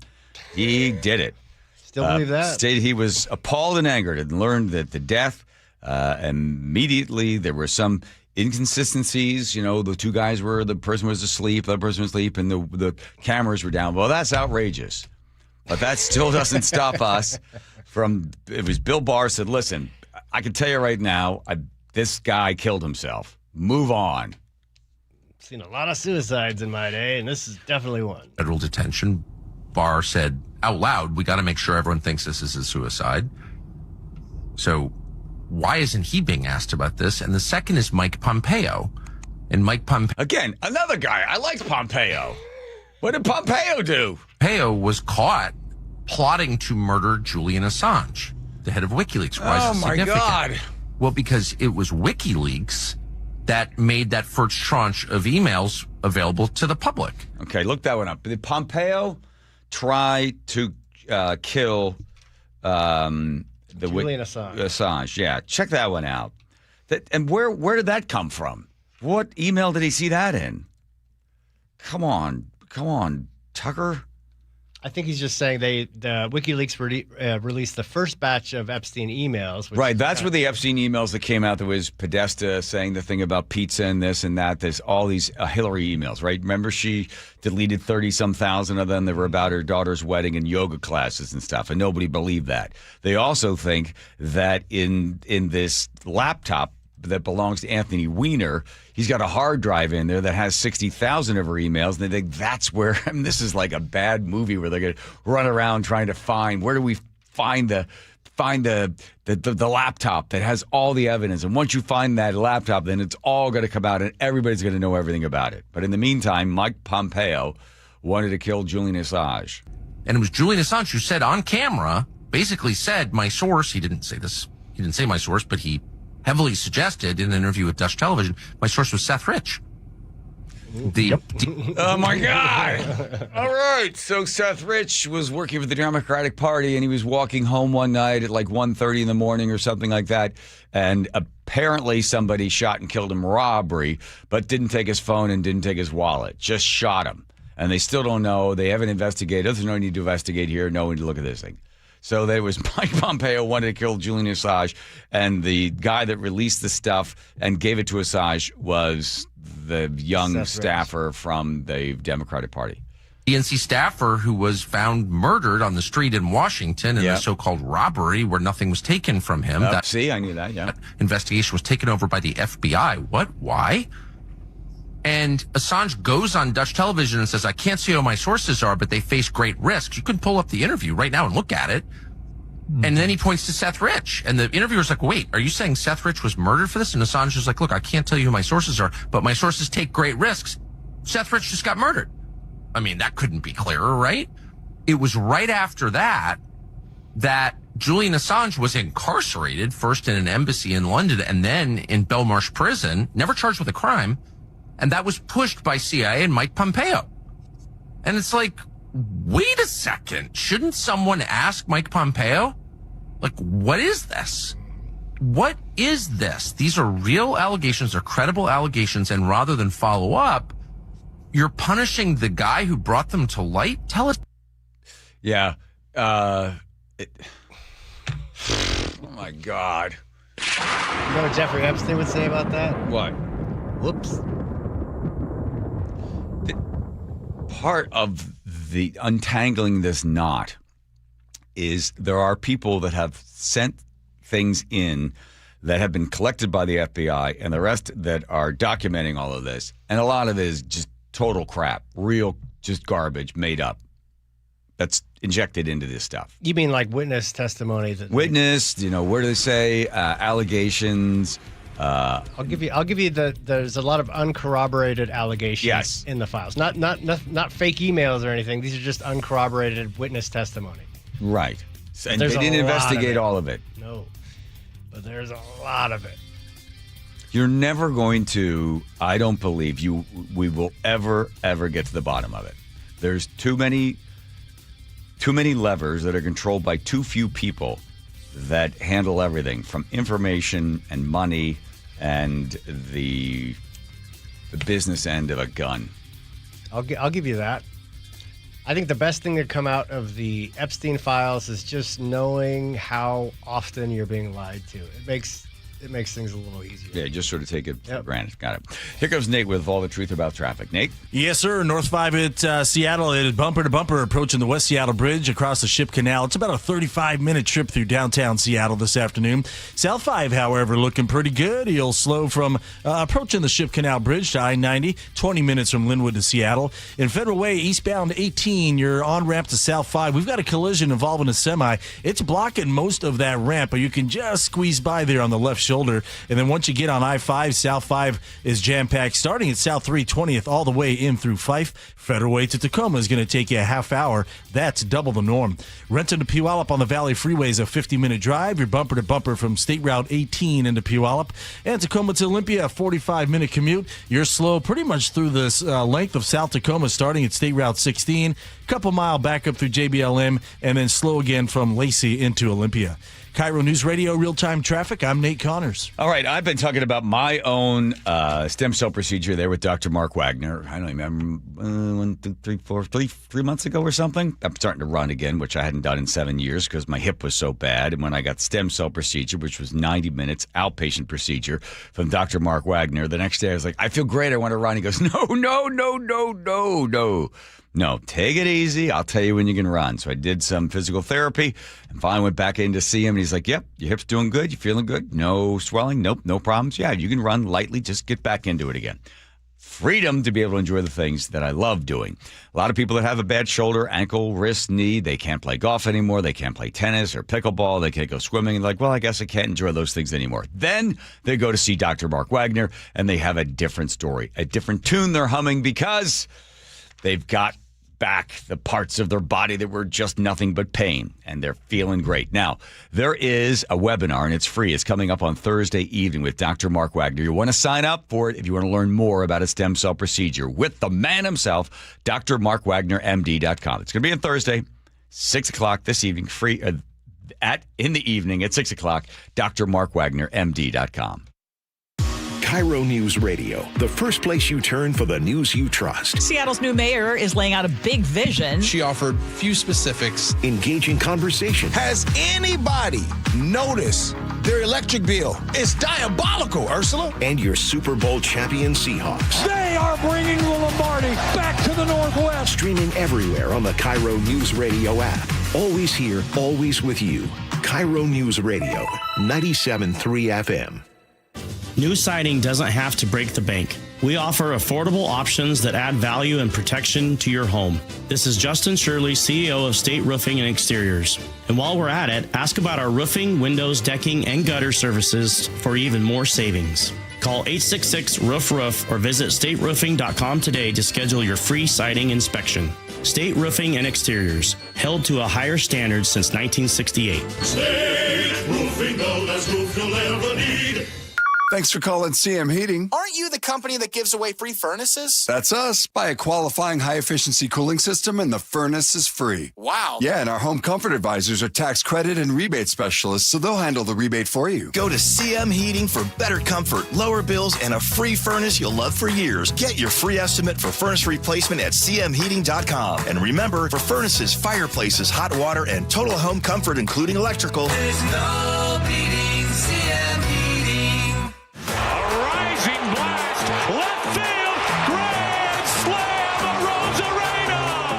He did it. Still believe that? Stated he was appalled and angered and learned that the death, immediately there were some inconsistencies. You know, the person was asleep, the other person was asleep, and the cameras were down. Well, that's outrageous. But that still doesn't stop us from, it was Bill Barr said, listen, I can tell you right now, this guy killed himself. Move on. Seen a lot of suicides in my day, and this is definitely one. Federal detention. Barr said out loud, we got to make sure everyone thinks this is a suicide. So why isn't he being asked about this? And the second is Mike Pompeo, And Mike Pompeo. Again, another guy. I liked Pompeo. What did Pompeo do? Pompeo was caught plotting to murder Julian Assange, the head of WikiLeaks. Why is this my significant? God. Well, because it was WikiLeaks that made that first tranche of emails available to the public. Okay, look that one up. Did Pompeo try to kill Julian Assange? Assange, yeah. Check that one out. And where did that come from? What email did he see that in? Come on, Tucker. I think he's just saying the WikiLeaks released the first batch of Epstein emails. Right, that's where the Epstein emails that came out. There was Podesta saying the thing about pizza and this and that. There's all these Hillary emails, right? Remember she deleted 30-some thousand of them that were about her daughter's wedding and yoga classes and stuff, and nobody believed that. They also think that in this laptop that belongs to Anthony Weiner, he's got a hard drive in there that has 60,000 of her emails, and they think that's where, I mean, this is like a bad movie where they're going to run around trying to find, where do we find the laptop that has all the evidence, and once you find that laptop, then it's all going to come out and everybody's going to know everything about it. But in the meantime, Mike Pompeo wanted to kill Julian Assange. And it was Julian Assange who said on camera, basically said, my source, he didn't say my source, but he heavily suggested in an interview with Dutch television, my source was Seth Rich. Oh, my God. All right. So Seth Rich was working for the Democratic Party, and he was walking home one night at like 1:30 in the morning or something like that. And apparently somebody shot and killed him robbery, but didn't take his phone and didn't take his wallet. Just shot him. And they still don't know. They haven't investigated. There's no need to investigate here. No need to look at this thing. So there was Mike Pompeo wanted to kill Julian Assange, and the guy that released the stuff and gave it to Assange was the young staffer from the Democratic Party. DNC staffer who was found murdered on the street in Washington in a so-called robbery where nothing was taken from him. See, I knew that, yeah. That investigation was taken over by the FBI. What? Why? And Assange goes on Dutch television and says, I can't see who my sources are, but they face great risks. You can pull up the interview right now and look at it. And then he points to Seth Rich. And the interviewer's like, wait, are you saying Seth Rich was murdered for this? And Assange is like, look, I can't tell you who my sources are, but my sources take great risks. Seth Rich just got murdered. I mean, that couldn't be clearer, right? It was right after that Julian Assange was incarcerated, first in an embassy in London and then in Belmarsh prison, never charged with a crime. And that was pushed by CIA and Mike Pompeo. And it's like, wait a second. Shouldn't someone ask Mike Pompeo? Like, what is this? What is this? These are real allegations. They're credible allegations. And rather than follow up, you're punishing the guy who brought them to light? Tell us. Yeah. Oh, my God. You know what Jeffrey Epstein would say about that? What? Whoops. Part of the untangling this knot is there are people that have sent things in that have been collected by the FBI and the rest that are documenting all of this. And a lot of it is just total crap, real just garbage made up that's injected into this stuff. You mean like witness testimony? Witness, where do they say allegations? I'll give you there's a lot of uncorroborated allegations in the files. Not fake emails or anything. These are just uncorroborated witness testimony. Right. And they didn't investigate all of it. No. But there's a lot of it. You're never going to, I don't believe we will ever get to the bottom of it. There's too many levers that are controlled by too few people that handle everything from information and money and the business end of a gun. I'll give you that. I think the best thing to come out of the Epstein files is just knowing how often you're being lied to. It makes things a little easier. Yeah, just sort of take it for granted. Got it. Here comes Nate with all the truth about traffic. Nate? Yes, sir. North 5 at Seattle. It is bumper to bumper approaching the West Seattle Bridge across the Ship Canal. It's about a 35-minute trip through downtown Seattle this afternoon. South 5, however, looking pretty good. You'll slow from approaching the Ship Canal Bridge to I-90, 20 minutes from Linwood to Seattle. In Federal Way, eastbound 18, you're on ramp to South 5. We've got a collision involving a semi. It's blocking most of that ramp, but you can just squeeze by there on the left shoulder. And then once you get on I-5, South 5 is jam-packed, starting at South 320th all the way in through Fife. Federal Way to Tacoma is going to take you a half hour. That's double the norm. Renton to Puyallup on the Valley Freeway is a 50-minute drive. You're bumper to bumper from State Route 18 into Puyallup. And Tacoma to Olympia, a 45-minute commute. You're slow pretty much through this length of South Tacoma, starting at State Route 16, couple mile back up through JBLM, and then slow again from Lacey into Olympia. KIRO News Radio, real-time traffic. I'm Nate Connors. All right, I've been talking about my own stem cell procedure there with Dr. Mark Wagner. I don't remember, 3 months ago or something. I'm starting to run again, which I hadn't done in 7 years because my hip was so bad. And when I got stem cell procedure, which was 90 minutes, outpatient procedure from Dr. Mark Wagner, the next day I was like, I feel great. I want to run. He goes, No, take it easy. I'll tell you when you can run. So I did some physical therapy and finally went back in to see him. And he's like, yep, your hip's doing good. You feeling good? No swelling? Nope, no problems. Yeah, you can run lightly. Just get back into it again. Freedom to be able to enjoy the things that I love doing. A lot of people that have a bad shoulder, ankle, wrist, knee, they can't play golf anymore. They can't play tennis or pickleball. They can't go swimming. And like, well, I guess I can't enjoy those things anymore. Then they go to see Dr. Mark Wagner and they have a different story, a different tune they're humming because they've got back the parts of their body that were just nothing but pain, and they're feeling great. Now, there is a webinar, and it's free. It's coming up on Thursday evening with Dr. Mark Wagner. You want to sign up for it if you want to learn more about a stem cell procedure with the man himself, drmarkwagnermd.com. It's going to be on Thursday, 6 o'clock this evening, free in the evening at 6 o'clock, drmarkwagnermd.com. KIRO News Radio, the first place you turn for the news you trust. Seattle's new mayor is laying out a big vision. She offered few specifics. Engaging conversation. Has anybody noticed their electric bill? It's diabolical, Ursula. And your Super Bowl champion Seahawks. They are bringing the Lombardi back to the Northwest. Streaming everywhere on the KIRO News Radio app. Always here, always with you. KIRO News Radio, 97.3 FM. New siding doesn't have to break the bank. We offer affordable options that add value and protection to your home. This is Justin Shirley, CEO of State Roofing and Exteriors. And while we're at it, ask about our roofing, windows, decking, and gutter services for even more savings. Call 866-ROOF-ROOF or visit stateroofing.com today to schedule your free siding inspection. State Roofing and Exteriors, held to a higher standard since 1968. State Roofing, the best roof you'll ever need. Thanks for calling CM Heating. Aren't you the company that gives away free furnaces? That's us. Buy a qualifying high-efficiency cooling system and the furnace is free. Wow. Yeah, and our home comfort advisors are tax credit and rebate specialists, so they'll handle the rebate for you. Go to CM Heating for better comfort, lower bills, and a free furnace you'll love for years. Get your free estimate for furnace replacement at cmheating.com. And remember, for furnaces, fireplaces, hot water, and total home comfort, including electrical, there's no beating CM Heating.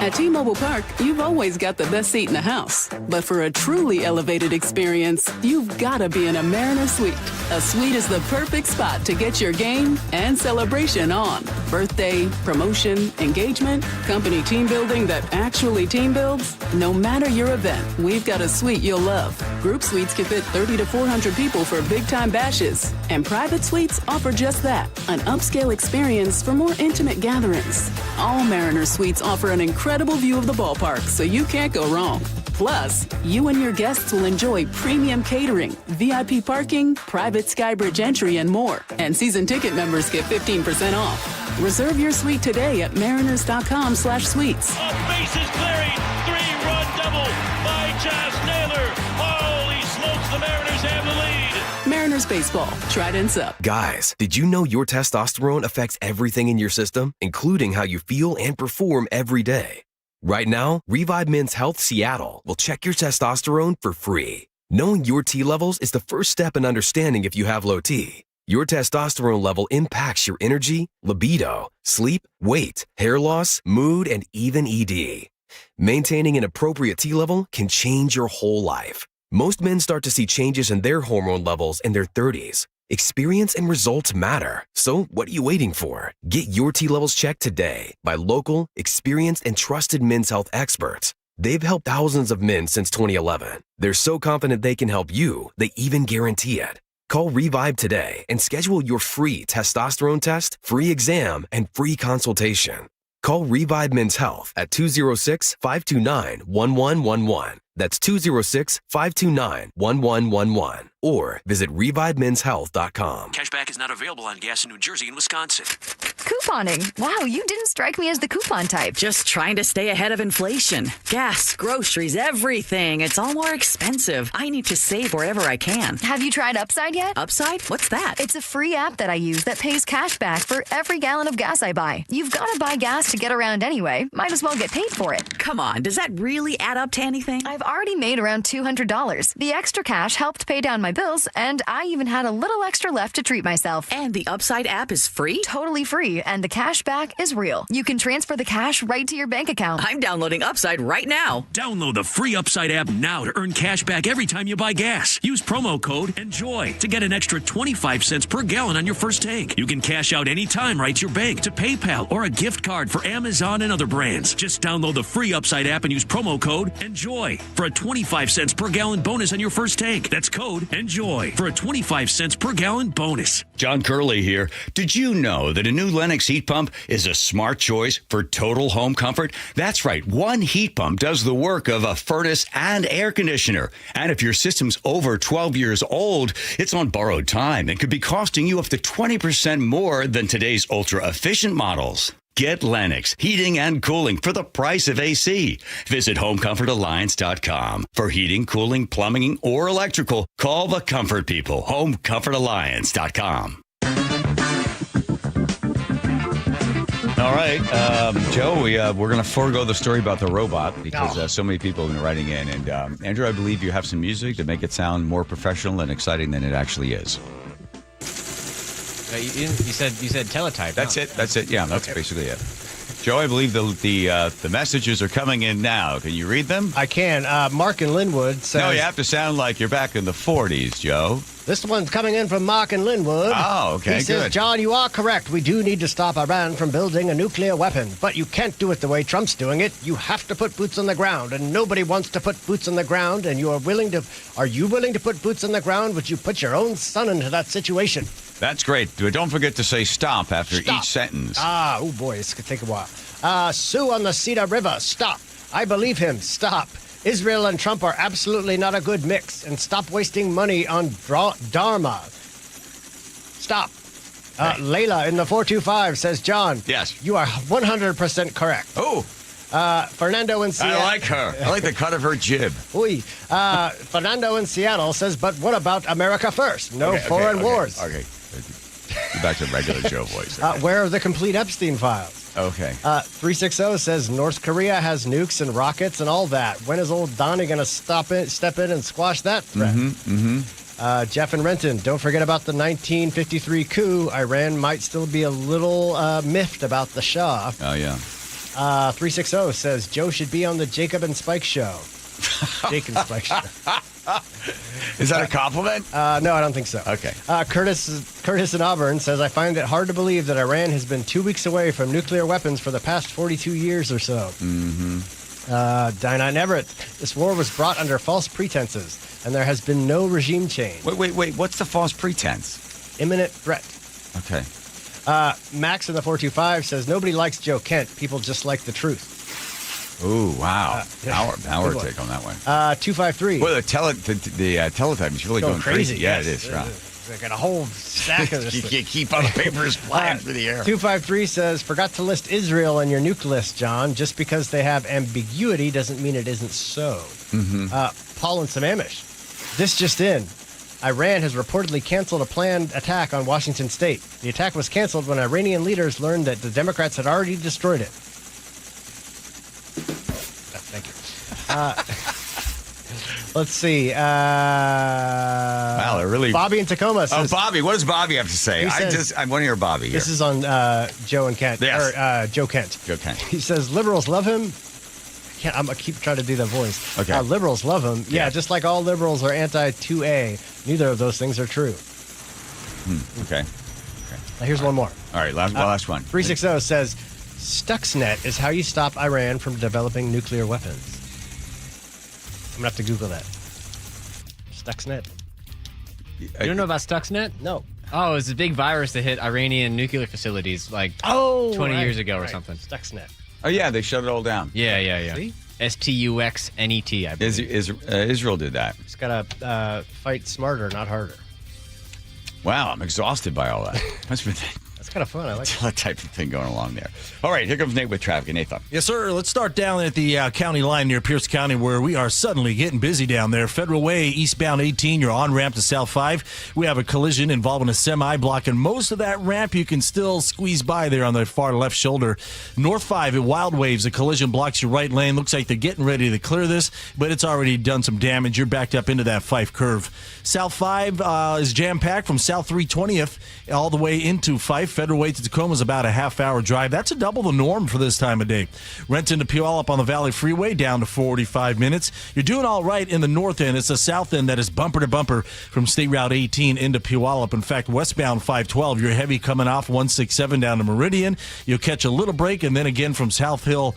At T-Mobile Park, you've always got the best seat in the house. But for a truly elevated experience, you've got to be in a Mariner Suite. A suite is the perfect spot to get your game and celebration on. Birthday, promotion, engagement, company team building that actually team builds. No matter your event, we've got a suite you'll love. Group suites can fit 30 to 400 people for big-time bashes. And private suites offer just that, an upscale experience for more intimate gatherings. All Mariner Suites offer an incredible view of the ballpark, so you can't go wrong. Plus, you and your guests will enjoy premium catering, VIP parking, private Skybridge entry, and more. And season ticket members get 15% off. Reserve your suite today at mariners.com/suites. Bases clearing, 3-run double by Josh Naylor. Holy smokes, the Mariners have the lead. Mariners Baseball, Trident's up. Guys, did you know your testosterone affects everything in your system, including how you feel and perform every day? Right now, Revive Men's Health Seattle will check your testosterone for free. Knowing your T levels is the first step in understanding if you have low T. Your testosterone level impacts your energy, libido, sleep, weight, hair loss, mood, and even ED. Maintaining an appropriate T level can change your whole life. Most men start to see changes in their hormone levels in their 30s. Experience and results matter. So what are you waiting for? Get your T levels checked today by local, experienced, and trusted men's health experts. They've helped thousands of men since 2011. They're so confident they can help you, they even guarantee it. Call Revive today and schedule your free testosterone test, free exam, and free consultation. Call Revive Men's Health at 206-529-1111. That's 206-529-1111. Or visit ReviveMen'sHealth.com. Cashback is not available on gas in New Jersey and Wisconsin. Couponing. Wow, you didn't strike me as the coupon type. Just trying to stay ahead of inflation. Gas, groceries, everything. It's all more expensive. I need to save wherever I can. Have you tried Upside yet? Upside? What's that? It's a free app that I use that pays cash back for every gallon of gas I buy. You've got to buy gas to get around anyway. Might as well get paid for it. Come on, does that really add up to anything? I've already made around $200. The extra cash helped pay down my bills, and I even had a little extra left to treat myself. And the Upside app is free? Totally free, and the cash back is real. You can transfer the cash right to your bank account. I'm downloading Upside right now. Download the free Upside app now to earn cash back every time you buy gas. Use promo code ENJOY to get an extra 25 cents per gallon on your first tank. You can cash out anytime right to your bank, to PayPal, or a gift card for Amazon and other brands. Just download the free Upside app and use promo code ENJOY for a 25 cents per gallon bonus on your first tank. That's code ENJOY for a 25 cents per gallon bonus. John Curley here. Did you know that a new Lennox heat pump is a smart choice for total home comfort? That's right. One heat pump does the work of a furnace and air conditioner. And if your system's over 12 years old, it's on borrowed time and could be costing you up to 20% more than today's ultra-efficient models. Get Lennox heating and cooling for the price of AC. Visit HomeComfortAlliance.com. For heating, cooling, plumbing, or electrical, call the comfort people. HomeComfortAlliance.com. All right, Joe, we're going to forego the story about the robot because so many people have been writing in. And Andrew, I believe you have some music to make it sound more professional and exciting than it actually is. You said teletype. That's it. That's it. Yeah, that's basically it. Joe, I believe the messages are coming in now. Can you read them? I can. Mark in Linwood says... No, you have to sound like you're back in the 40s, Joe. This one's coming in from Mark in Linwood. Oh, okay, He says, good. John, you are correct. We do need to stop Iran from building a nuclear weapon. But you can't do it the way Trump's doing it. You have to put boots on the ground. And nobody wants to put boots on the ground. And you are willing to... Are you willing to put boots on the ground? Would you put your own son into that situation? That's great. But don't forget to say stop after each sentence. Oh boy, this could take a while. Sue on the Cedar River, stop. I believe him, stop. Israel and Trump are absolutely not a good mix, and stop wasting money on Dharma. Stop. Layla in the 425 says, John. Yes. You are 100% correct. Oh. Fernando in Seattle. I like her. I like the cut of her jib. Fernando in Seattle says, but what about America first? No foreign wars. Okay. Get back to regular Joe voice. Where are the complete Epstein files? Okay. 360 says North Korea has nukes and rockets and all that. When is old Donnie going to step in and squash that threat? Jeff and Renton, don't forget about the 1953 coup. Iran might still be a little miffed about the Shah. Oh, yeah. 360 says Joe should be on the Jacob and Spike show. Jake and Spike show. Is that a compliment? No, I don't think so. Okay. Curtis in Auburn says, I find it hard to believe that Iran has been 2 weeks away from nuclear weapons for the past 42 years or so. Dinah Everett, this war was brought under false pretenses, and there has been no regime change. Wait. What's the false pretense? Imminent threat. Okay. Max in the 425 says, nobody likes Joe Kent. People just like the truth. Ooh, wow. Our take on that one. 253. Well, the teletype is really going crazy. Yeah, yes. it is. Right. They got a whole stack of this. You can't keep all the papers flying through the air. 253 says, forgot to list Israel on your nuke list, John. Just because they have ambiguity doesn't mean it isn't so. Paul and Sammamish. This just in. Iran has reportedly canceled a planned attack on Washington State. The attack was canceled when Iranian leaders learned that the Democrats had already destroyed it. Thank you. Let's see. Wow, they're really... Bobby in Tacoma says... Oh, Bobby. What does Bobby have to say? I want to hear Bobby here. This is on Joe and Kent. Yes. Or Joe Kent. Joe Kent. He says, liberals love him. I'm going to keep trying to do that voice. Okay. Liberals love him. Yeah, just like all liberals are anti-2A. Neither of those things are true. Okay. Now, here's one more. All right, last one. 360 says, Stuxnet is how you stop Iran from developing nuclear weapons. I'm going to have to Google that. Stuxnet. You don't know about Stuxnet? No. Oh, it's a big virus that hit Iranian nuclear facilities like 20 years ago or something. Stuxnet. Oh, yeah, they shut it all down. Yeah. See? Stuxnet, I believe. Israel did that. Just got to fight smarter, not harder. Wow, I'm exhausted by all that. That's kind of fun. I like that type of thing going along there. All right, here comes Nate with traffic. Nathan. Yes, sir. Let's start down at the county line near Pierce County, where we are suddenly getting busy down there. Federal Way, eastbound 18, you're on ramp to South 5. We have a collision involving a semi blocking most of that ramp. You can still squeeze by there on the far left shoulder. North 5 at Wild Waves, a collision blocks your right lane. Looks like they're getting ready to clear this, but it's already done some damage. You're backed up into that Fife curve. South 5 is jam-packed from South 320th all the way into Fife. Federal Way to Tacoma is about a half-hour drive. That's a double the norm for this time of day. Renton to Puyallup on the Valley Freeway, down to 45 minutes. You're doing all right in the north end. It's the south end that is bumper to bumper from State Route 18 into Puyallup. In fact, westbound 512, you're heavy coming off 167 down to Meridian. You'll catch a little break, and then again from the South Hill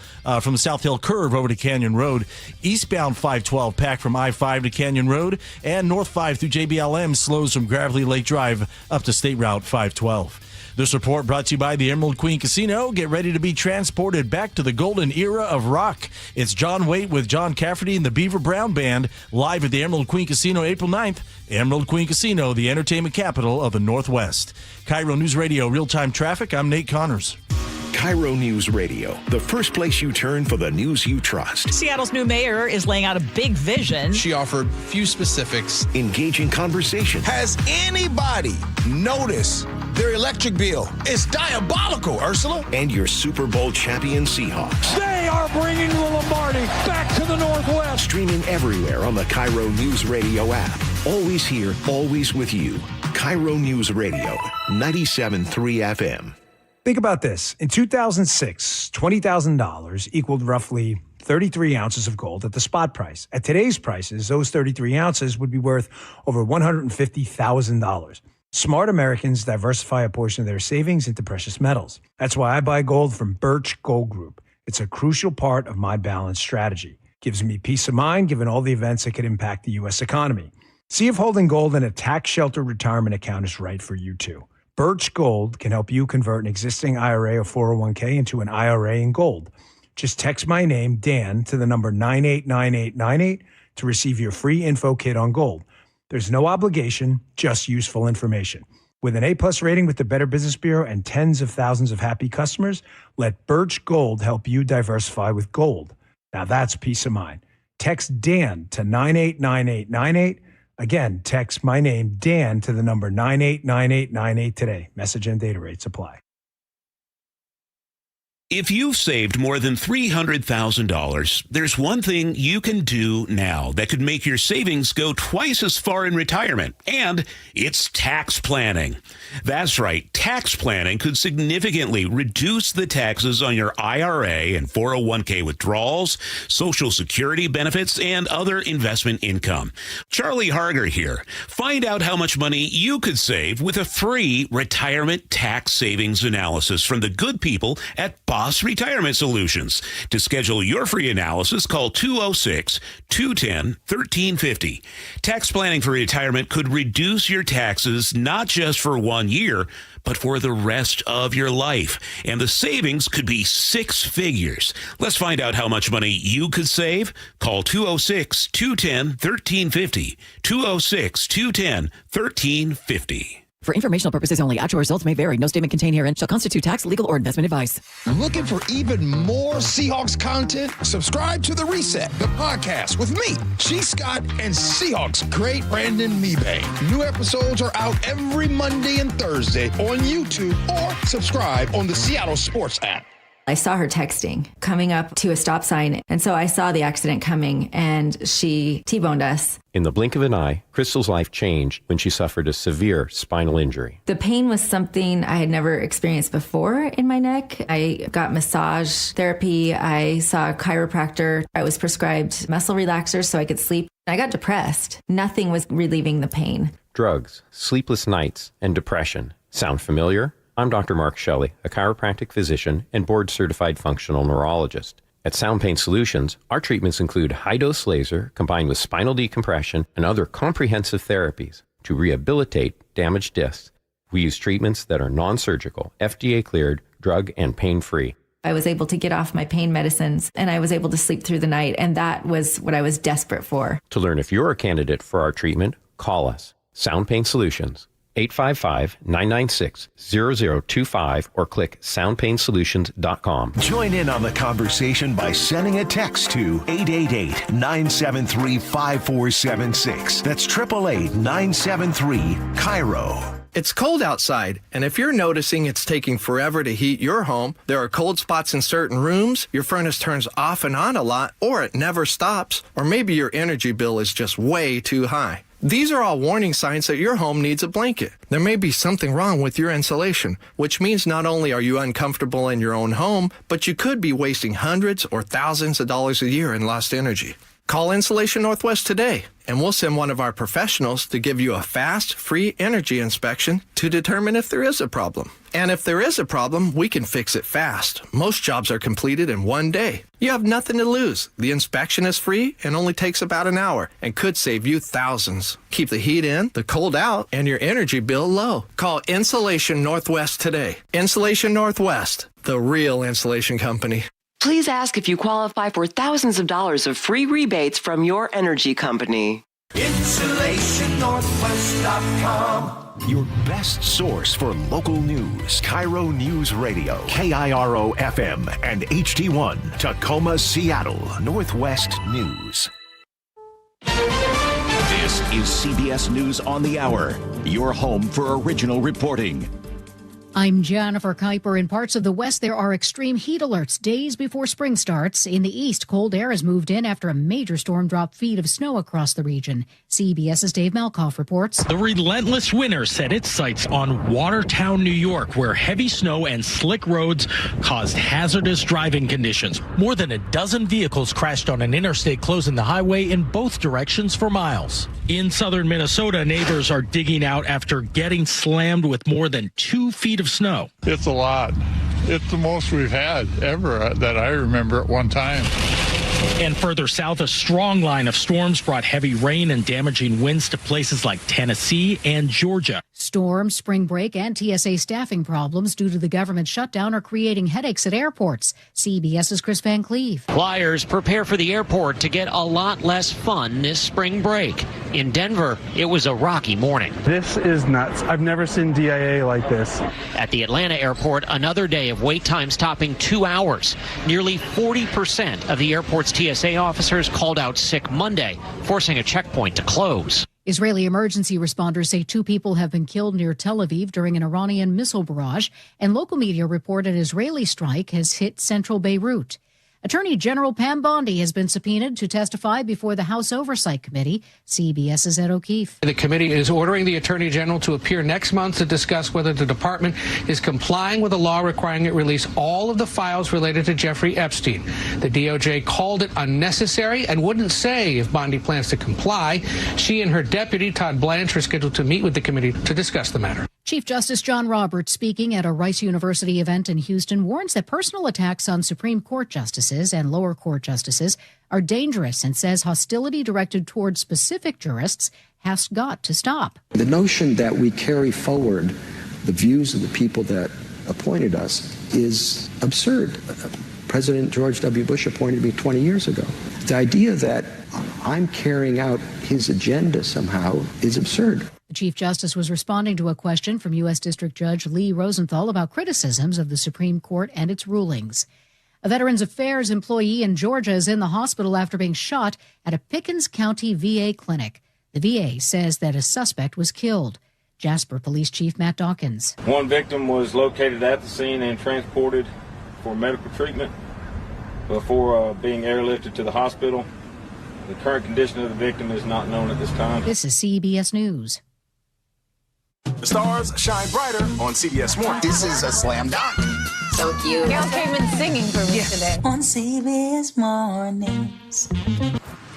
curve over to Canyon Road. Eastbound 512 packed from I-5 to Canyon Road, and North 5 through JBLM slows from Gravely Lake Drive up to State Route 512. This report brought to you by the Emerald Queen Casino. Get ready to be transported back to the golden era of rock. It's John Waite with John Cafferty and the Beaver Brown Band live at the Emerald Queen Casino April 9th. Emerald Queen Casino, the entertainment capital of the Northwest. KIRO News Radio, real-time traffic. I'm Nate Connors. KIRO News Radio, the first place you turn for the news you trust. Seattle's new mayor is laying out a big vision. She offered few specifics. Engaging conversation. Has anybody noticed their electric bill? It's diabolical, Ursula. And your Super Bowl champion Seahawks. They are bringing the Lombardi back to the Northwest. Streaming everywhere on the KIRO News Radio app. Always here, always with you. KIRO News Radio, 97.3 FM. Think about this. In 2006, $20,000 equaled roughly 33 ounces of gold at the spot price. At today's prices, those 33 ounces would be worth over $150,000. Smart Americans diversify a portion of their savings into precious metals. That's why I buy gold from Birch Gold Group. It's a crucial part of my balanced strategy. Gives me peace of mind given all the events that could impact the U.S. economy. See if holding gold in a tax-sheltered retirement account is right for you, too. Birch Gold can help you convert an existing IRA or 401k into an IRA in gold. Just text my name, Dan, to the number 989898 to receive your free info kit on gold. There's no obligation, just useful information. With an A-plus rating with the Better Business Bureau and tens of thousands of happy customers, let Birch Gold help you diversify with gold. Now that's peace of mind. Text Dan to 989898. Again, text my name, Dan, to the number 989898 today. Message and data rates apply. If you've saved more than $300,000, there's one thing you can do now that could make your savings go twice as far in retirement, and it's tax planning. That's right, tax planning could significantly reduce the taxes on your IRA and 401k withdrawals, Social Security benefits, and other investment income. Charlie Harger here. Find out how much money you could save with a free retirement tax savings analysis from the good people at Boss Retirement Solutions. To schedule your free analysis, call 206-210-1350. Tax planning for retirement could reduce your taxes not just for 1 year, but for the rest of your life. And the savings could be six figures. Let's find out how much money you could save. Call 206-210-1350. 206-210-1350. For informational purposes only, actual results may vary. No statement contained herein shall constitute tax, legal, or investment advice. Looking for even more Seahawks content? Subscribe to The Reset, the podcast with me, G. Scott, and Seahawks great Brandon Mebane. New episodes are out every Monday and Thursday on YouTube, or subscribe on the Seattle Sports app. I saw her texting, coming up to a stop sign, and so I saw the accident coming, and she T-boned us. In the blink of an eye, Crystal's life changed when she suffered a severe spinal injury. The pain was something I had never experienced before in my neck. I got massage therapy. I saw a chiropractor. I was prescribed muscle relaxers so I could sleep. I got depressed. Nothing was relieving the pain. Drugs, sleepless nights, and depression. Sound familiar? I'm Dr. Mark Shelley, a chiropractic physician and board-certified functional neurologist. At Sound Pain Solutions, our treatments include high-dose laser combined with spinal decompression and other comprehensive therapies. to rehabilitate damaged discs. We use treatments that are non-surgical, FDA-cleared, drug and pain-free. I was able to get off my pain medicines, and I was able to sleep through the night, and that was what I was desperate for. To learn if you're a candidate for our treatment, call us. Sound Pain Solutions, 855-996-0025, or click soundpainsolutions.com. Join in on the conversation by sending a text to 888-973-5476. That's 888-973-KIRO. It's cold outside, and if you're noticing it's taking forever to heat your home, there are cold spots in certain rooms, your furnace turns off and on a lot, or it never stops, or maybe your energy bill is just way too high. These are all warning signs that your home needs a blanket. There may be something wrong with your insulation, which means not only are you uncomfortable in your own home, but you could be wasting hundreds or thousands of dollars a year in lost energy. Call Insulation Northwest today, and we'll send one of our professionals to give you a fast, free energy inspection to determine if there is a problem. And if there is a problem, we can fix it fast. Most jobs are completed in one day. You have nothing to lose. The inspection is free and only takes about an hour and could save you thousands. Keep the heat in, the cold out, and your energy bill low. Call Insulation Northwest today. Insulation Northwest, the real insulation company. Please ask if you qualify for thousands of dollars of free rebates from your energy company. InsulationNorthwest.com. Your best source for local news. KIRO News Radio, KIRO FM and HD1, Tacoma, Seattle, Northwest News. This is CBS News on the Hour, your home for original reporting. I'm Jennifer Kuiper. In parts of the West, there are extreme heat alerts days before spring starts. In the East, cold air has moved in after a major storm dropped feet of snow across the region. CBS's Dave Malkoff reports. The relentless winter set its sights on Watertown, New York, where heavy snow and slick roads caused hazardous driving conditions. More than a dozen vehicles crashed on an interstate, closing the highway in both directions for miles. In southern Minnesota, neighbors are digging out after getting slammed with more than 2 feet of snow. It's a lot. It's the most we've had ever that I remember at one time. And further south, a strong line of storms brought heavy rain and damaging winds to places like Tennessee and Georgia. Storms, spring break, and TSA staffing problems due to the government shutdown are creating headaches at airports. CBS's Chris Van Cleve. Flyers prepare for the airport to get a lot less fun this spring break. In Denver, it was a rocky morning. This is nuts. I've never seen DIA like this. At the Atlanta airport, another day of wait times topping 2 hours. Nearly 40% of the airport's TSA officers called out sick Monday, forcing a checkpoint to close. Israeli emergency responders say 2 people have been killed near Tel Aviv during an Iranian missile barrage, and local media report an Israeli strike has hit central Beirut. Attorney General Pam Bondi has been subpoenaed to testify before the House Oversight Committee. CBS's Ed O'Keefe. The committee is ordering the Attorney General to appear next month to discuss whether the department is complying with a law requiring it release all of the files related to Jeffrey Epstein. The DOJ called it unnecessary and wouldn't say if Bondi plans to comply. She and her deputy, Todd Blanche, are scheduled to meet with the committee to discuss the matter. Chief Justice John Roberts, speaking at a Rice University event in Houston, warns that personal attacks on Supreme Court justices and lower court justices are dangerous and says hostility directed towards specific jurists has got to stop. The notion that we carry forward the views of the people that appointed us is absurd. President George W. Bush appointed me 20 years ago. The idea that I'm carrying out his agenda somehow is absurd. The Chief Justice was responding to a question from U.S. District Judge Lee Rosenthal about criticisms of the Supreme Court and its rulings. A Veterans Affairs employee in Georgia is in the hospital after being shot at a Pickens County VA clinic. The VA says that a suspect was killed. Jasper Police Chief Matt Dawkins. One victim was located at the scene and transported for medical treatment before being airlifted to the hospital. The current condition of the victim is not known at this time. This is CBS News. The stars shine brighter on CBS Morning. This is a slam dunk. So cute. Gail came in singing for me today. On CBS Mornings.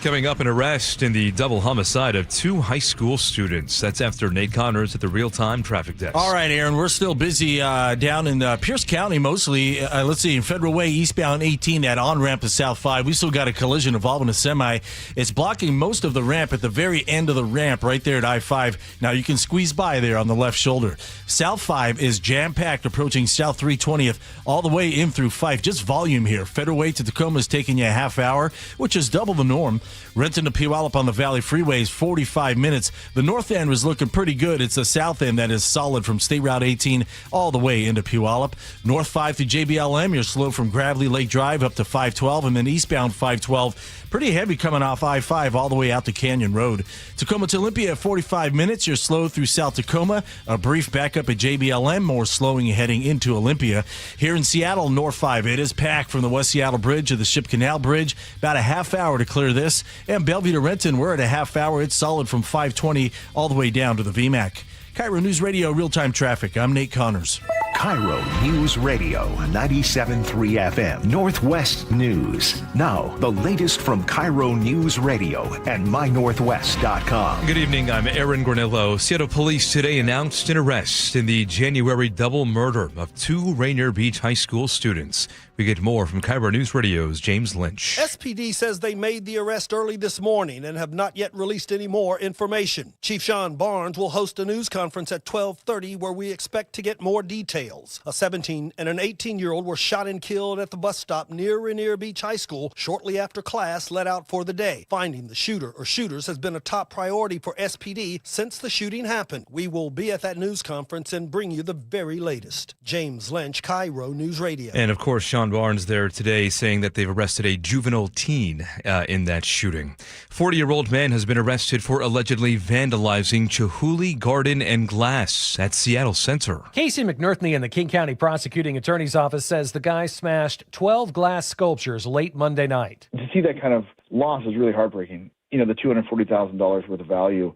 Coming up, an arrest in the double homicide of 2 high school students. That's after Nate Connors at the real-time traffic desk. All right, Aaron, we're still busy down in Pierce County mostly. Let's see, in Federal Way, eastbound 18, that on-ramp to South 5. We still got a collision involving a semi. It's blocking most of the ramp at the very end of the ramp right there at I-5. Now, you can squeeze by there on the left shoulder. South 5 is jam-packed approaching South 320th all the way in through Fife. Just volume here. Federal Way to Tacoma is taking you a half hour, which is double the norm. Renton to Puyallup on the Valley Freeway is 45 minutes. The north end was looking pretty good. It's the south end that is solid from State Route 18 all the way into Puyallup. North 5 through JBLM, you're slow from Gravely Lake Drive up to 512, and then eastbound 512. Pretty heavy coming off I-5 all the way out to Canyon Road. Tacoma to Olympia at 45 minutes. You're slow through South Tacoma. A brief backup at JBLM, more slowing heading into Olympia. Here in Seattle, North 5, it is packed from the West Seattle Bridge to the Ship Canal Bridge. About a half hour to clear this. And Bellevue to Renton, we're at a half hour. It's solid from 520 all the way down to the VMAC. KIRO News Radio real-time traffic. I'm Nate Connors. KIRO News Radio 97.3 FM Northwest News. Now, the latest from KIRO News Radio and mynorthwest.com. Good evening, I'm Aaron Granillo. Seattle police today announced an arrest in the January double murder of 2 Rainier Beach High School students. We get more from KIRO News Radio's James Lynch. SPD says they made the arrest early this morning and have not yet released any more information. Chief Sean Barnes will host a news conference at 12:30 where we expect to get more details. A 17 and an 18-year-old were shot and killed at the bus stop near Rainier Beach High School shortly after class let out for the day. Finding the shooter or shooters has been a top priority for SPD since the shooting happened. We will be at that news conference and bring you the very latest. James Lynch, KIRO News Radio. And of course, Sean Barnes there today saying that they've arrested a juvenile teen in that shooting. 40-year-old man has been arrested for allegedly vandalizing Chihuly Garden and Glass at Seattle Center. Casey McNerthney in the King County Prosecuting Attorney's Office says the guy smashed 12 glass sculptures late Monday night. To see that kind of loss is really heartbreaking. You know, the $240,000 worth of value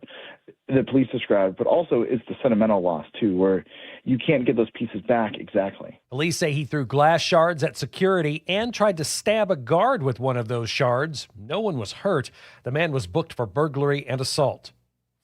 that police described, but also it's the sentimental loss, too, where you can't get those pieces back exactly. Police say he threw glass shards at security and tried to stab a guard with one of those shards. No one was hurt. The man was booked for burglary and assault.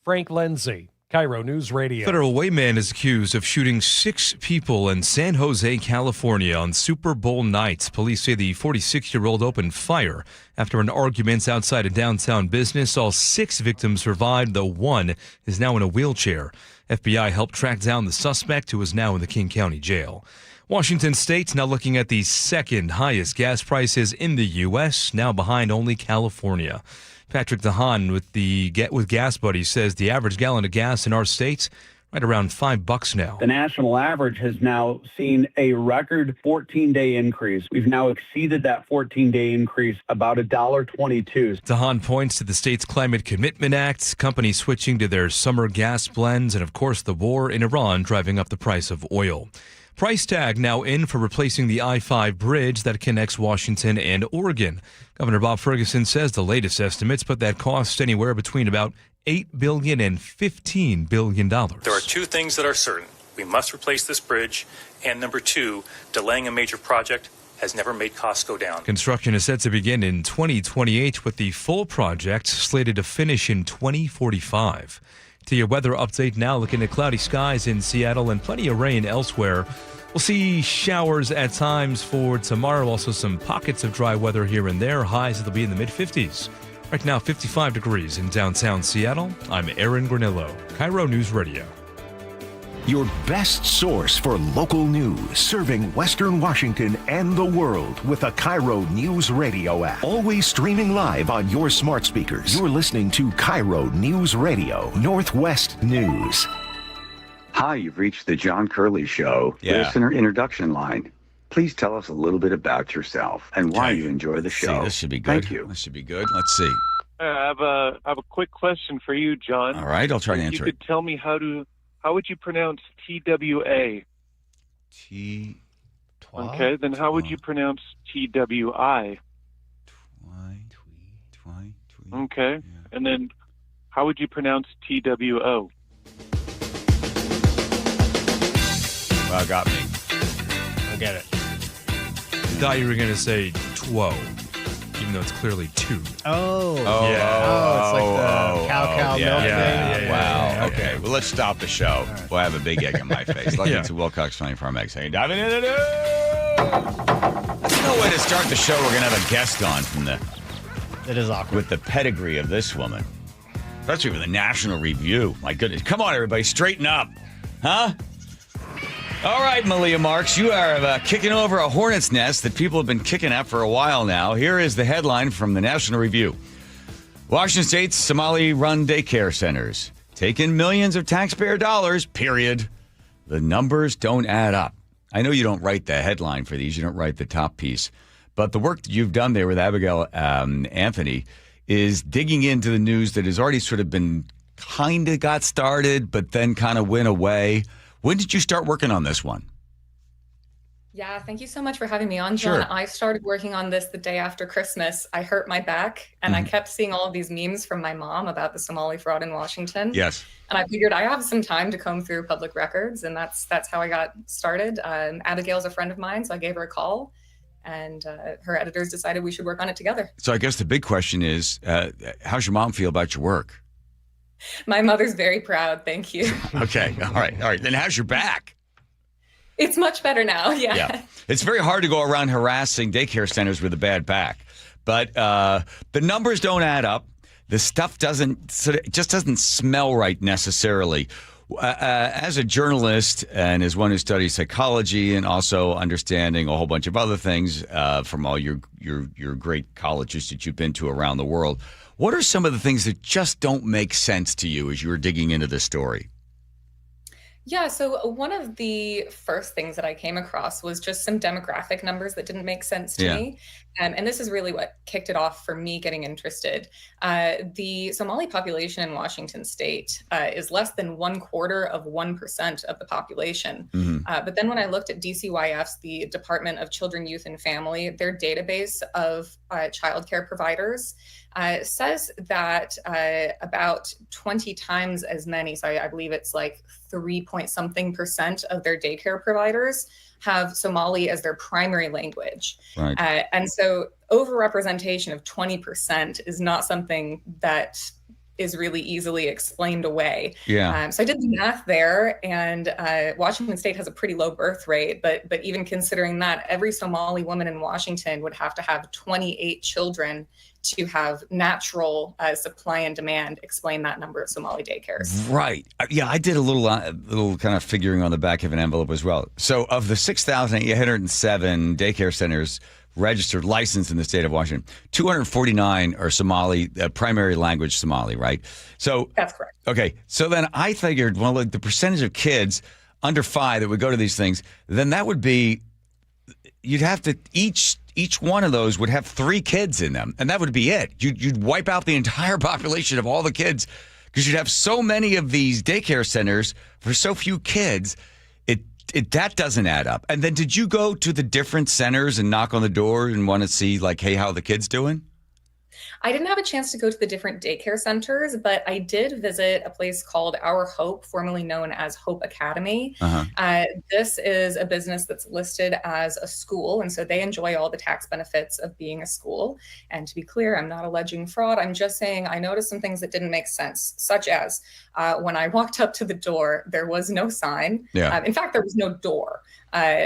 Frank Lindsay, KIRO News Radio. Federal Way man is accused of shooting 6 people in San Jose, California on Super Bowl night. Police say the 46-year-old opened fire after an argument outside a downtown business. All 6 victims survived, though 1 is now in a wheelchair. FBI helped track down the suspect, who is now in the King County Jail. Washington State now looking at the second highest gas prices in the U.S., now behind only California. Patrick DeHaan with Gas Buddy says the average gallon of gas in our state's right around $5 now. The national average has now seen a record 14-day increase. We've now exceeded that 14-day increase about $1.22. DeHaan points to the state's Climate Commitment Act, companies switching to their summer gas blends, and of course the war in Iran driving up the price of oil. Price tag now in for replacing the I-5 bridge that connects Washington and Oregon. Governor Bob Ferguson says the latest estimates put that cost anywhere between about $8 billion and $15 billion. There are 2 things that are certain. We must replace this bridge, and number 2, delaying a major project has never made costs go down. Construction is set to begin in 2028, with the full project slated to finish in 2045. To your weather update now, looking at cloudy skies in Seattle and plenty of rain elsewhere. We'll see showers at times for tomorrow. Also some pockets of dry weather here and there. Highs will be in the mid-50s. Right now, 55 degrees in downtown Seattle. I'm Aaron Granillo, KIRO News Radio. Your best source for local news, serving Western Washington and the world with a KIRO News Radio app. Always streaming live on your smart speakers. You're listening to KIRO News Radio, Northwest News. Hi, you've reached the John Curley Show. Listener introduction line. Please tell us a little bit about yourself and why you enjoy the show. See, this should be good. Thank you. This should be good. Let's see. I have a quick question for you, John. All right, I'll try to answer it. You could tell me how would you pronounce TWA? Okay, then how would you pronounce TWI? Okay, and then how would you pronounce TWO? Well, got me. I get it. I thought you were going to say TWO. even though it's clearly two. Oh. Yeah. It's like the cow milk thing. Wow. Okay. Well, let's stop the show. Right. We'll have a big egg on my face. Lucky to Wilcox 24 Farm Eggs. Hey, diving into the news. That's no way to start the show. We're going to have a guest on from the... It is awkward. With the pedigree of this woman. Especially with the National Review. My goodness. Come on, everybody. Straighten up. Huh? All right, Malia Marks. You are kicking over a hornet's nest that people have been kicking at for a while now. Here is the headline from the National Review. Washington State's Somali-run daycare centers taking millions of taxpayer dollars, period. The numbers don't add up. I know you don't write the headline for these. You don't write the top piece. But the work that you've done there with Abigail Anthony is digging into the news that has already sort of been kind of got started, but then kind of went away. When did you start working on this one? Yeah, thank you so much for having me on, John. Sure. I started working on this the day after Christmas. I hurt my back, and I kept seeing all of these memes from my mom about the Somali fraud in Washington. Yes. And I figured I have some time to comb through public records, and that's how I got started. Abigail's a friend of mine, so I gave her a call, and her editors decided we should work on it together. So I guess the big question is, how's your mom feel about your work? My mother's very proud, thank you. Okay, all right. Then how's your back? It's much better now, yeah. It's very hard to go around harassing daycare centers with a bad back. But the numbers don't add up. The stuff just doesn't smell right necessarily. As a journalist and as one who studies psychology and also understanding a whole bunch of other things from all your great colleges that you've been to around the world, what are some of the things that just don't make sense to you as you were digging into this story? Yeah, so one of the first things that I came across was just some demographic numbers that didn't make sense to me. And this is really what kicked it off for me getting interested. The Somali population in Washington state is less than 1/4% of the population. But then when I looked at DCYF's, the Department of Children, Youth, and Family, their database of childcare providers says that about 20 times as many, so I believe it's like 3-point-something% of their daycare providers have Somali as their primary language. Right. And so overrepresentation of 20% is not something that is really easily explained away. Yeah. So I did the math there, and Washington State has a pretty low birth rate, but even considering that, every Somali woman in Washington would have to have 28 children to have natural supply and demand explain that number of Somali daycares. Right. Yeah, I did a little kind of figuring on the back of an envelope as well. So of the 6,807 daycare centers registered, licensed in the state of Washington, 249 are Somali, primary language Somali, right? So that's correct. Okay. So then I figured, well, the percentage of kids under 5 that would go to these things, then that would be, you'd have to, each one of those would have 3 kids in them, and that would be it. You'd wipe out the entire population of all the kids because you'd have so many of these daycare centers for so few kids. That doesn't add up. And then did you go to the different centers and knock on the door and want to see, like, hey, how the kid's doing? I didn't have a chance to go to the different daycare centers, but I did visit a place called Our Hope, formerly known as Hope Academy. This is a business that's listed as a school, and so they enjoy all the tax benefits of being a school. And to be clear, I'm not alleging fraud. I'm just saying I noticed some things that didn't make sense, such as when I walked up to the door, there was no sign. In fact, there was no door.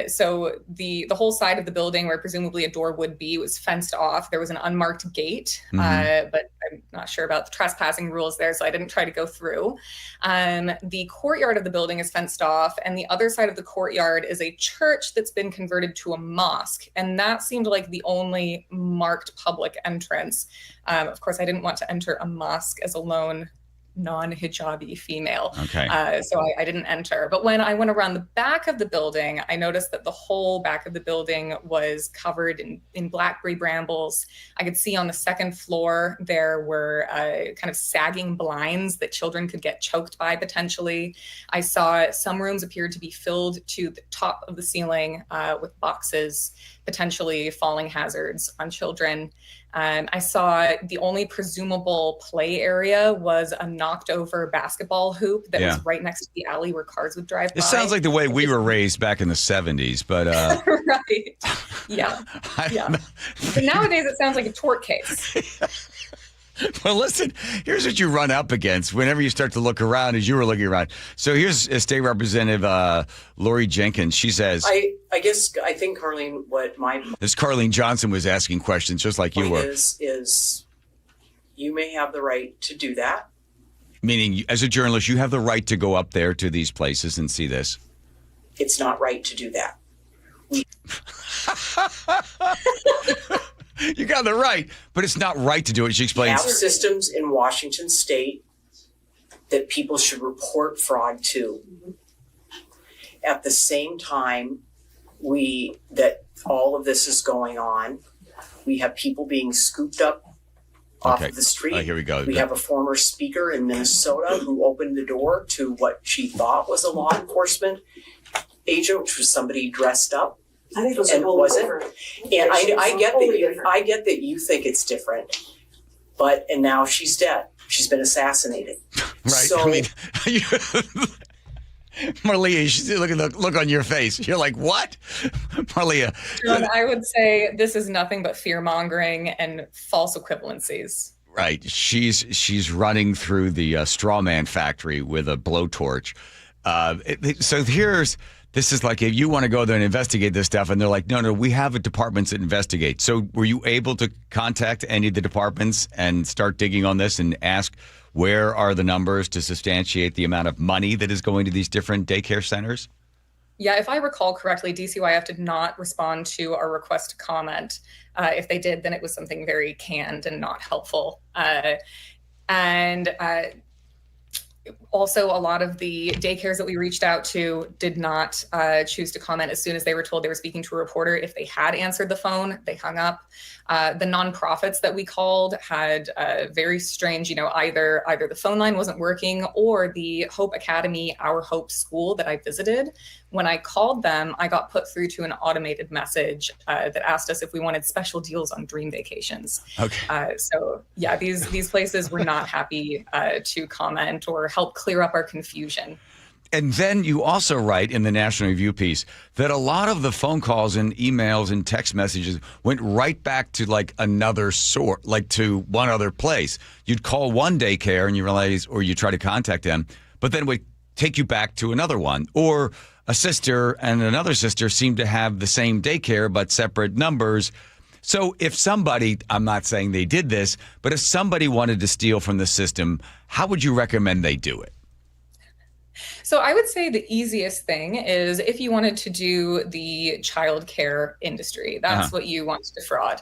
So the whole side of the building where presumably a door would be was fenced off. There was an unmarked gate, but I'm not sure about the trespassing rules there, so I didn't try to go through. The courtyard of the building is fenced off, and the other side of the courtyard is a church that's been converted to a mosque, and that seemed like the only marked public entrance. Of course, I didn't want to enter a mosque as a lone non-hijabi female. So I didn't enter. But when I went around the back of the building, I noticed that the whole back of the building was covered in blackberry brambles. I could see on the second floor there were kind of sagging blinds that children could get choked by potentially. I saw some rooms appeared to be filled to the top of the ceiling with boxes, potentially falling hazards on children. I saw the only presumable play area was a knocked over basketball hoop that was right next to the alley where cars would drive by. It sounds like the way we were raised back in the 70s, but right. Yeah. But nowadays it sounds like a tort case. Well, listen, here's what you run up against whenever you start to look around as you were looking around. So here's State Representative Lori Jenkins. She says, I think, Carlene, what this Carlene Johnson was asking questions just like you were. Is you may have the right to do that. Meaning, as a journalist, you have the right to go up there to these places and see this. It's not right to do that. You got the right, but it's not right to do it. She explains. We have systems in Washington State that people should report fraud to. At the same time, that all of this is going on, we have people being scooped up off of the street. Here we go. We have a former speaker in Minnesota who opened the door to what she thought was a law enforcement agent, which was somebody dressed up. I think it was different. And I get that you think it's different, and now she's dead. She's been assassinated. Right. So, I mean, Marlia, look at the look on your face. You're like, what? Marlia. John, I would say this is nothing but fear mongering and false equivalencies. Right. She's running through the straw man factory with a blowtorch. This is like if you want to go there and investigate this stuff, and they're like, no, we have departments that investigate. So were you able to contact any of the departments and start digging on this and ask where are the numbers to substantiate the amount of money that is going to these different daycare centers? Yeah, if I recall correctly, DCYF did not respond to our request to comment. If they did, then it was something very canned and not helpful. Also, a lot of the daycares that we reached out to did not choose to comment as soon as they were told they were speaking to a reporter. If they had answered the phone, they hung up. The nonprofits that we called had very strange, either the phone line wasn't working or the Hope Academy, Our Hope school that I visited. When I called them, I got put through to an automated message that asked us if we wanted special deals on dream vacations. Okay. These places were not happy to comment or help clear up our confusion. And then you also write in the National Review piece that a lot of the phone calls and emails and text messages went right back to like another sort, like to one other place. You'd call one daycare and you realize, or you try to contact them, but then it would take you back to another one. Or a sister and another sister seem to have the same daycare, but separate numbers. So if somebody, I'm not saying they did this, but if somebody wanted to steal from the system, how would you recommend they do it? So I would say the easiest thing is if you wanted to do the childcare industry, that's what you want to defraud.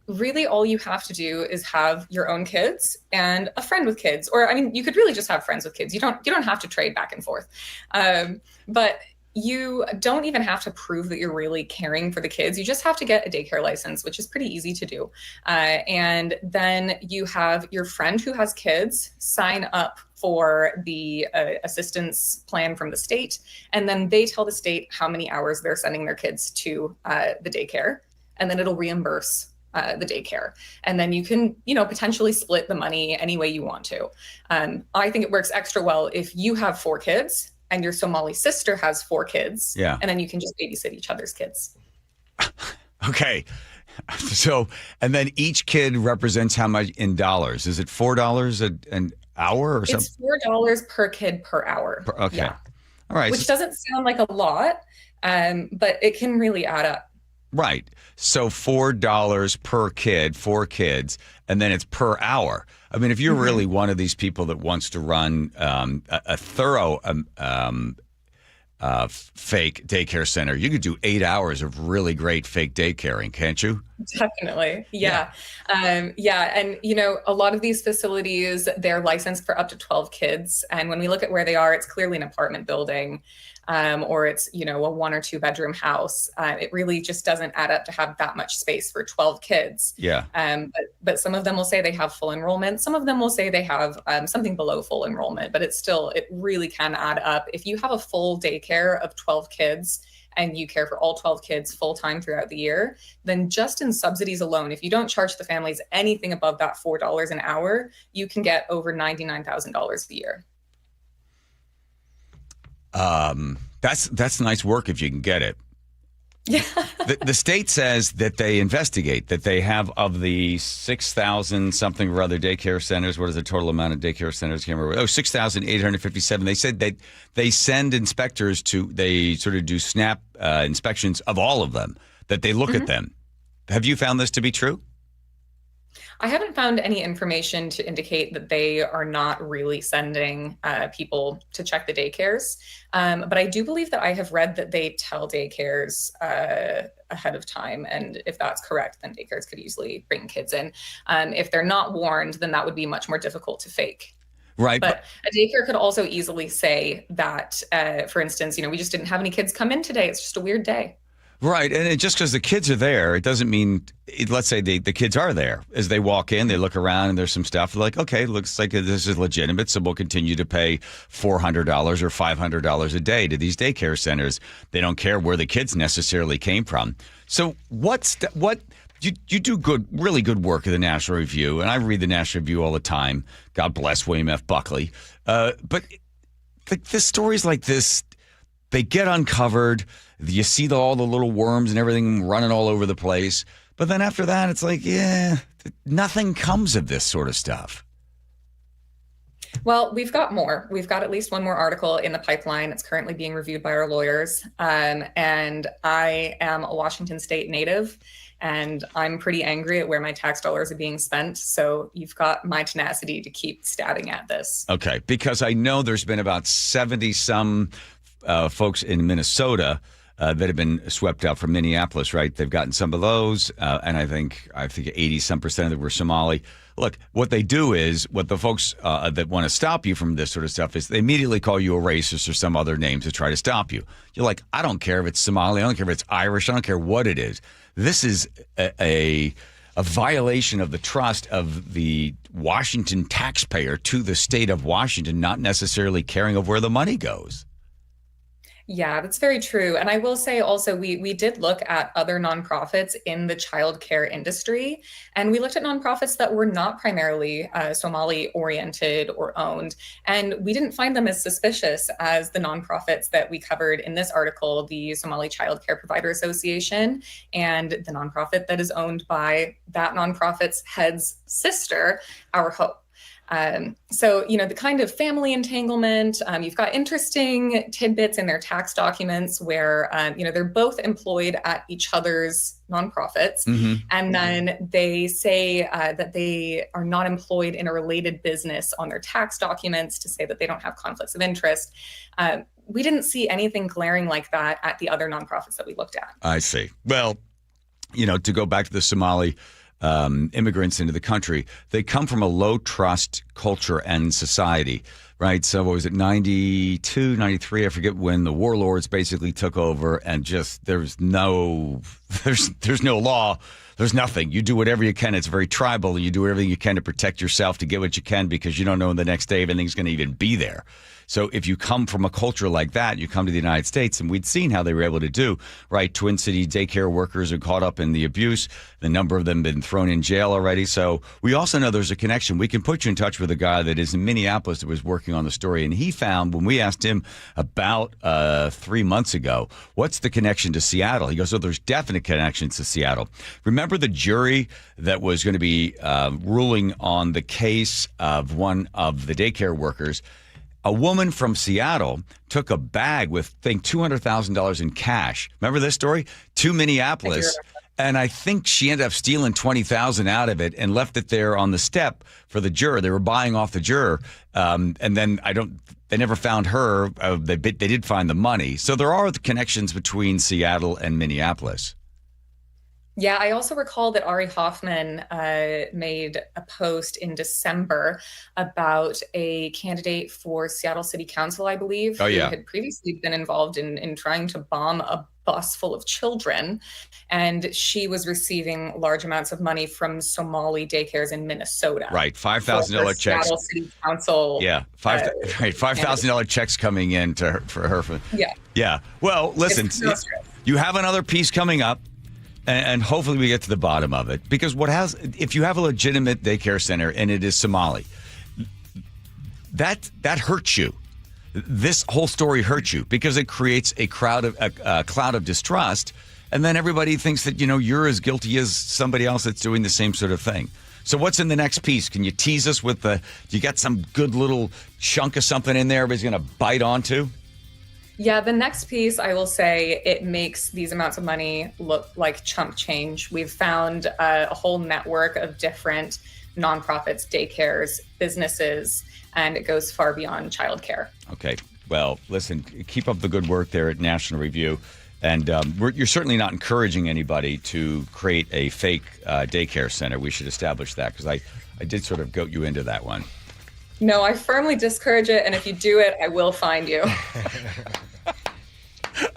Really, all you have to do is have your own kids and a friend with kids, or you could really just have friends with kids. You don't have to trade back and forth, but you don't even have to prove that you're really caring for the kids. You just have to get a daycare license, which is pretty easy to do. And then you have your friend who has kids sign up for the assistance plan from the state. And then they tell the state how many hours they're sending their kids to the daycare. And then it'll reimburse the daycare. And then you can, potentially split the money any way you want to. I think it works extra well if you have 4 kids and your Somali sister has 4 kids. Yeah. And then you can just babysit each other's kids. Okay. So, and then each kid represents how much in dollars? Is it $4 an hour or something? It's $4 per kid per hour. Okay. Yeah. All right. Which doesn't sound like a lot, but it can really add up. Right. So $4 per kid, 4 kids, and then it's per hour. If you're really one of these people that wants to run a thorough fake daycare center, you could do 8 hours of really great fake daycaring, can't you? Definitely. Yeah. And, a lot of these facilities, they're licensed for up to 12 kids. And when we look at where they are, it's clearly an apartment building. Or it's, a 1 or 2 bedroom house. It really just doesn't add up to have that much space for 12 kids. Yeah. But some of them will say they have full enrollment. Some of them will say they have something below full enrollment, but it really can add up. If you have a full daycare of 12 kids and you care for all 12 kids full time throughout the year, then just in subsidies alone, if you don't charge the families anything above that $4 an hour, you can get over $99,000 a year. That's nice work if you can get it. Yeah. The state says that they investigate, that they have of the 6,000 something or other daycare centers. What is the total amount of daycare centers? I can't remember. 6,857. They said that they send inspectors they sort of do snap inspections of all of them, that they look at them. Have you found this to be true? I haven't found any information to indicate that they are not really sending people to check the daycares. But I do believe that I have read that they tell daycares ahead of time. And if that's correct, then daycares could easily bring kids in. If they're not warned, then that would be much more difficult to fake. Right. But a daycare could also easily say that, for instance, we just didn't have any kids come in today. It's just a weird day. Right. And just because the kids are there, it doesn't mean, let's say the kids are there. As they walk in, they look around and there's some stuff. They're like, okay, looks like this is legitimate, so we'll continue to pay $400 or $500 a day to these daycare centers. They don't care where the kids necessarily came from. So you do really good work at the National Review, and I read the National Review all the time. God bless William F. Buckley. But the stories like this, they get uncovered. You see all the little worms and everything running all over the place. But then after that, it's like, nothing comes of this sort of stuff. Well, we've got more. We've got at least one more article in the pipeline. It's currently being reviewed by our lawyers. And I am a Washington State native, and I'm pretty angry at where my tax dollars are being spent. So you've got my tenacity to keep stabbing at this. Okay, because I know there's been about 70-some folks in Minnesota that have been swept out from Minneapolis, right? They've gotten some of those, and I think 80-some% of them were Somali. Look, what they do is, what the folks that want to stop you from this sort of stuff is they immediately call you a racist or some other name to try to stop you. You're like, I don't care if it's Somali, I don't care if it's Irish, I don't care what it is. This is a violation of the trust of the Washington taxpayer to the state of Washington, not necessarily caring of where the money goes. Yeah, that's very true. And I will say also, we did look at other nonprofits in the childcare industry, and we looked at nonprofits that were not primarily Somali oriented or owned. And we didn't find them as suspicious as the nonprofits that we covered in this article, the Somali Child Care Provider Association, and the nonprofit that is owned by that nonprofit's head's sister, Our Hope. So, the kind of family entanglement, you've got interesting tidbits in their tax documents where, they're both employed at each other's nonprofits. Mm-hmm. And then they say that they are not employed in a related business on their tax documents to say that they don't have conflicts of interest. We didn't see anything glaring like that at the other nonprofits that we looked at. I see. Well, to go back to the Somali immigrants into the country, they come from a low trust culture and society, right? So what was it, 92, 93? I forget when the warlords basically took over, and just there's no law. There's nothing. You do whatever you can. It's very tribal, and you do everything you can to protect yourself, to get what you can, because you don't know the next day if anything's going to even be there. So if you come from a culture like that, you come to the United States, and we'd seen how they were able to do, right? Twin City daycare workers are caught up in the abuse. The number of them have been thrown in jail already. So we also know there's a connection. We can put you in touch with a guy that is in Minneapolis that was working on the story. And he found, when we asked him about 3 months ago, what's the connection to Seattle? He goes, there's definite connections to Seattle. Remember the jury that was going to be ruling on the case of one of the daycare workers? A woman from Seattle took a bag with, $200,000 in cash. Remember this story? To Minneapolis. And I think she ended up stealing $20,000 out of it and left it there on the step for the juror. They were buying off the juror. And then they never found her. They did find the money. So there are the connections between Seattle and Minneapolis. Yeah, I also recall that Ari Hoffman made a post in December about a candidate for Seattle City Council, I believe, who had previously been involved in trying to bomb a bus full of children, and she was receiving large amounts of money from Somali daycares in Minnesota. Right, $5,000 checks. Seattle City Council. Yeah, $5,000 checks coming in to her, for her. Yeah. Well, listen, you have another piece coming up, and hopefully we get to the bottom of it. Because if you have a legitimate daycare center and it is Somali, that hurts you. This whole story hurts you because it creates a cloud of distrust, and then everybody thinks that you're as guilty as somebody else that's doing the same sort of thing. So what's in the next piece? Can you tease us with you got some good little chunk of something in there everybody's going to bite onto? Yeah, the next piece, I will say, it makes these amounts of money look like chump change. We've found a whole network of different nonprofits, daycares, businesses, and it goes far beyond childcare. Okay. Well, listen, keep up the good work there at National Review. And you're certainly not encouraging anybody to create a fake daycare center. We should establish that because I did sort of goat you into that one. No, I firmly discourage it. And if you do it, I will find you.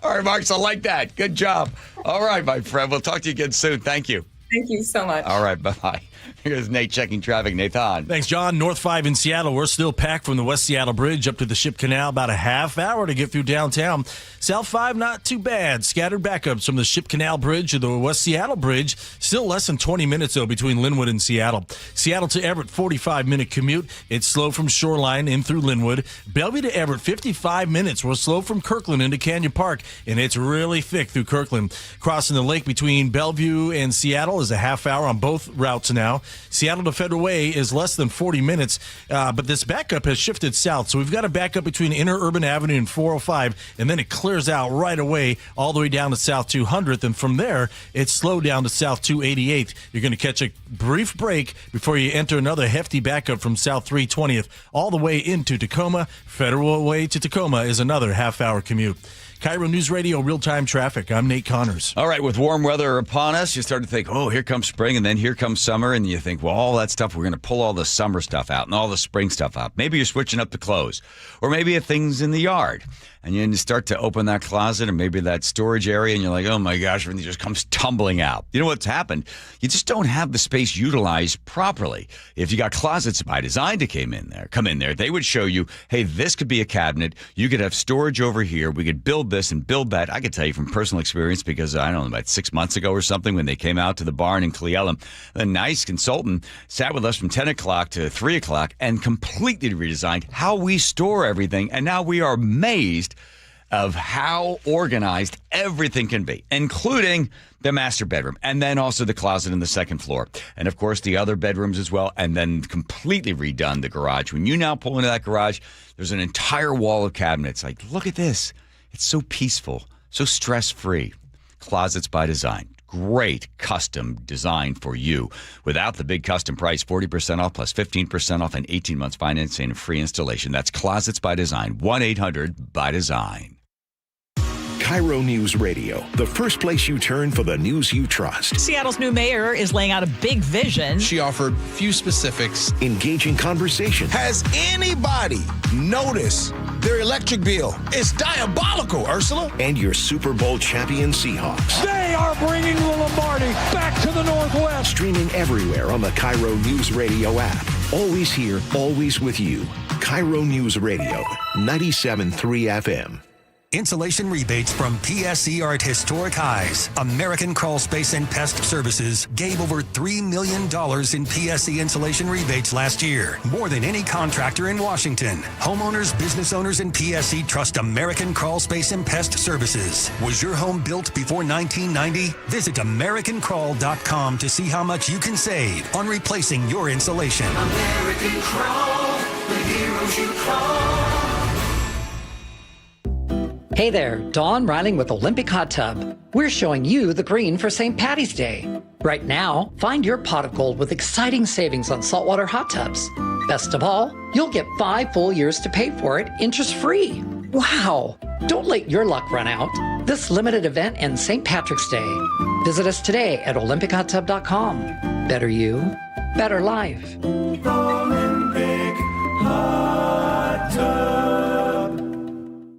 All right, Marks, I like that. Good job. All right, my friend. We'll talk to you again soon. Thank you. Thank you so much. All right, bye-bye. Here's Nate checking traffic. Nathan. Thanks, John. North 5 in Seattle. We're still packed from the West Seattle Bridge up to the Ship Canal. About a half hour to get through downtown. South 5, not too bad. Scattered backups from the Ship Canal Bridge to the West Seattle Bridge. Still less than 20 minutes, though, between Linwood and Seattle. Seattle to Everett, 45-minute commute. It's slow from Shoreline in through Linwood. Bellevue to Everett, 55 minutes. We're slow from Kirkland into Canyon Park, and it's really thick through Kirkland. Crossing the lake between Bellevue and Seattle is a half hour on both routes now. Seattle to Federal Way is less than 40 minutes, but this backup has shifted south. So we've got a backup between Inner Urban Avenue and 405, and then it clears out right away all the way down to South 200th. And from there, it's slowed down to South 288th. You're going to catch a brief break before you enter another hefty backup from South 320th all the way into Tacoma. Federal Way to Tacoma is another half-hour commute. KIRO Newsradio real-time traffic. I'm Nate Connors. All right, with warm weather upon us, you start to think, oh, here comes spring, and then here comes summer, and you think, well, all that stuff, we're going to pull all the summer stuff out and all the spring stuff out. Maybe you're switching up the clothes, or maybe things in the yard, and you start to open that closet or maybe that storage area, and you're like, oh, my gosh, everything just comes tumbling out. You know what's happened? You just don't have the space utilized properly. If you got Closets by Design to come in there, they would show you, hey, this could be a cabinet. You could have storage over here. We could build this and build that. I could tell you from personal experience because, I don't know, about 6 months ago or something when they came out to the barn in Cle Elum, a nice consultant sat with us from 10 o'clock to 3 o'clock and completely redesigned how we store everything. And now we are amazed of how organized everything can be, including the master bedroom, and then also the closet in the second floor, and of course the other bedrooms as well, and then completely redone the garage. When you now pull into that garage, there's an entire wall of cabinets. Like, look at this. It's so peaceful, so stress-free. Closets by Design. Great custom design for you. Without the big custom price, 40% off plus 15% off and 18 months financing and free installation. That's Closets by Design. 1-800-BY-DESIGN. KIRO News Radio, the first place you turn for the news you trust. Seattle's new mayor is laying out a big vision. She offered few specifics. Engaging conversation. Has anybody noticed their electric bill? It's diabolical, Ursula. And your Super Bowl champion Seahawks. They are bringing the Lombardi back to the Northwest. Streaming everywhere on the KIRO Newsradio app. Always here, always with you. KIRO Newsradio, 97.3 FM. Insulation rebates from PSE are at historic highs. American Crawl Space and Pest Services gave over $3 million in PSE insulation rebates last year, more than any contractor in Washington. Homeowners, business owners, and PSE trust American Crawl Space and Pest Services. Was your home built before 1990? Visit AmericanCrawl.com to see how much you can save on replacing your insulation. American Crawl, the heroes you call. Hey there, Dawn Riling with Olympic Hot Tub. We're showing you the green for St. Patty's Day. Right now, find your pot of gold with exciting savings on saltwater hot tubs. Best of all, you'll get 5 full years to pay for it interest-free. Wow! Don't let your luck run out. This limited event ends St. Patrick's Day. Visit us today at olympichottub.com. Better you, better life. Olympic Hot Tub.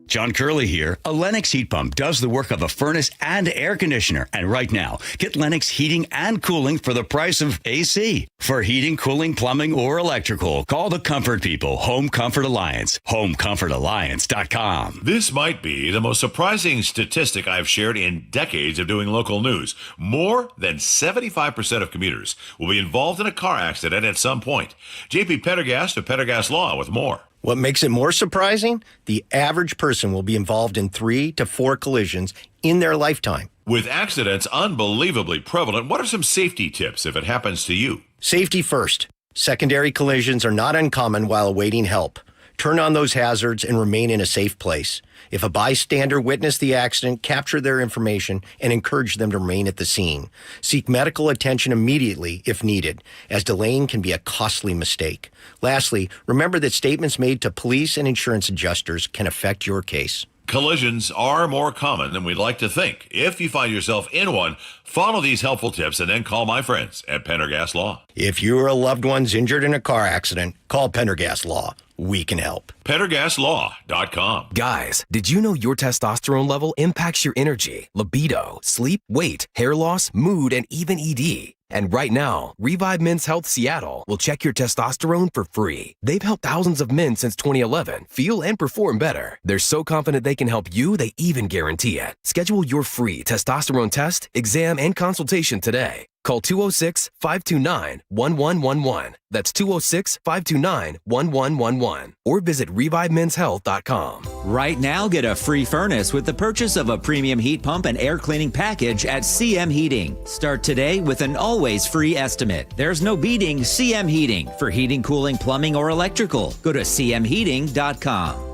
John Curley here. A Lennox heat pump does the work of a furnace and air conditioner. And right now, get Lennox heating and cooling for the price of AC. For heating, cooling, plumbing, or electrical, call the comfort people, Home Comfort Alliance. HomeComfortAlliance.com. This might be the most surprising statistic I've shared in decades of doing local news. More than 75% of commuters will be involved in a car accident at some point. JP Pendergast of Pendergast Law with more. What makes it more surprising? The average person will be involved in 3 to 4 collisions in their lifetime. With accidents unbelievably prevalent, what are some safety tips if it happens to you? Safety first. Secondary collisions are not uncommon while awaiting help. Turn on those hazards and remain in a safe place. If a bystander witnessed the accident, capture their information and encourage them to remain at the scene. Seek medical attention immediately if needed, as delaying can be a costly mistake. Lastly, remember that statements made to police and insurance adjusters can affect your case. Collisions are more common than we'd like to think. If you find yourself in one, follow these helpful tips and then call my friends at Pendergast Law. If you or a loved one's injured in a car accident, call Pendergast Law. We can help. PendergastLaw.com. Guys, did you know your testosterone level impacts your energy, libido, sleep, weight, hair loss, mood, and even ED? And right now, Revive Men's Health Seattle will check your testosterone for free. They've helped thousands of men since 2011 feel and perform better. They're so confident they can help you, they even guarantee it. Schedule your free testosterone test, exam, and consultation today. Call 206-529-1111. That's 206-529-1111. Or visit ReviveMen'sHealth.com. Right now, get a free furnace with the purchase of a premium heat pump and air cleaning package at CM Heating. Start today with an always free estimate. There's no beating CM Heating for heating, cooling, plumbing, or electrical. Go to cmheating.com.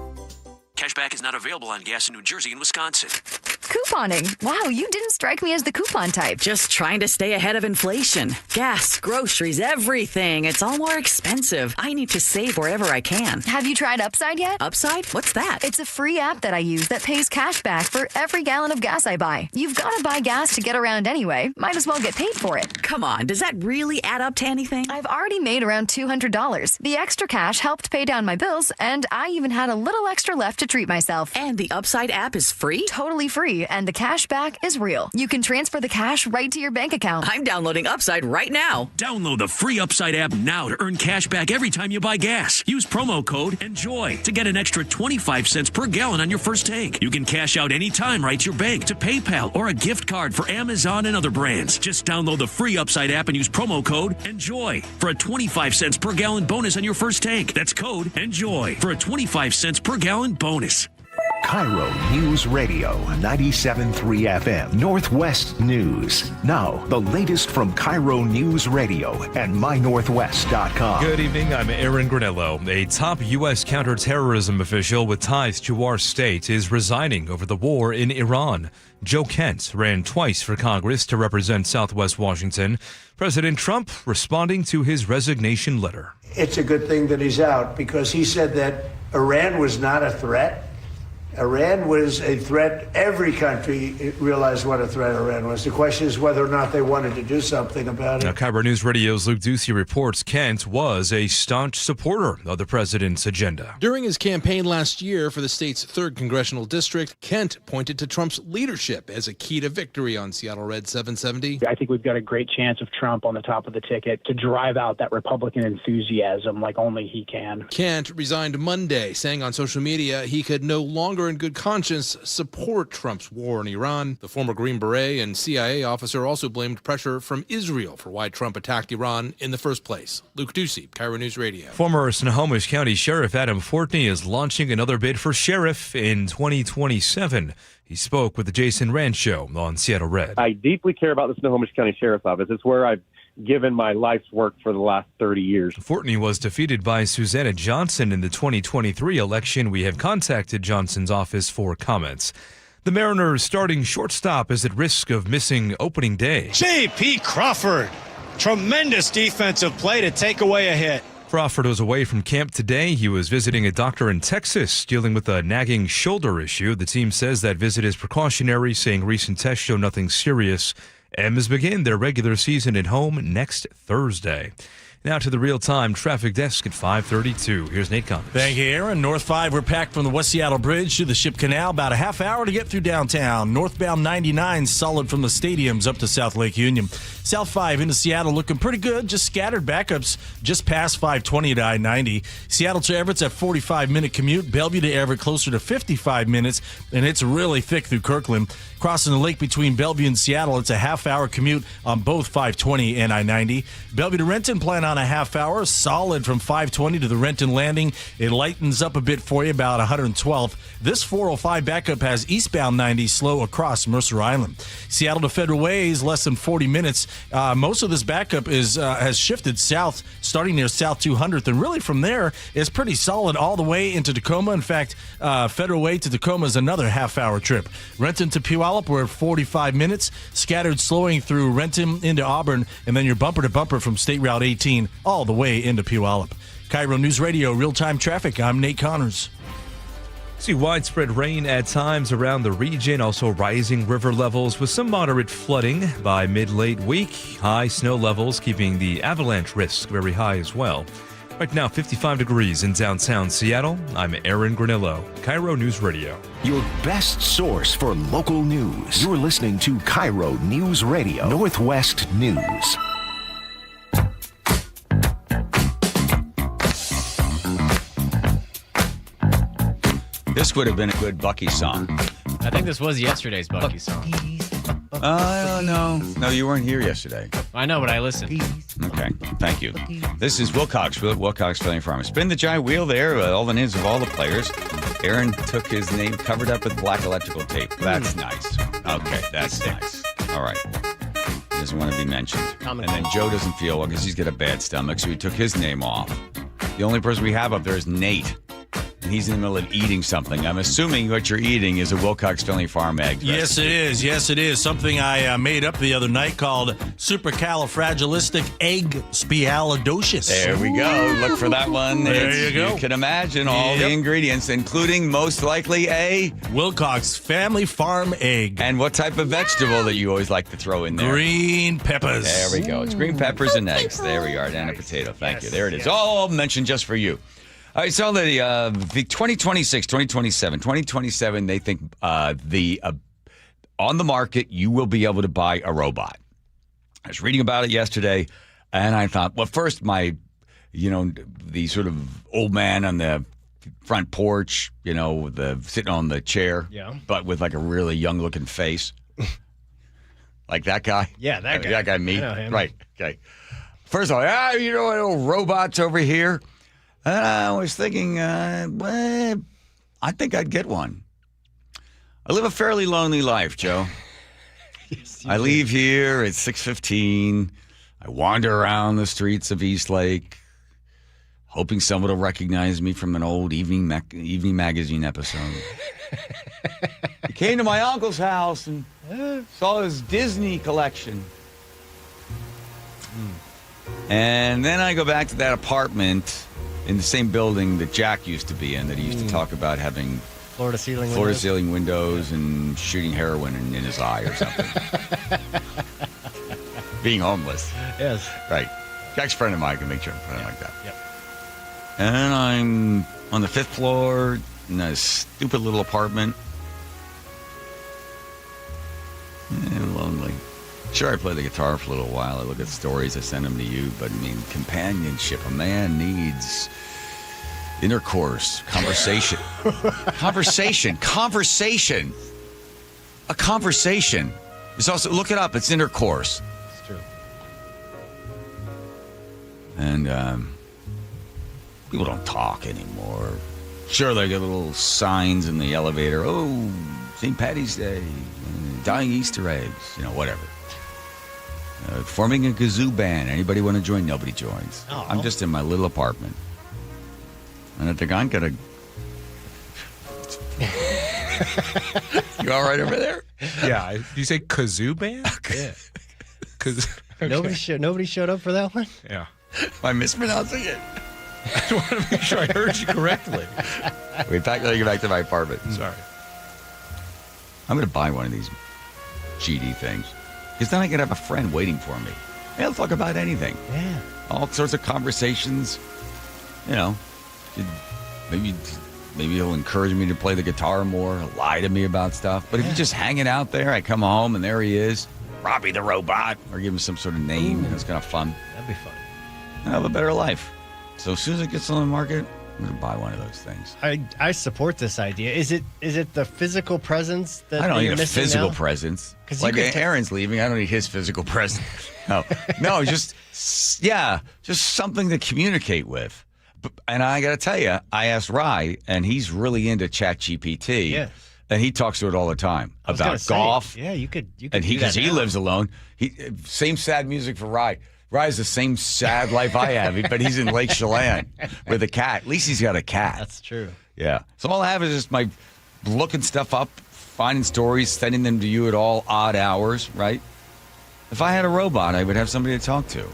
Cashback is not available on gas in New Jersey and Wisconsin. Couponing. Wow, you didn't strike me as the coupon type. Just trying to stay ahead of inflation. Gas, groceries, everything. It's all more expensive. I need to save wherever I can. Have you tried Upside yet? Upside? What's that? It's a free app that I use that pays cash back for every gallon of gas I buy. You've got to buy gas to get around anyway. Might as well get paid for it. Come on, does that really add up to anything? I've already made around $200. The extra cash helped pay down my bills, and I even had a little extra left to treat myself. And the Upside app is free? Totally free, and the cash back is real. You can transfer the cash right to your bank account. I'm downloading Upside right now. Download the free Upside app now to earn cash back every time you buy gas. Use promo code ENJOY to get an extra 25 cents per gallon on your first tank. You can cash out anytime right to your bank, to PayPal, or a gift card for Amazon and other brands. Just download the free Upside app and use promo code ENJOY for a 25 cents per gallon bonus on your first tank. That's code ENJOY for a 25 cents per gallon bonus. KIRO News Radio 97.3 FM Northwest News. Now, the latest from KIRO News Radio and mynorthwest.com. Good evening. I'm Aaron Granello. A top U.S. counterterrorism official with ties to our state is resigning over the war in Iran. Joe Kent ran twice for Congress to represent Southwest Washington. President Trump responding to his resignation letter. It's a good thing that he's out because he said that Iran was not a threat. Iran was a threat. Every country realized what a threat Iran was. The question is whether or not they wanted to do something about it. Now, KIRO News Radio's Luke Ducey reports Kent was a staunch supporter of the president's agenda. During his campaign last year for the state's 3rd congressional district, Kent pointed to Trump's leadership as a key to victory on Seattle Red 770. I think we've got a great chance of Trump on the top of the ticket to drive out that Republican enthusiasm like only he can. Kent resigned Monday, saying on social media he could no longer in good conscience support Trump's war in Iran. The former Green Beret and CIA officer also blamed pressure from Israel for why Trump attacked Iran in the first place. Luke Ducey, KIRO News Radio. Former Snohomish County Sheriff Adam Fortney is launching another bid for sheriff in 2027. He spoke with the Jason Rand Show on Seattle Red. I deeply care about the Snohomish County Sheriff's Office. It's where I've given my life's work for the last 30 years. Fortney was defeated by Susanna Johnson in the 2023 election. We have contacted Johnson's office for comments. The Mariners' starting shortstop is at risk of missing opening day. J.P. Crawford, tremendous defensive play to take away a hit. Crawford was away from camp today. He was visiting a doctor in Texas dealing with a nagging shoulder issue. The team says that visit is precautionary, saying recent tests show nothing serious. M's begin their regular season at home next Thursday. Now to the real-time traffic desk at 5:32. Here's Nate Connors. Thank you, Aaron. North 5, we're packed from the West Seattle Bridge to the Ship Canal. About a half hour to get through downtown. Northbound 99, solid from the stadiums up to South Lake Union. South 5 into Seattle looking pretty good. Just scattered backups just past 520 to I-90. Seattle to Everett's at 45-minute commute. Bellevue to Everett closer to 55 minutes, and it's really thick through Kirkland. Crossing the lake between Bellevue and Seattle, it's a half-hour commute on both 520 and I-90. Bellevue to Renton, plan on a half hour, solid from 520 to the Renton Landing. It lightens up a bit for you, about 112th. This 405 backup has eastbound 90 slow across Mercer Island. Seattle to Federal Way is less than 40 minutes. Most of this backup has shifted south, starting near South 200th, and really from there is pretty solid all the way into Tacoma. In fact, Federal Way to Tacoma is another half-hour trip. Renton to Puyallup, we're at 45 minutes. Scattered slowing through Renton into Auburn, and then you're bumper-to-bumper from State Route 18 all the way into Puyallup. KIRO News Radio, real-time traffic. I'm Nate Connors. See widespread rain at times around the region, also rising river levels with some moderate flooding by mid-late week. High snow levels keeping the avalanche risk very high as well. Right now, 55 degrees in downtown Seattle. I'm Aaron Granillo, KIRO News Radio. Your best source for local news. You're listening to KIRO News Radio, Northwest News. This would have been a good Bucky song. I think this was yesterday's Bucky song. No, you weren't here yesterday. I know, but I listened. Okay, thank you. This is Wilcox Family Farm. Spin the giant wheel there, all the names of all the players. Aaron took his name covered up with black electrical tape. That's nice. Okay, that's nice. All right. He doesn't want to be mentioned. And then Joe doesn't feel well because he's got a bad stomach, so he took his name off. The only person we have up there is Nate. And he's in the middle of eating something. I'm assuming what you're eating is a Wilcox Family Farm egg. Yes, it is. Yes, it is. Something I made up the other night called supercalifragilisticexpialidocious. There we go. Look for that one. There you go. You can imagine all the ingredients, including most likely a Wilcox Family Farm egg. And what type of vegetable that you always like to throw in there? Green peppers. There we go. It's green peppers and eggs. There we are. And a potato. Thank you. There it is. All mentioned just for you. All right, so the 2026, 2027, 2027, they think on the market, you will be able to buy a robot. I was reading about it yesterday, and I thought, well, first, the sort of old man on the front porch, sitting on the chair, but with like a really young-looking face. Like that guy? Yeah, that guy. That guy, me? I know him. Right, okay. First of all, little robots over here. And I was thinking, I think I'd get one. I live a fairly lonely life, Joe. Yes, I leave here at 6:15. I wander around the streets of Eastlake, hoping someone will recognize me from an old evening magazine episode. I came to my uncle's house and saw his Disney collection. And then I go back to that apartment in the same building that Jack used to be in, that he used to talk about having floor-to-ceiling windows and shooting heroin in his eye or something. Being homeless. Yes. Right. Jack's a friend of mine. I can make sure I'm a friend like that. Yep. And I'm on the 5th floor in a stupid little apartment. Lonely. Sure, I play the guitar for a little while. I look at stories, I send them to you. But, companionship. A man needs intercourse, conversation. Conversation. A conversation. It's also, look it up, it's intercourse. It's true. And people don't talk anymore. Sure, they get little signs in the elevator. Oh, St. Patty's Day. Dying Easter eggs. Whatever. Forming a kazoo band. Anybody want to join? Nobody joins. Oh. I'm just in my little apartment. And I think I'm going to... You all right over there? Yeah. Did you say kazoo band? Yeah. Okay. Nobody showed up for that one? Yeah. Am I mispronouncing it? I want to make sure I heard you correctly. Wait, let me get back to my apartment. Sorry. I'm going to buy one of these GD things. Because then I can have a friend waiting for me. He'll talk about anything. Yeah. All sorts of conversations. You know, maybe he'll encourage me to play the guitar more, lie to me about stuff. But if he's just hanging out there, I come home and there he is, Robbie the robot, or give him some sort of name. It's kind of fun. That'd be fun. I have a better life. So as soon as it gets on the market, I'm going to buy one of those things. I support this idea. Is it the physical presence that I don't need you're a missing physical now? presence. 'Cause Like you could Aaron's leaving, I don't need his physical presence. No, just something to communicate with. And I got to tell you, I asked Rye, and he's really into ChatGPT. Yeah. And he talks to it all the time about golf. Yeah, you could. And because he lives alone, same sad music for Rye. Rye's the same sad life I have, but he's in Lake Chelan with a cat. At least he's got a cat. That's true. Yeah. So all I have is just my looking stuff up, finding stories, sending them to you at all odd hours, right? If I had a robot, I would have somebody to talk to.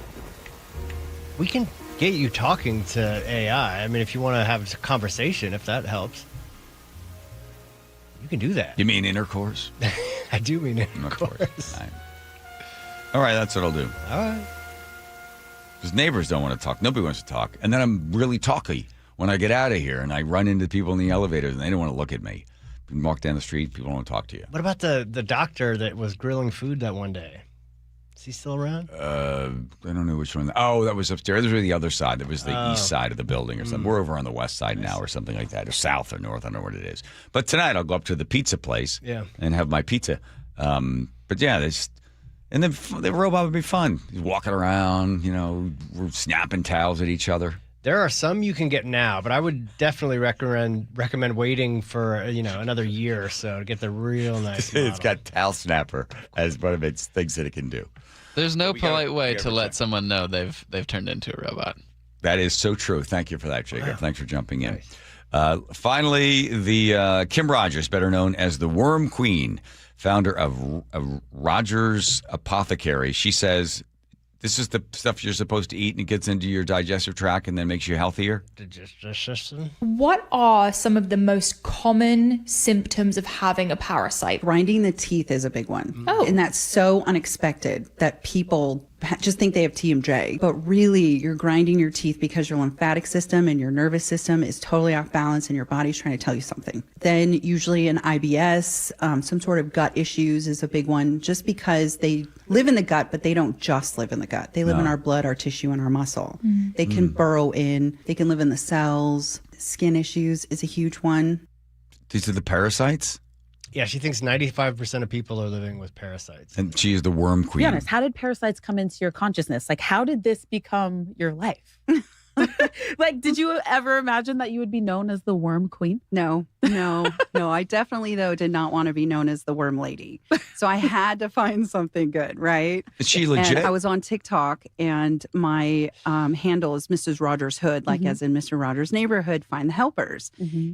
We can get you talking to AI. I mean, if you want to have a conversation, if that helps, you can do that. You mean intercourse? I do mean intercourse. All right, that's what I'll do. All right. Because neighbors don't want to talk. Nobody wants to talk. And then I'm really talky when I get out of here and I run into people in the elevators and they don't want to look at me. You can walk down the street, people don't want to talk to you. What about the doctor that was grilling food that one day? Is he still around? I don't know which one. Oh, that was upstairs. This was the other side. That was the east side of the building or something. We're over on the west side now or something like that, or south or north. I don't know what it is. But tonight I'll go up to the pizza place and have my pizza. But yeah, and then the robot would be fun. He's walking around, we're snapping towels at each other. There are some you can get now, but I would definitely recommend waiting for another year or so to get the real nice model. It's got Towel Snapper as one of its things that it can do. There's no polite way to let someone know they've turned into a robot. That is so true. Thank you for that, Jacob. Wow. Thanks for jumping in. Nice. Finally, the Kim Rogers, better known as the Worm Queen, founder of Rogers Apothecary. She says this is the stuff you're supposed to eat and it gets into your digestive tract and then makes you healthier. What are some of the most common symptoms of having a parasite? Grinding the teeth is a big one. Oh. And that's so unexpected that people just think they have TMJ. But really, you're grinding your teeth because your lymphatic system and your nervous system is totally off balance and your body's trying to tell you something. Then usually an IBS, some sort of gut issues is a big one, just because they live in the gut, but they don't just live in the gut. They live in our blood, our tissue, and our muscle. They can burrow in. They can live in the cells. Skin issues is a huge one. These are the parasites? Yeah, she thinks 95% of people are living with parasites. And she is the Worm Queen. Be honest, how did parasites come into your consciousness? Like, how did this become your life? Like, did you ever imagine that you would be known as the Worm Queen? No. I definitely, though, did not want to be known as the Worm Lady. So I had to find something good, right? Is she legit? And I was on TikTok, and my handle is Mrs. Rogers Hood, like as in Mr. Rogers' Neighborhood, Find the Helpers.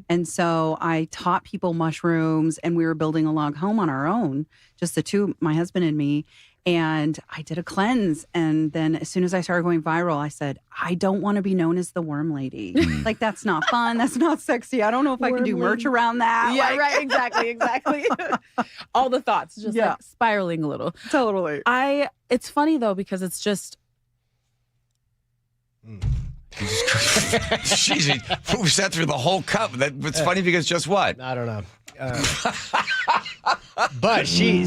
And so I taught people mushrooms, and we were building a log home on our own, just the two, my husband and me. And I did a cleanse. And then as soon as I started going viral, I said, I don't want to be known as the Worm Lady. Like, that's not fun. That's not sexy. I don't know if I can do merch around that. Yeah, right. Exactly. All the thoughts just like spiraling a little. Totally. It's funny, though, because it's just. Jeez, we sat through the whole cup. It's funny because just what? I don't know. But she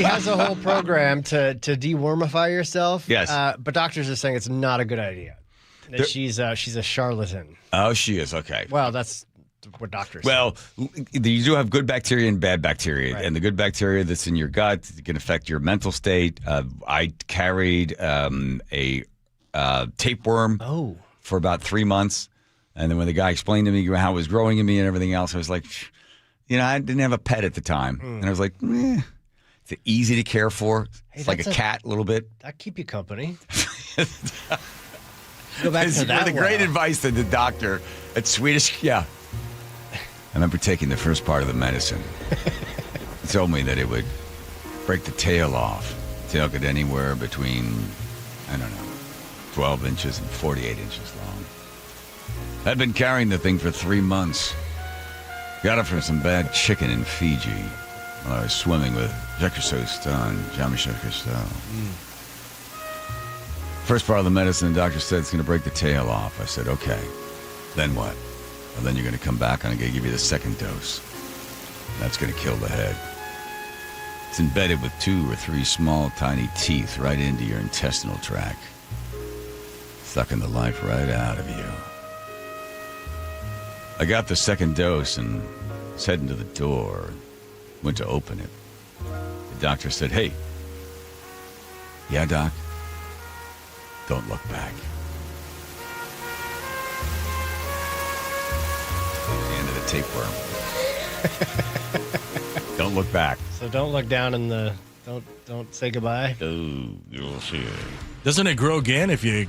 has a whole program to dewormify yourself. Yes. But doctors are saying it's not a good idea. That she's a charlatan. Oh, she is. Okay. Well, that's what doctors say. Well, you do have good bacteria and bad bacteria. Right. And the good bacteria that's in your gut can affect your mental state. I carried a tapeworm for about 3 months. And then when the guy explained to me how it was growing in me and everything else, I was like, I didn't have a pet at the time. And I was like, it's easy to care for. It's like a cat a little bit. That keep you company. Go back to that. The great advice to the doctor at Swedish. Yeah. I remember taking the first part of the medicine. He told me that it would break the tail off. The tail could anywhere between, 12 inches and 48 inches long. I'd been carrying the thing for 3 months. Got it from some bad chicken in Fiji while I was swimming with Jacques Cousteau and Jean-Michel Cousteau. First part of the medicine, the doctor said it's going to break the tail off. I said, okay. Then what? Well, then you're going to come back and I'm going to give you the second dose. That's going to kill the head. It's embedded with 2 or 3 small, tiny teeth right into your intestinal tract, sucking the life right out of you. I got the second dose and was heading to the door. Went to open it. The doctor said, hey. Yeah, Doc? Don't look back. The end of the tapeworm. Don't look back. So don't look down in the. Don't say goodbye. Oh, you'll see. Doesn't it grow again if you?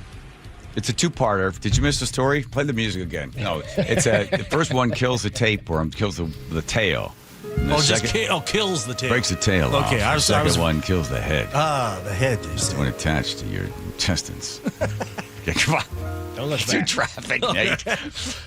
It's a 2-parter. Did you miss the story? Play the music again. No, it's the first one kills the tapeworm, kills the tail. Kills the tail. Breaks the tail off. Okay, The second one kills the head. The head. That's the one attached to your intestines. Okay, come on. Don't look Through back. traffic, Nate.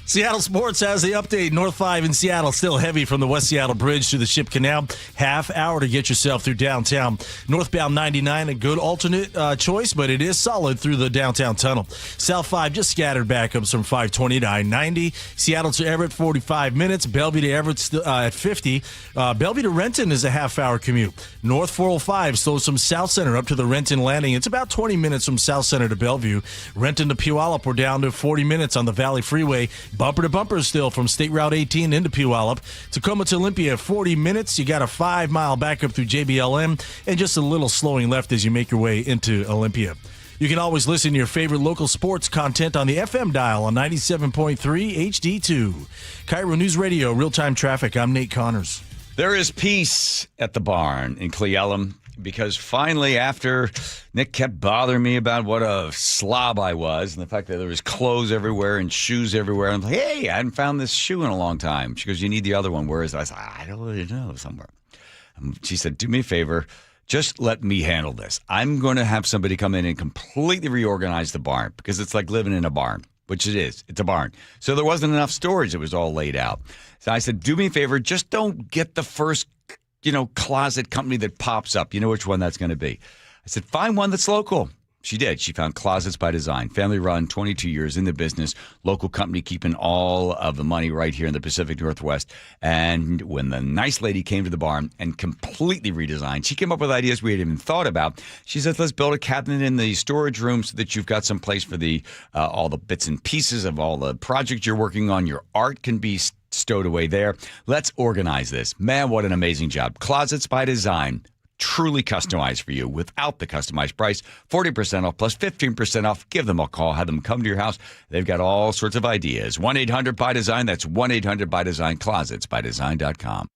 Seattle Sports has the update. North 5 in Seattle still heavy from the West Seattle Bridge to the Ship Canal. Half hour to get yourself through downtown. Northbound 99, a good alternate choice, but it is solid through the downtown tunnel. South 5 just scattered backups from 520 to I-90. Seattle to Everett, 45 minutes. Bellevue to Everett at 50. Bellevue to Renton is a half-hour commute. North 405 slows from South Center up to the Renton Landing. It's about 20 minutes from South Center to Bellevue. Renton to Puyallup, we're down to 40 minutes on the Valley Freeway. Bumper to bumper still from State Route 18 into Puyallup. Tacoma to Olympia, 40 minutes. You got a 5-mile backup through JBLM and just a little slowing left as you make your way into Olympia. You can always listen to your favorite local sports content on the FM dial on 97.3 HD2. KIRO News Radio, real-time traffic. I'm Nate Connors. There is peace at the barn in Cle Elum because finally, after Nick kept bothering me about what a slob I was and the fact that there was clothes everywhere and shoes everywhere, I'm like, hey, I hadn't found this shoe in a long time. She goes, you need the other one. Where is it? I said, I don't really know, somewhere. She said, do me a favor. Just let me handle this. I'm going to have somebody come in and completely reorganize the barn because it's like living in a barn, which it is. It's a barn. So there wasn't enough storage. It was all laid out. So I said, do me a favor. Just don't get the first, closet company that pops up. You know which one that's going to be. I said, find one that's local. She did. She found Closets by Design, family run, 22 years in the business, local company keeping all of the money right here in the Pacific Northwest. And when the nice lady came to the barn and completely redesigned, she came up with ideas we hadn't even thought about. She said, let's build a cabinet in the storage room so that you've got some place for the all the bits and pieces of all the projects you're working on. Your art can be stowed away there. Let's organize this. Man, what an amazing job. Closets by Design. Truly customized for you without the customized price. 40% off plus 15% off. Give them a call. Have them come to your house. They've got all sorts of ideas. 1-800-BY-DESIGN. That's 1-800-BY-DESIGN. ClosetsByDesign.com.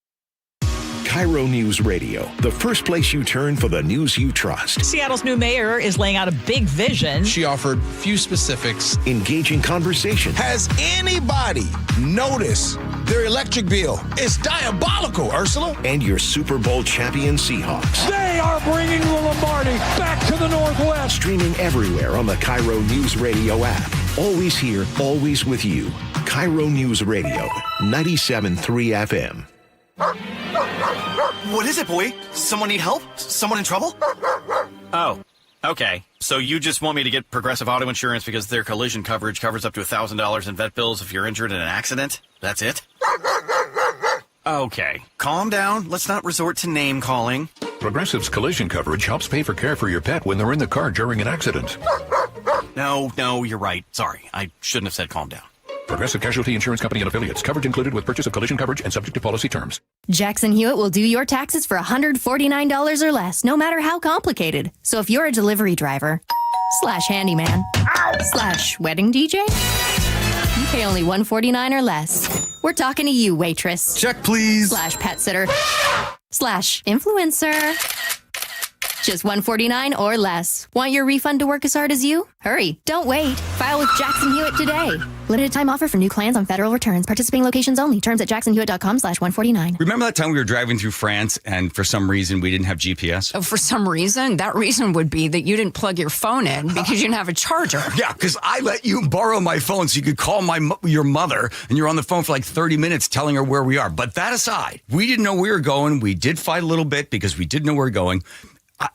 KIRO News Radio, the first place you turn for the news you trust. Seattle's new mayor is laying out a big vision. She offered few specifics. Engaging conversation. Has anybody noticed their electric bill? It's diabolical, Ursula. And your Super Bowl champion Seahawks. They are bringing the Lombardi back to the Northwest. Streaming everywhere on the KIRO News Radio app. Always here, always with you. KIRO News Radio, 97.3 FM. What is it, boy? Someone need help? Someone in trouble? Oh, okay. So you just want me to get Progressive Auto Insurance because their collision coverage covers up to $1,000 in vet bills if you're injured in an accident? That's it? Okay. Calm down. Let's not resort to name calling. Progressive's collision coverage helps pay for care for your pet when they're in the car during an accident. No, you're right. Sorry. I shouldn't have said calm down. Progressive Casualty Insurance Company and Affiliates. Coverage included with purchase of collision coverage and subject to policy terms. Jackson Hewitt will do your taxes for $149 or less, no matter how complicated. So if you're a delivery driver, / handyman, / wedding DJ, you pay only $149 or less. We're talking to you, waitress. Check, please. / pet sitter, / influencer. Just $149 or less. Want your refund to work as hard as you? Hurry. Don't wait. File with Jackson Hewitt today. Limited time offer for new clients on federal returns. Participating locations only. Terms at jacksonhewitt.com/149. Remember that time we were driving through France and for some reason we didn't have GPS? Oh, for some reason? That reason would be that you didn't plug your phone in because you didn't have a charger. Yeah, because I let you borrow my phone so you could call your mother and you're on the phone for like 30 minutes telling her where we are. But that aside, we didn't know where we were going. We did fight a little bit because we didn't know where we were going.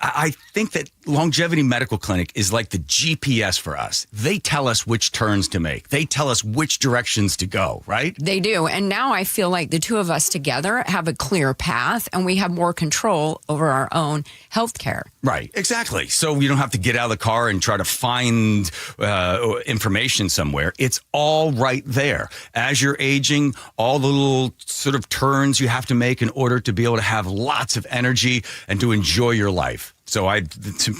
I think that Longevity Medical Clinic is like the GPS for us. They tell us which turns to make. They tell us which directions to go, right? They do. And now I feel like the two of us together have a clear path and we have more control over our own health care. Right, exactly. So you don't have to get out of the car and try to find information somewhere. It's all right there. As you're aging, all the little sort of turns you have to make in order to be able to have lots of energy and to enjoy your life. So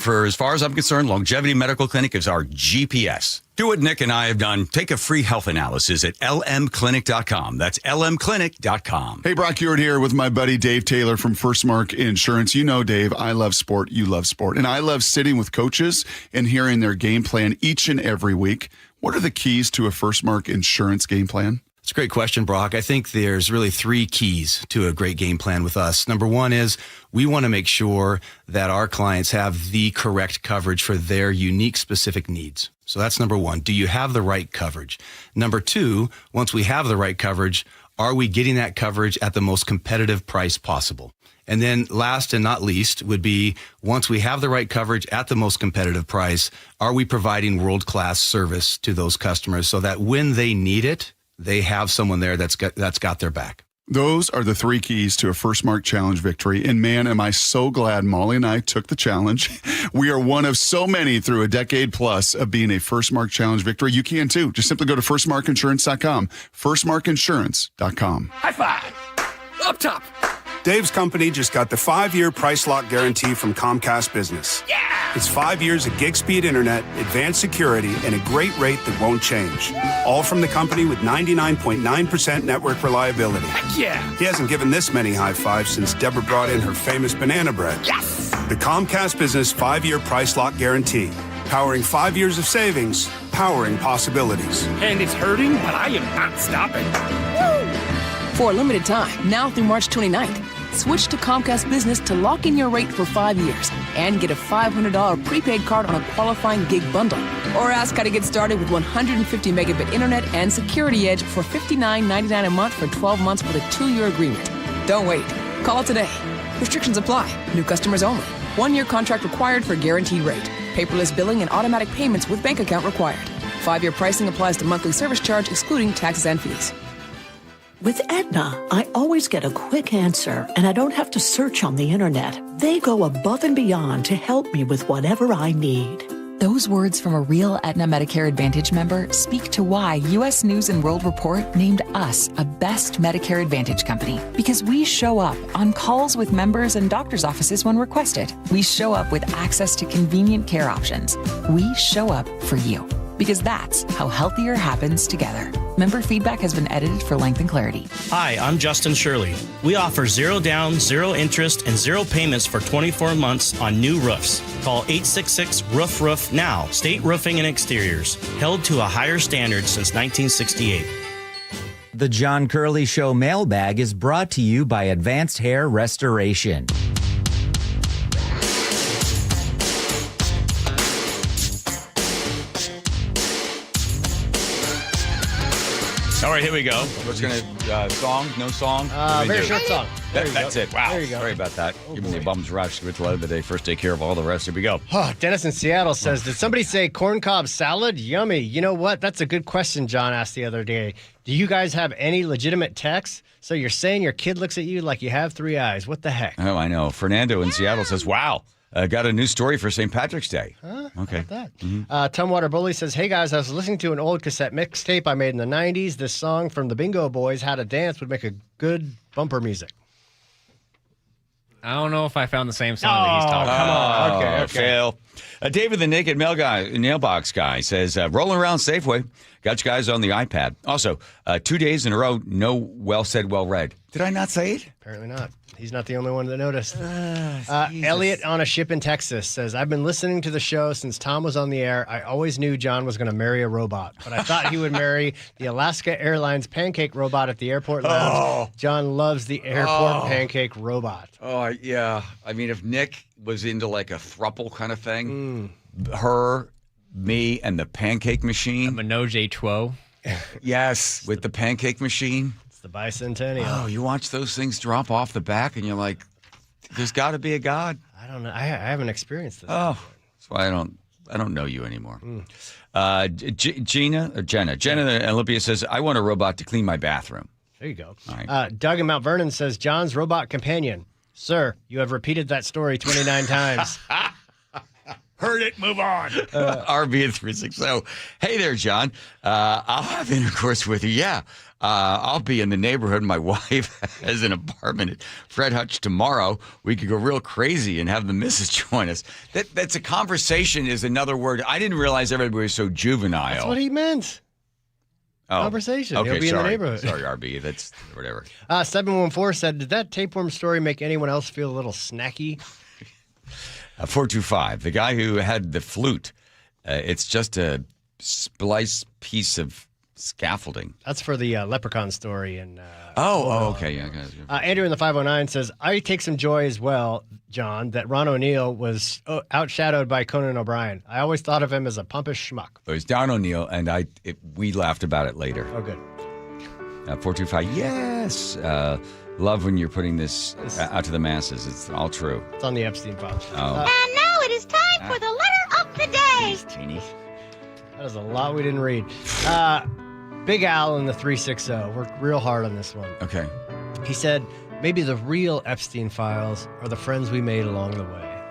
for as far as I'm concerned, Longevity Medical Clinic is our GPS. Do what Nick and I have done. Take a free health analysis at lmclinic.com. That's lmclinic.com. Hey, Brock Ewart here with my buddy Dave Taylor from First Mark Insurance. You know, Dave, I love sport. You love sport. And I love sitting with coaches and hearing their game plan each and every week. What are the keys to a First Mark Insurance game plan? It's a great question, Brock. I think there's really 3 keys to a great game plan with us. Number 1 is we want to make sure that our clients have the correct coverage for their unique specific needs. So that's number 1. Do you have the right coverage? Number 2, once we have the right coverage, are we getting that coverage at the most competitive price possible? And then last and not least would be, once we have the right coverage at the most competitive price, are we providing world-class service to those customers so that when they need it, they have someone there that's got their back? Those are the 3 keys to a First Mark Challenge victory. And man, am I so glad Molly and I took the challenge. We are one of so many through a decade plus of being a First Mark Challenge victory. You can too. Just simply go to firstmarkinsurance.com. Firstmarkinsurance.com. High five. Up top. Dave's company just got the 5-year price lock guarantee from Comcast Business. Yeah! It's 5 years of gig speed internet, advanced security, and a great rate that won't change. All from the company with 99.9% network reliability. Heck yeah! He hasn't given this many high fives since Deborah brought in her famous banana bread. Yes! The Comcast Business 5-year price lock guarantee. Powering 5 years of savings, powering possibilities. And it's hurting, but I am not stopping. Woo! For a limited time, now through March 29th, switch to Comcast Business to lock in your rate for 5 years and get a $500 prepaid card on a qualifying gig bundle. Or ask how to get started with 150 megabit internet and Security Edge for $59.99 a month for 12 months with a 2-year agreement. Don't wait. Call today. Restrictions apply. New customers only. 1-year contract required for guaranteed rate. Paperless billing and automatic payments with bank account required. 5-year pricing applies to monthly service charge excluding taxes and fees. With Aetna, I always get a quick answer, and I don't have to search on the internet. They go above and beyond to help me with whatever I need. Those words from a real Aetna Medicare Advantage member speak to why U.S. News & World Report named us a best Medicare Advantage company. Because we show up on calls with members and doctor's offices when requested. We show up with access to convenient care options. We show up for you. Because that's how healthier happens together. Member feedback has been edited for length and clarity. Hi, I'm Justin Shirley. We offer 0 down, 0 interest, and 0 payments for 24 months on new roofs. Call 866-ROOF-ROOF now. State Roofing and Exteriors. Held to a higher standard since 1968. The John Curley Show mailbag is brought to you by Advanced Hair Restoration. All right, here we go. What's going to, song? No song? Very short song. That's it. Wow. There you go. Sorry about that. Give me the bums rush. With the day. First take care of all the rest. Here we go. Oh, Dennis in Seattle says, did somebody say corn cob salad? Yummy. You know what? That's a good question John asked the other day. Do you guys have any legitimate texts? So you're saying your kid looks at you like you have 3 eyes. What the heck? Oh, I know. Fernando in Seattle says, wow. Got a new story for St. Patrick's Day. Huh? Okay. How about that? Tumwater Bully says, hey guys, I was listening to an old cassette mixtape I made in the 90s. This song from the Bingo Boys, How to Dance, would make a good bumper music. I don't know if I found the same song that he's talking about. Come on. Okay. Fail. David the Naked Mailbox Guy says, rolling around Safeway. Got you guys on the iPad. Also, 2 days in a row, no well said, well read. Did I not say it? Apparently not. He's not the only one that noticed. Elliot on a ship in Texas says, I've been listening to the show since Tom was on the air. I always knew John was going to marry a robot, but I thought he would marry the Alaska Airlines pancake robot at the airport lounge. John loves the airport pancake robot. Oh, yeah. I mean, if Nick was into like a throuple kind of thing, her, me, and the pancake machine. A Menage a trois. Yes, with the pancake machine. The bicentennial. Oh, you watch those things drop off the back and you're like, there's got to be a God. I don't know. I haven't experienced this. Oh, That's why I don't know you anymore. Jenna Olympia says, I want a robot to clean my bathroom. There you go. All right. Doug in Mount Vernon says, John's robot companion. Sir, you have repeated that story 29 times. Heard it. Move on. RB at 360. Hey there, John. I'll have intercourse with you. Yeah. I'll be in the neighborhood. My wife has an apartment at Fred Hutch tomorrow. We could go real crazy and have the missus join us. That's a conversation is another word. I didn't realize everybody was so juvenile. That's what he meant. Conversation. Okay, He'll be in the neighborhood. Sorry, RB. That's whatever. 714 said, did that tapeworm story make anyone else feel a little snacky? 425. The guy who had the flute. It's just a splice piece of scaffolding. That's for the Leprechaun story. And okay. Yeah. Andrew in the 509 says, I take some joy as well, John, that Ron O'Neill was outshadowed by Conan O'Brien. I always thought of him as a pompous schmuck. It was Don O'Neill, and we laughed about it later. Oh, good. 425. Yes. Love when you're putting this out to the masses. It's all true. It's on the Epstein files. Oh. And now it is time for the letter of the day. Teeny. That is a lot we didn't read. Big Al in the 360 worked real hard on this one. Okay. He said, maybe the real Epstein files are the friends we made along the way.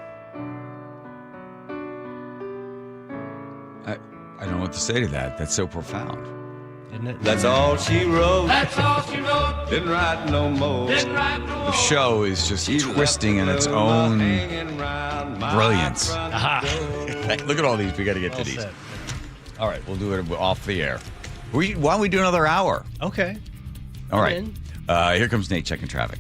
I don't know what to say to that. That's so profound. Isn't it? That's all she wrote. That's all she wrote. Didn't write no more. The show is just twisting in its own brilliance. Look at all these. We got to get to these. Said. All right, we'll do it off the air. Why don't we do another hour? Okay. All right. Here comes Nate checking traffic.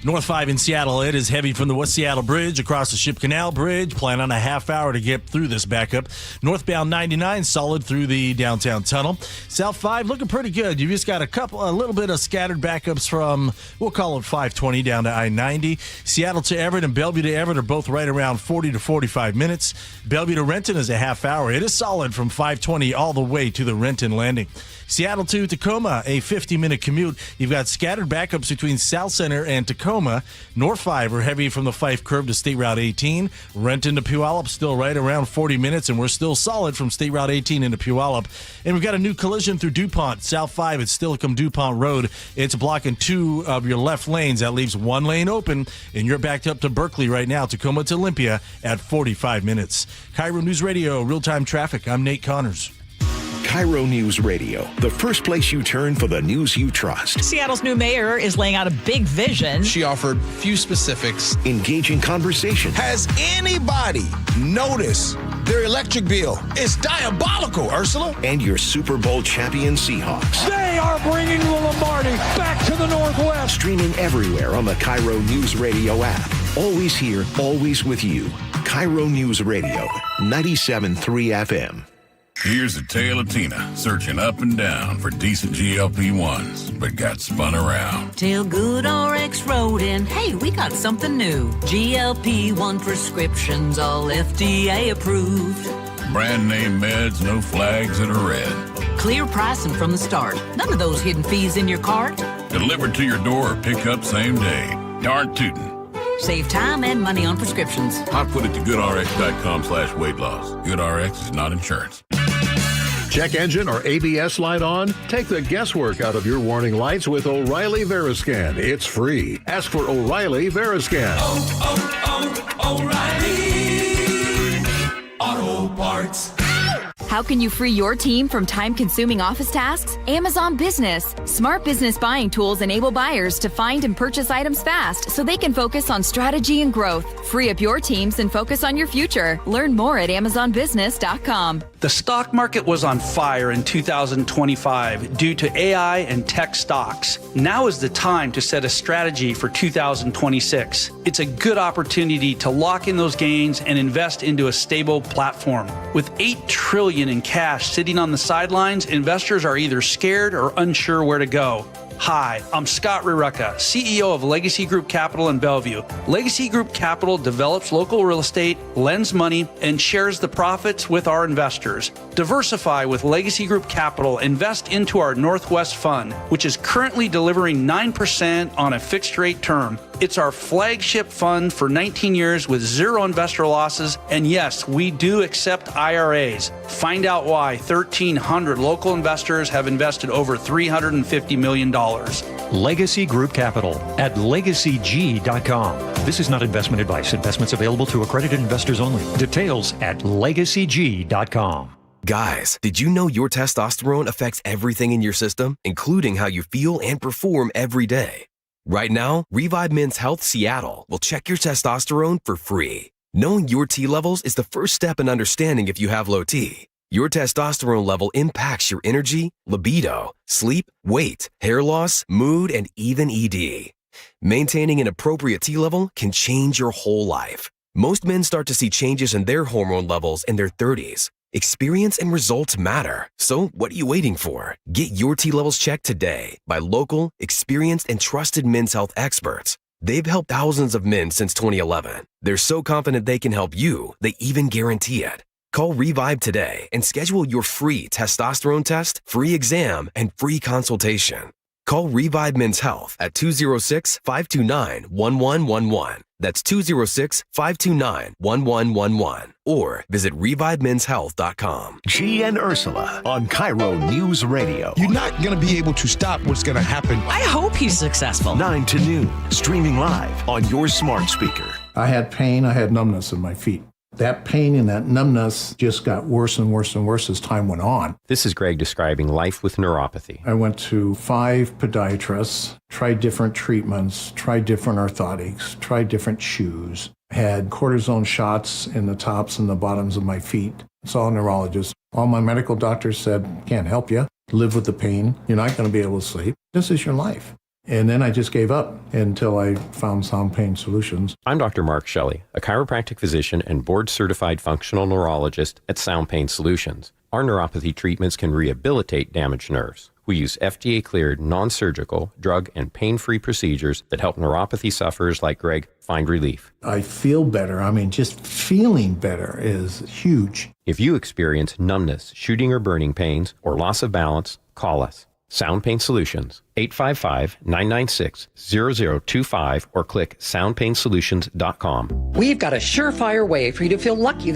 North 5 in Seattle, it is heavy from the West Seattle Bridge across the Ship Canal Bridge. Plan on a half hour to get through this backup. Northbound 99, solid through the downtown tunnel. South 5, looking pretty good. You've just got a little bit of scattered backups from, we'll call it 520 down to I-90. Seattle to Everett and Bellevue to Everett are both right around 40 to 45 minutes. Bellevue to Renton is a half hour. It is solid from 520 all the way to the Renton landing. Seattle to Tacoma, a 50-minute commute. You've got scattered backups between South Center and Tacoma. North 5 are heavy from the Fife curve to State Route 18. Renton to Puyallup still right around 40 minutes, and we're still solid from State Route 18 into Puyallup. And we've got a new collision through DuPont. South 5 at Stillicum DuPont Road. It's blocking 2 of your left lanes. That leaves 1 lane open, and you're backed up to Berkeley right now. Tacoma to Olympia at 45 minutes. KIRO News Radio, real-time traffic. I'm Nate Connors. KIRO News Radio, the first place you turn for the news you trust. Seattle's new mayor is laying out a big vision. She offered few specifics. Engaging conversation. Has anybody noticed their electric bill? It's diabolical, Ursula. And your Super Bowl champion Seahawks. They are bringing the Lombardi back to the Northwest. Streaming everywhere on the KIRO News Radio app. Always here, always with you. KIRO News Radio, 97.3 FM. Here's the tale of Tina, searching up and down for decent GLP-1s, but got spun around. Till good RX wrote in, hey, we got something new. GLP-1 prescriptions, all FDA approved. Brand name meds, no flags that are red. Clear pricing from the start. None of those hidden fees in your cart. Delivered to your door or pick up same day. Darn tootin'. Save time and money on prescriptions. I put it to goodrx.com/weight loss. GoodRx is not insurance. Check engine or ABS light on? Take the guesswork out of your warning lights with O'Reilly Veriscan. It's free. Ask for O'Reilly Veriscan. O'Reilly Auto Parts. How can you free your team from time-consuming office tasks? Amazon Business. Smart business buying tools enable buyers to find and purchase items fast so they can focus on strategy and growth. Free up your teams and focus on your future. Learn more at amazonbusiness.com. The stock market was on fire in 2025 due to AI and tech stocks. Now is the time to set a strategy for 2026. It's a good opportunity to lock in those gains and invest into a stable platform. With $8 trillion in cash sitting on the sidelines, investors are either scared or unsure where to go. Hi, I'm Scott Rirucka, CEO of Legacy Group Capital in Bellevue. Legacy Group Capital develops local real estate, lends money, and shares the profits with our investors. Diversify with Legacy Group Capital. Invest into our Northwest Fund, which is currently delivering 9% on a fixed rate term. It's our flagship fund for 19 years with zero investor losses. And yes, we do accept IRAs. Find out why 1,300 local investors have invested over $350 million. Legacy Group Capital at legacyg.com. This is not investment advice. Investments available to accredited investors only. Details at legacyg.com. Guys, did you know your testosterone affects everything in your system, including how you feel and perform every day? Right now, Revive Men's Health Seattle will check your testosterone for free. Knowing your T levels is the first step in understanding if you have low T. Your testosterone level impacts your energy, libido, sleep, weight, hair loss, mood, and even ED. Maintaining an appropriate T level can change your whole life. Most men start to see changes in their hormone levels in their 30s. Experience and results matter. So what are you waiting for? Get your T levels checked today by local, experienced, and trusted men's health experts. They've helped thousands of men since 2011. They're so confident they can help you, they even guarantee it. Call Revive today and schedule your free testosterone test, free exam, and free consultation. Call Revive Men's Health at 206-529-1111. That's 206-529-1111. Or visit revivemenshealth.com. G and Ursula on KIRO News Radio. You're not going to be able to stop what's going to happen. I hope he's successful. 9 to noon, streaming live on your smart speaker. I had pain, I had numbness in my feet. That pain and that numbness just got worse and worse and worse as time went on. This is Greg describing life with neuropathy. I went to 5 podiatrists, tried different treatments, tried different orthotics, tried different shoes, had cortisone shots in the tops and the bottoms of my feet. Saw a neurologist. All my medical doctors said, can't help you. Live with the pain. You're not going to be able to sleep. This is your life. And then I just gave up until I found Sound Pain Solutions. I'm Dr. Mark Shelley, a chiropractic physician and board-certified functional neurologist at Sound Pain Solutions. Our neuropathy treatments can rehabilitate damaged nerves. We use FDA-cleared, non-surgical, drug, and pain-free procedures that help neuropathy sufferers like Greg find relief. I feel better. I mean, just feeling better is huge. If you experience numbness, shooting or burning pains, or loss of balance, call us. Sound Pain Solutions, 855-996-0025, or click soundpainsolutions.com. We've got a surefire way for you to feel lucky